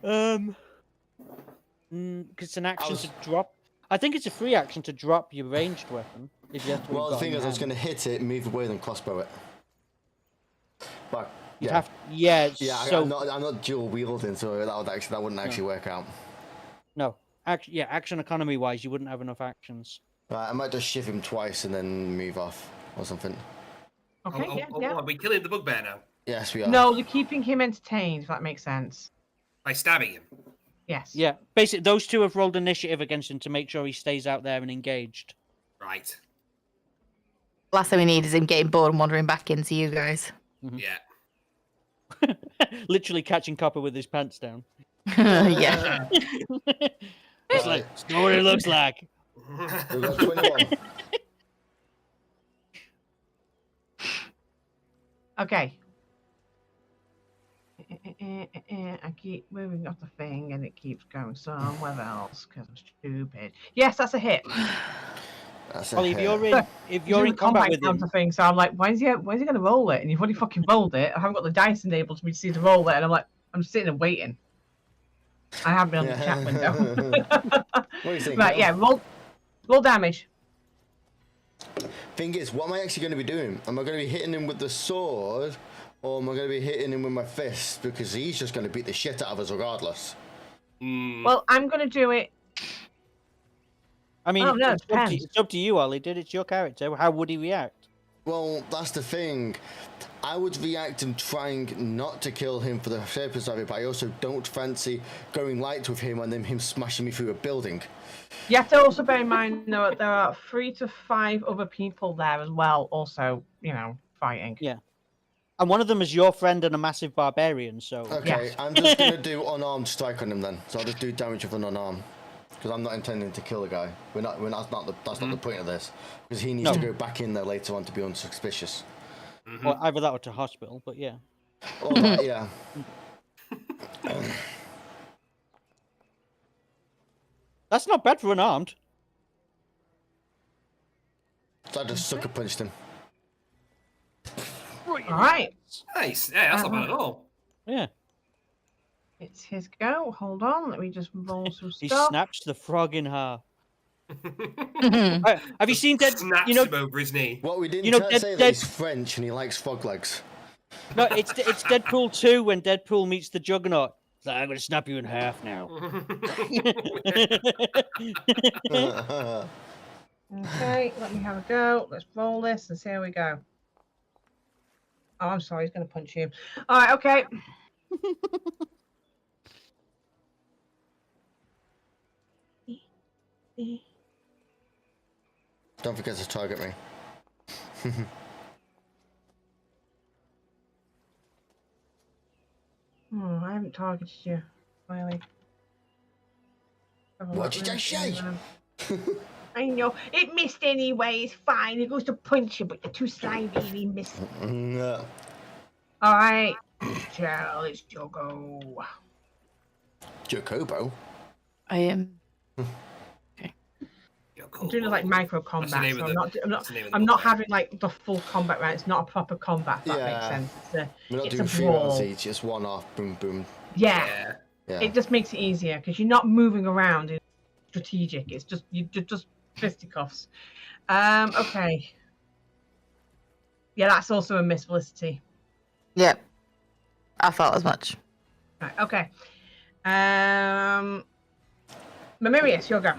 Because it's an action to drop. I think it's a free action to drop your ranged weapon. If you have to. Well, the thing is, I was going to hit it, move away, then crossbow it. But You'd yeah, have. Yeah. yeah, So I'm not dual wielding, so that wouldn't actually work out. no. Action economy wise, you wouldn't have enough actions. Right, I might just shift him twice and then move off or something. Okay. Yeah. Are we killing the bugbear now? Yes, we are. No, they're keeping him entertained. If that makes sense. By stabbing him? Yes. Yeah. Basically, those two have rolled initiative against him to make sure he stays out there and engaged. Right. Last thing we need is him getting bored and wandering back into you guys. Yeah. Literally catching Copper with his pants down. Yeah. It's like, it's not what it looks like. We've got 21. Okay. I keep moving off the thing and it keeps going somewhere else because I'm stupid. Yes, that's a hit. That's Well, a if hit. you're in combat with him, counter thing, so I'm like, when's he going to roll it? And you've already fucking rolled it. I haven't got the dice enabled for me to see to roll it, and I'm like, I'm sitting and waiting. I haven't been on the chat window. What do you think? Right, yeah, roll damage. Thing is, what am I actually going to be doing? Am I going to be hitting him with the sword, or am I going to be hitting him with my fist? Because he's just going to beat the shit out of us regardless. Well, I'm going to do it. I mean, Oh, no, it's up to you, Ollie. It's your character. How would he react? Well, that's the thing. I would react and trying not to kill him for the purpose of it, but I also don't fancy going light with him and then him smashing me through a building. You have to also bear in mind, though, there are 3 to 5 other people there as well, also, fighting. Yeah. And one of them is your friend and a massive barbarian, so... Okay, Yes. I'm just going to do unarmed strike on him then. So I'll just do damage with an unarmed. Because I'm not intending to kill the guy. That's not the point of this. Because he needs to go back in there later on to be unsuspicious. Well, either that or to hospital, but yeah. All that, yeah. That's not bad for unarmed. So I just sucker punched him. All right. Nice. Yeah, that's not bad at all. Yeah. It's his go. Hold on. Let me just roll some He stuff. snaps the frog in half. Have you seen Dead? Snaps him over his knee. What we didn't say that he's French and he likes frog legs. No, it's Deadpool 2 when Deadpool meets the Juggernaut. He's like, I'm going to snap you in half now. Okay, let me have a go. Let's roll this and see how we go. Oh, I'm sorry. He's going to punch you. All right, okay. Don't forget to target me. I haven't targeted you, really. What did I say? I know. It missed anyway. It's fine. It goes to punch you, but you're too slimy and he missed. No. All right. Shell, it's your go. Jacobo. I am. I'm doing like micro combat, so I'm not having like the full combat round. It's not a proper combat. If that makes sense. We're not it's doing a 3 brawl. rounds each, just one off, boom, boom. Yeah. It just makes it easier because you're not moving around in strategic. It's just just fisticuffs. Okay. Yeah, that's also a miss, Felicity. Yep. I thought as much. Right. Okay. Mamirius, your go.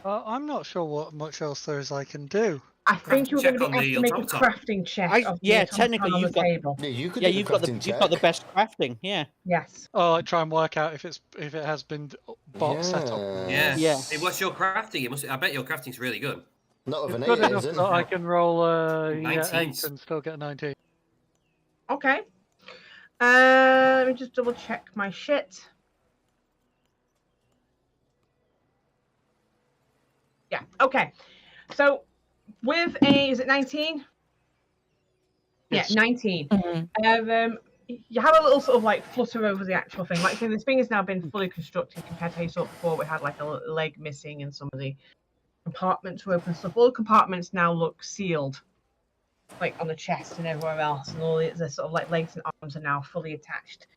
I'm not sure what much else there is I can do. I think you're going to be asked to make a automaton. crafting check. Technically, on you've the got. table. Yeah, you could Yeah, do you've the got the crafting you've got the check. best crafting. Yeah. Yes. Oh, like try and work out if it has been bot set up. Yeah. Yeah. Hey, what's your crafting? I bet your crafting's really good. Not with an It's good 8, enough is it? that I can roll 8 19s. and still get 19. Okay. Let me just double check my shit. Yeah. Okay. So with is it 19? Yes. Yeah, 19. Mm-hmm. You have a little sort of like flutter over the actual thing. Like, so this thing has now been fully constructed compared to how you saw it before. We had like a leg missing and some of the compartments were open. Stuff. All the compartments now look sealed, like on the chest and everywhere else, and all the sort of like legs and arms are now fully attached.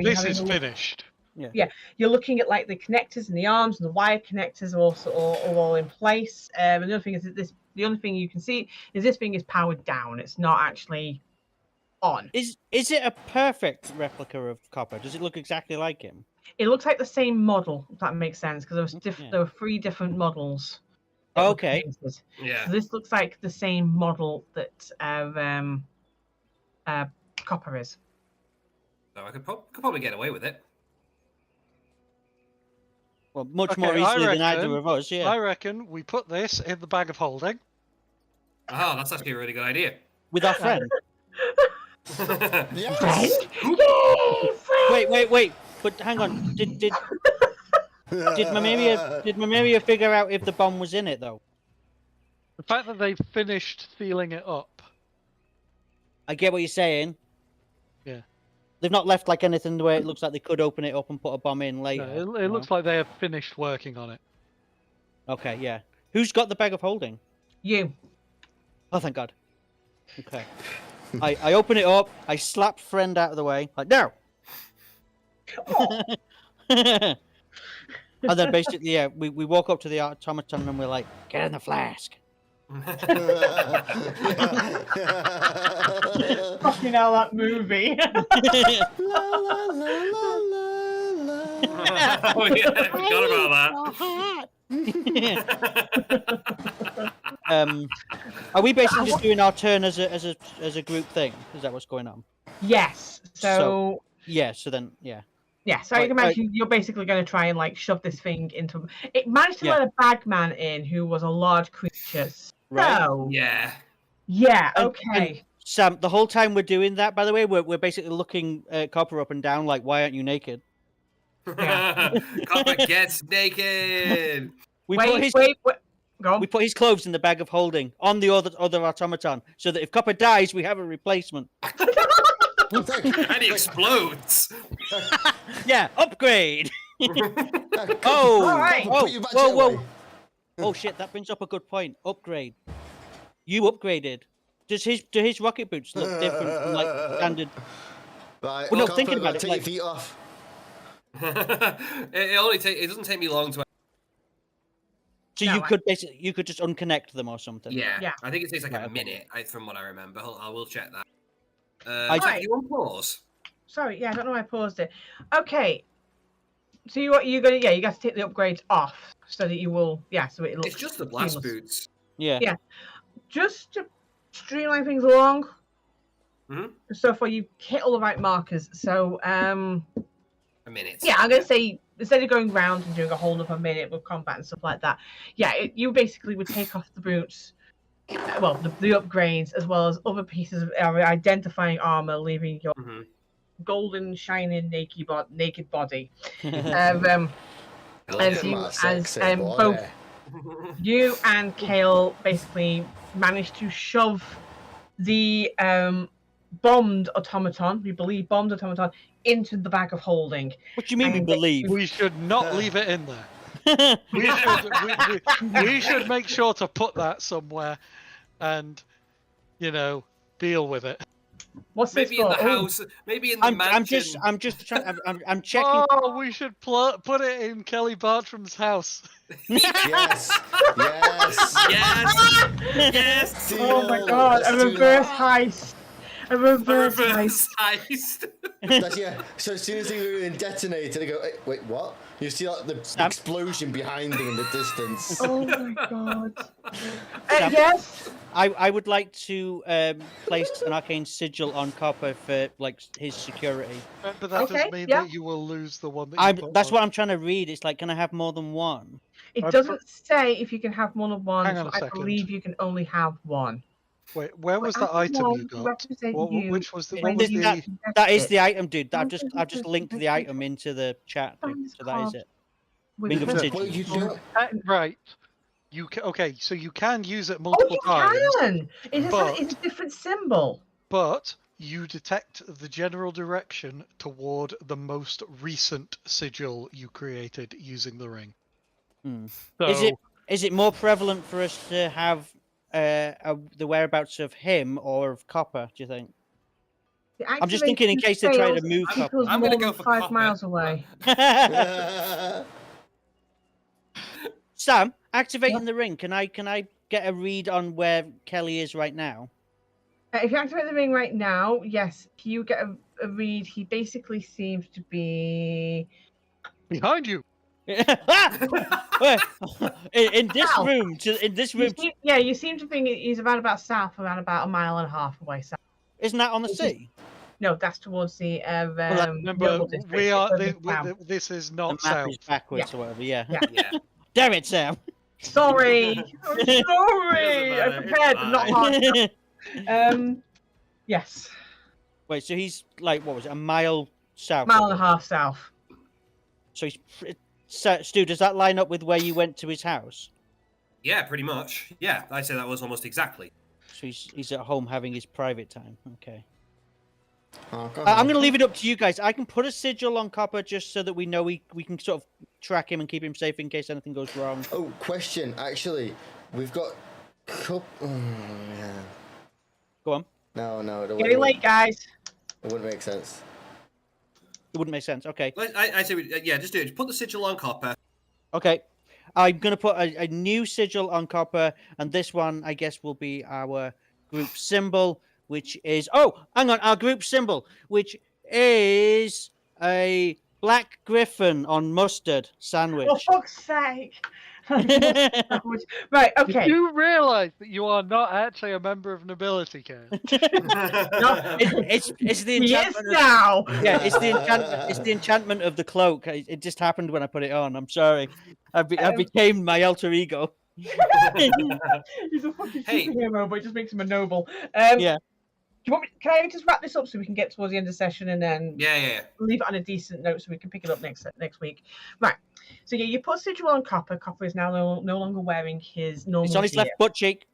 This is finished. Yeah, you're looking at like the connectors and the arms and the wire connectors are also all in place. And the other thing is that the only thing you can see is this thing is powered down. It's not actually on. Is it a perfect replica of Copper? Does it look exactly like him? It looks like the same model, if that makes sense, because there were 3 different models. Okay. Yeah. So this looks like the same model that Copper is. So I could probably get away with it. Well, much more easily than either of us. Yeah. I reckon we put this in the bag of holding. Oh, that's actually a really good idea. With our friend. Yes! Wait. But hang on. Did Mamiria figure out if the bomb was in it though? The fact that they finished sealing it up. I get what you're saying. Yeah. They've not left like anything the way it looks like they could open it up and put a bomb in later. No, it looks like they have finished working on it. Okay, yeah. Who's got the bag of holding? You. Oh, thank God. Okay. I open it up. I slap friend out of the way. Like, no! And then basically, yeah, we walk up to the automaton and we're like, get in the flask. Fucking hell, that movie. Oh yeah, I forgot about that. Are we basically just doing our turn as a group thing? Is that what's going on? Yes. So yeah. So then, yeah. Yeah, so you can imagine you're basically going to try and like shove this thing into. It managed to let a bagman in who was a large creature. Right. So, Yeah. Yeah. Okay. Sam, the whole time we're doing that, by the way, we're basically looking Copper up and down, like, why aren't you naked? Copper gets naked. We Wait. Go. We put his clothes in the bag of holding on the other automaton, so that if Copper dies, we have a replacement. And he explodes. Yeah, upgrade. All right. Whoa. Oh shit, that brings up a good point. Upgrade. You upgraded. Do his rocket boots look different from like standard? Right. Well, no, thinking about it, take like... your feet off. It doesn't take me long to. So you could just unconnect them or something. Yeah. I think it takes like a minute, from what I remember. I will check that. Right. You on pause? Sorry, I don't know why I paused it. Okay. So you're gonna you got to take the upgrades off so that you will so it looks. It's just the blast boots. Yeah. Yeah. Just to streamline things along. Mm-hmm. So far you've hit all the right markers. So a minute. Yeah, I'm gonna say instead of going round and doing a whole other minute with combat and stuff like that, you basically would take off the boots. Well, the upgrades as well as other pieces of identifying armor, leaving your golden, shining, naked body. And both you and Kale basically managed to shove the bombed automaton, we believe bombed automaton, into the bag of holding. What do you mean we believe? We should not leave it in there. We should make sure to put that somewhere and, deal with it. What's maybe this in the for? house, maybe in the mansion. I'm just trying. I'm checking. Oh, we should put it in Kelly Bartram's house. Yes. Oh my god, a reverse heist. A reverse heist. So as soon as they detonate, they go, wait, what? You see like the explosion behind them in the distance. Oh my god. Yes. I would like to place an arcane sigil on Copper for his security. But that doesn't mean that you will lose the one that you that's what I'm trying to read. It's like, can I have more than one? It doesn't say if you can have more than one. Hang on a I second. believe you can only have one. Wait, where was the item you got? Which was the? What was the? That is the item, dude. I've just linked the item into the chat, dude, so that is it. Ring of Sigil. Right. So you can use it multiple times. It's a different symbol. But you detect the general direction toward the most recent sigil you created using the ring. So, is it more prevalent for us to have the whereabouts of him or of Copper, do you think? I'm just thinking in case they try to move Copper. I'm going to go for 5 miles away. Sam, activating the ring. Can I get a read on where Kelly is right now? If you activate the ring right now, yes. You get a read. He basically seems to be behind you. in this room. You seem to think he's around about south, around about 1.5 miles away south. Isn't that on the sea? No, that's towards the. Remember, this is not the map south. is backwards or whatever. Yeah. Yeah. Damn it, Sam. Sorry. I'm sorry. I'm prepared, but not hard. Yes. Wait, so he's like, what was it, 1 mile south? 1.5 miles south. So he's. Stu, does that line up with where you went to his house? Yeah, pretty much. Yeah, I'd say that was almost exactly. So he's at home having his private time. Okay. Oh, I'm going to leave it up to you guys. I can put a sigil on Copper just so that we know we can sort of track him and keep him safe in case anything goes wrong. Oh, question. Actually, we've got... yeah. Go on. No. Getting late, guys. It wouldn't make sense. It wouldn't make sense. Okay. I say, just do it. Just put the sigil on Copper. Okay. I'm going to put a new sigil on Copper, and this one, I guess, will be our group symbol, which is... Oh, hang on. Our group symbol, which is a black griffin on mustard sandwich. For fuck's sake. Right, okay. Do you realise that you are not actually a member of nobility, Ken? No, it's the enchantment. Yes, now. Yeah, it's the enchantment of the cloak. It just happened when I put it on. I'm sorry. I became my alter ego. He's a fucking superhero, but it just makes him a noble. Yeah. Do you want me, can I just wrap this up so we can get towards the end of the session and then leave it on a decent note so we can pick it up next week? Right. So yeah, you put sigil on Copper. Copper is now no longer wearing his normal. It's on his left butt cheek.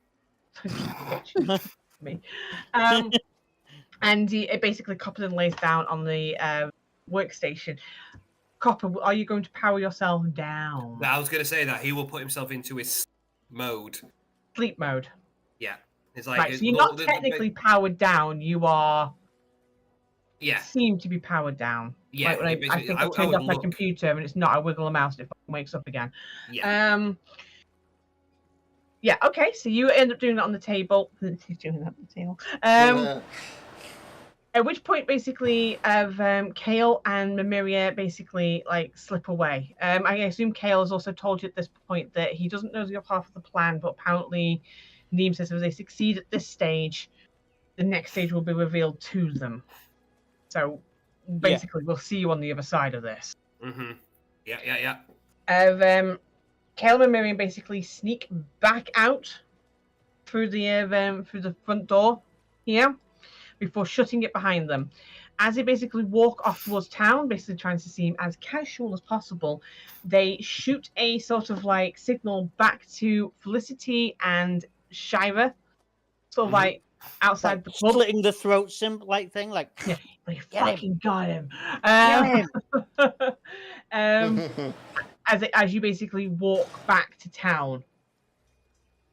Me. And it basically Copper then lays down on the workstation. Copper, are you going to power yourself down? I was going to say that he will put himself into his mode. Sleep mode. Yeah. It's like right, so you're not technically powered down. You are. Yeah. Seem to be powered down. Yeah. Like when I think I turned off my computer and it's not. I wiggle a mouse and it wakes up again. Yeah. Yeah. Okay. So you end up doing that on the table. He's doing that on the table. At which point, basically, Kale and Mimiria basically slip away. I assume Kale has also told you at this point that he doesn't know the other half of the plan, but apparently, Neem says if they succeed at this stage, the next stage will be revealed to them. So basically, we'll see you on the other side of this. Mm-hmm. Yeah. Kale and Miriam basically sneak back out through the front door here before shutting it behind them. As they basically walk off towards town, basically trying to seem as casual as possible, they shoot a sort of signal back to Felicity and Shira, sort of outside Like the pub. splitting the throat symbol like thing, like Yeah, we Get him. fucking got him. him. As you basically walk back to town.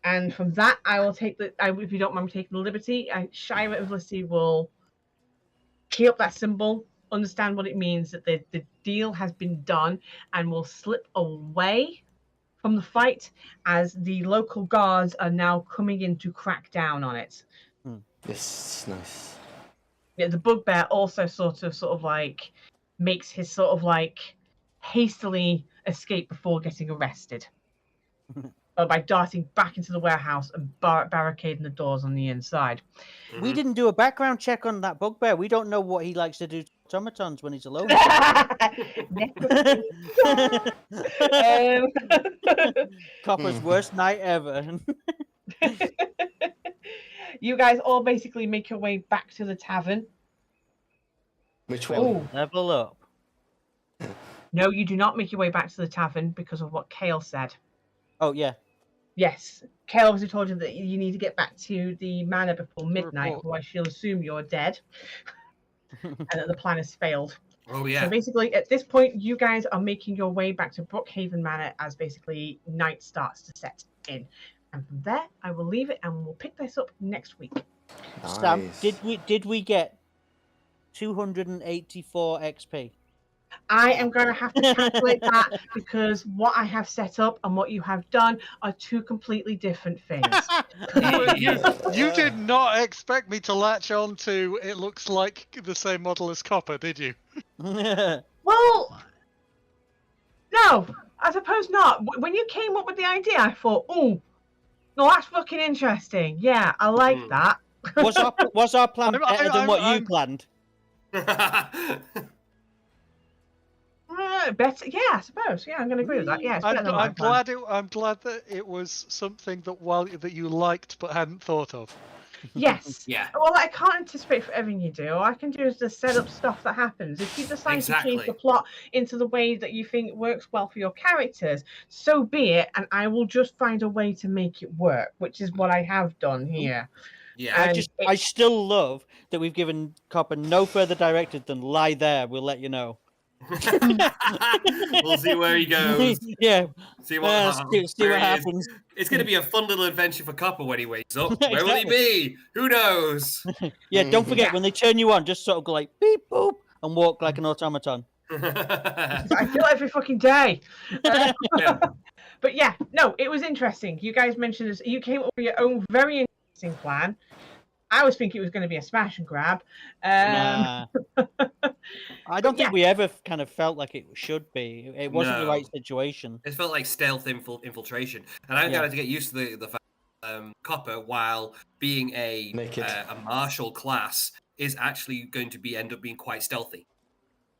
And from that, I will take if you don't mind me taking the liberty, Shira and Felicity will key up that symbol, understand what it means, that the deal has been done, and will slip away from the fight as the local guards are now coming in to crack down on it. Yes, nice. Yeah, the bugbear also sort of like makes his sort of like hastily escape before getting arrested. By darting back into the warehouse and barricading the doors on the inside. We didn't do a background check on that bugbear. We don't know what he likes to do to automatons when he's alone. Copper's worst night ever. You guys all basically make your way back to the tavern. Which one? Oh, Level up. no, you do not make your way back to the tavern because of what Kale said. Oh, yeah. Yes, Kale obviously told you that you need to get back to the manor before midnight, otherwise she'll assume you're dead and that the plan has failed. Oh, yeah. So basically, at this point, you guys are making your way back to Brookhaven Manor as basically night starts to set in. And from there, I will leave it and we'll pick this up next week. Nice. Sam, did we get 284 XP? I am going to have to calculate that because what I have set up and what you have done are two completely different things. You did not expect me to latch on to it looks like the same model as Copper, did you? Well, no, I suppose not. When you came up with the idea, I thought, oh, no, that's fucking interesting. Yeah, I like that. Was our plan better than what you planned? Better, yeah, I suppose. Yeah, I'm going to agree with that. Yeah, it's better than I'm glad that it was something that you liked but hadn't thought of. Yes. Yeah. Well, I can't anticipate for everything you do. All I can do is just set up stuff that happens. If you decide to change the plot into the way that you think works well for your characters, so be it, and I will just find a way to make it work, which is what I have done here. Yeah. I still love that we've given Copper no further directive than lie there. We'll let you know. We'll see where he goes. Yeah. See what happens. It's going to be a fun little adventure for Copper when he wakes up. Where will he be? Who knows? Yeah, don't forget, when they turn you on, just sort of go like, beep, boop, and walk like an automaton. I feel every fucking day. But yeah, no, it was interesting. You guys mentioned this. You came up with your own very interesting plan. I was thinking it was going to be a smash and grab. Nah. I don't think we ever kind of felt like it should be. It wasn't the right situation. It felt like stealth infiltration. And I'm going to get used to the fact that Copper, while being a martial class, is actually going to end up being quite stealthy.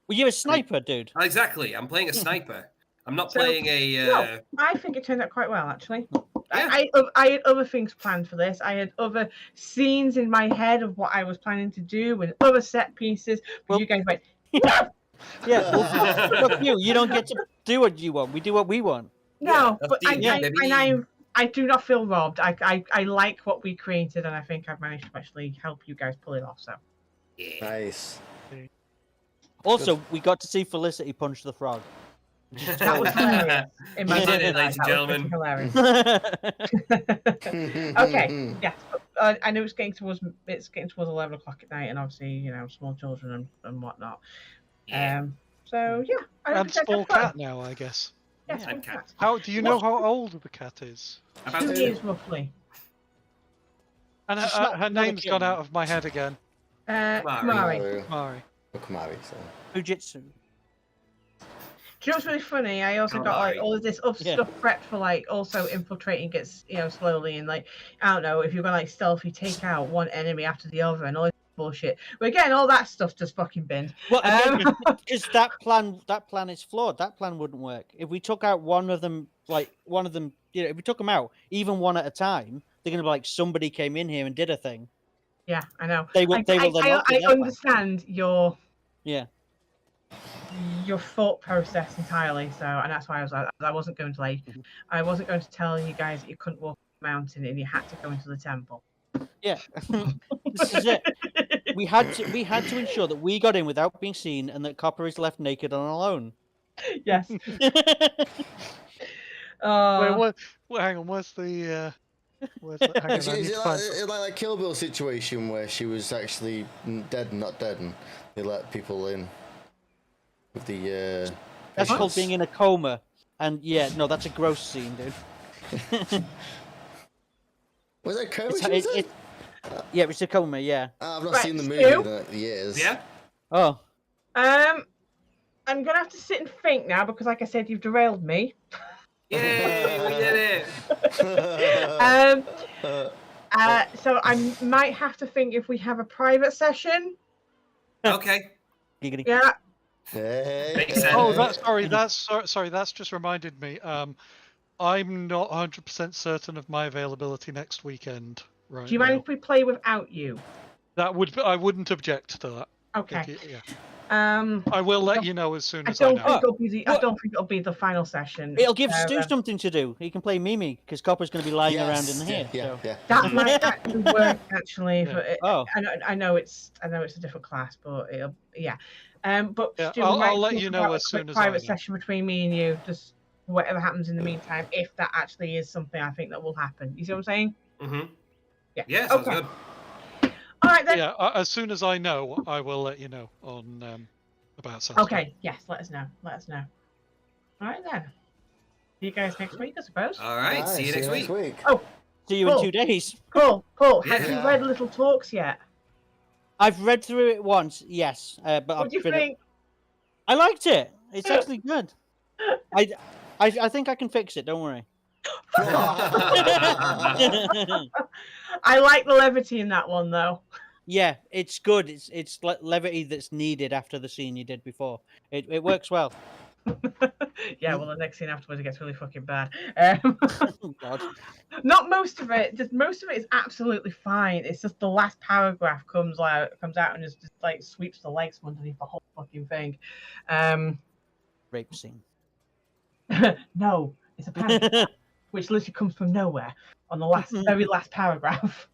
Well, you're a sniper, dude. Exactly. I'm playing a sniper. I'm not playing a... No, I think it turned out quite well, actually. I had other things planned for this. I had other scenes in my head of what I was planning to do and other set pieces. But you guys went, no! Yeah, well, fuck you. You don't get to do what you want. We do what we want. No, but I do not feel robbed. I like what we created, and I think I've managed to actually help you guys pull it off. So nice. Also, we got to see Felicity punch the frog. That was hilarious. In my ladies and gentlemen. Hilarious. Okay, yeah. I know it's getting towards 11 o'clock at night, and obviously, small children and whatnot. So yeah. And small cat now, I guess. Yes, yeah, cat. How do you know how old the cat is? About 2 years roughly. And her name's gone out of my head again. Kumari. Kumari. So. Fujitsu. Do you know what's really funny? I also got like all of this stuff prepped for like also infiltrating it, slowly, and like I don't know, if you're gonna like stealthy take out one enemy after the other and all this bullshit. But again, all that stuff just fucking binned. Well, because that plan is flawed. That plan wouldn't work. If we took out one of them, if we took them out, even one at a time, they're gonna be like somebody came in here and did a thing. Yeah, I know. I understand your thought process entirely. So, and that's why I wasn't going to I wasn't going to tell you guys that you couldn't walk the mountain and you had to go into the temple. Yeah, this is it. We had to ensure that we got in without being seen, and that Copper is left naked and alone. Yes. Wait, hang on. Where's the? Where's the? Hang on, Is I need it to find. like that Kill Bill situation where she was actually dead, not dead, and they let people in with the? That's called patients? being in a coma. And yeah, no, that's a gross scene, dude. Was that coma? Yeah, it's a coma. Yeah. I've not Right, seen the Stu? movie in years. Yeah. Oh. I'm gonna have to sit and think now because, like I said, you've derailed me. Yay! We did it. So I might have to think if we have a private session. Okay. Giggity. Yeah. Makes sense. Oh, sorry. That's just reminded me. I'm not 100% certain of my availability next weekend. Right. Do you mind if we play without you? I wouldn't object to that. Okay. Yeah. I will let you know as soon as I know. I don't think it'll be the final session. It'll give Stu something to do. He can play Mimi because Copper's going to be lying around in here. Yeah. That might actually work. Actually, Oh. I know it's a different class, but it'll But Yeah, Stu, I'll let you know as soon as I know. private session between me and you, just whatever happens in the meantime, if that actually is something I think that will happen. You see what I'm saying? Mm-hmm. Yeah. Yeah, sounds good. All right then. Yeah, as soon as I know, I will let you know on about Saturday. Okay. Yes. Let us know. All right then. See you guys next week, I suppose. All right. See you next week. Oh. See you cool. in 2 days. Cool. Yeah. Have you read Little Talks yet? I've read through it once, yes, but What do you think? I liked it. It's actually good. I think I can fix it. Don't worry. I like the levity in that one, though. Yeah, it's good. It's levity that's needed after the scene you did before. It works well. Yeah, well, the next scene afterwards it gets really fucking bad. God. Not most of it. Just most of it is absolutely fine. It's just the last paragraph comes out and just like sweeps the legs from underneath the whole fucking thing. Rape scene. No, it's a paragraph which literally comes from nowhere on the very last paragraph.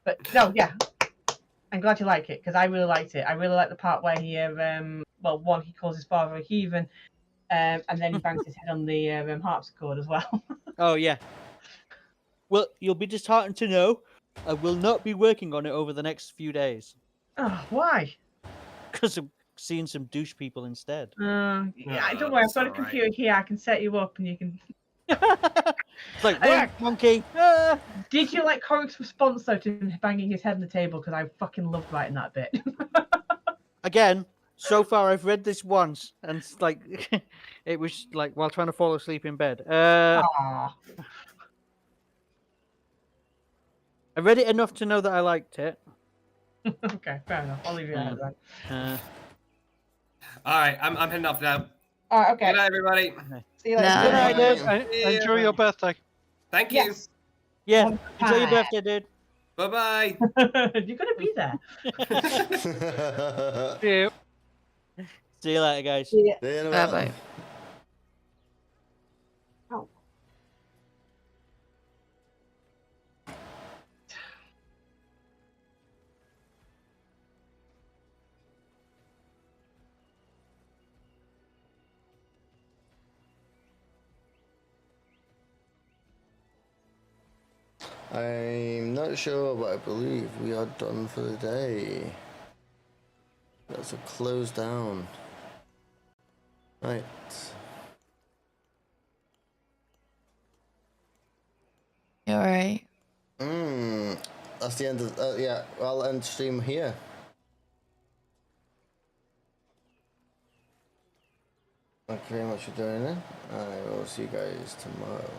But no, yeah, I'm glad you like it because I really liked it. I really like the part where he, he calls his father a heathen, and then he bangs his head on the harpsichord as well. Oh yeah. Well, you'll be disheartened to know I will not be working on it over the next few days. Oh, why? Because I'm seeing some douche people instead. Yeah, don't worry. I've got a computer here. I can set you up, and you can. It's like whack, monkey. Did you like Corric's response though to him banging his head on the table? Because I fucking loved writing that bit. Again, so far I've read this once, and it's like it was like while trying to fall asleep in bed. I read it enough to know that I liked it. Okay, fair enough. I'll leave you out of that. All right, I'm heading off now. All right, okay. Good night, everybody. See you later. No. Good night, dude. Enjoy your birthday. Thank you. Yes. Yeah, enjoy your birthday, dude. Bye-bye. You're gonna be there. See you. See you later, guys. Yeah. Bye-bye. Oh. I'm not sure, but I believe we are done for the day. That's a close down. Right. You alright? That's the end of. Yeah, I'll end stream here. Thank you very much for joining in. I will see you guys tomorrow.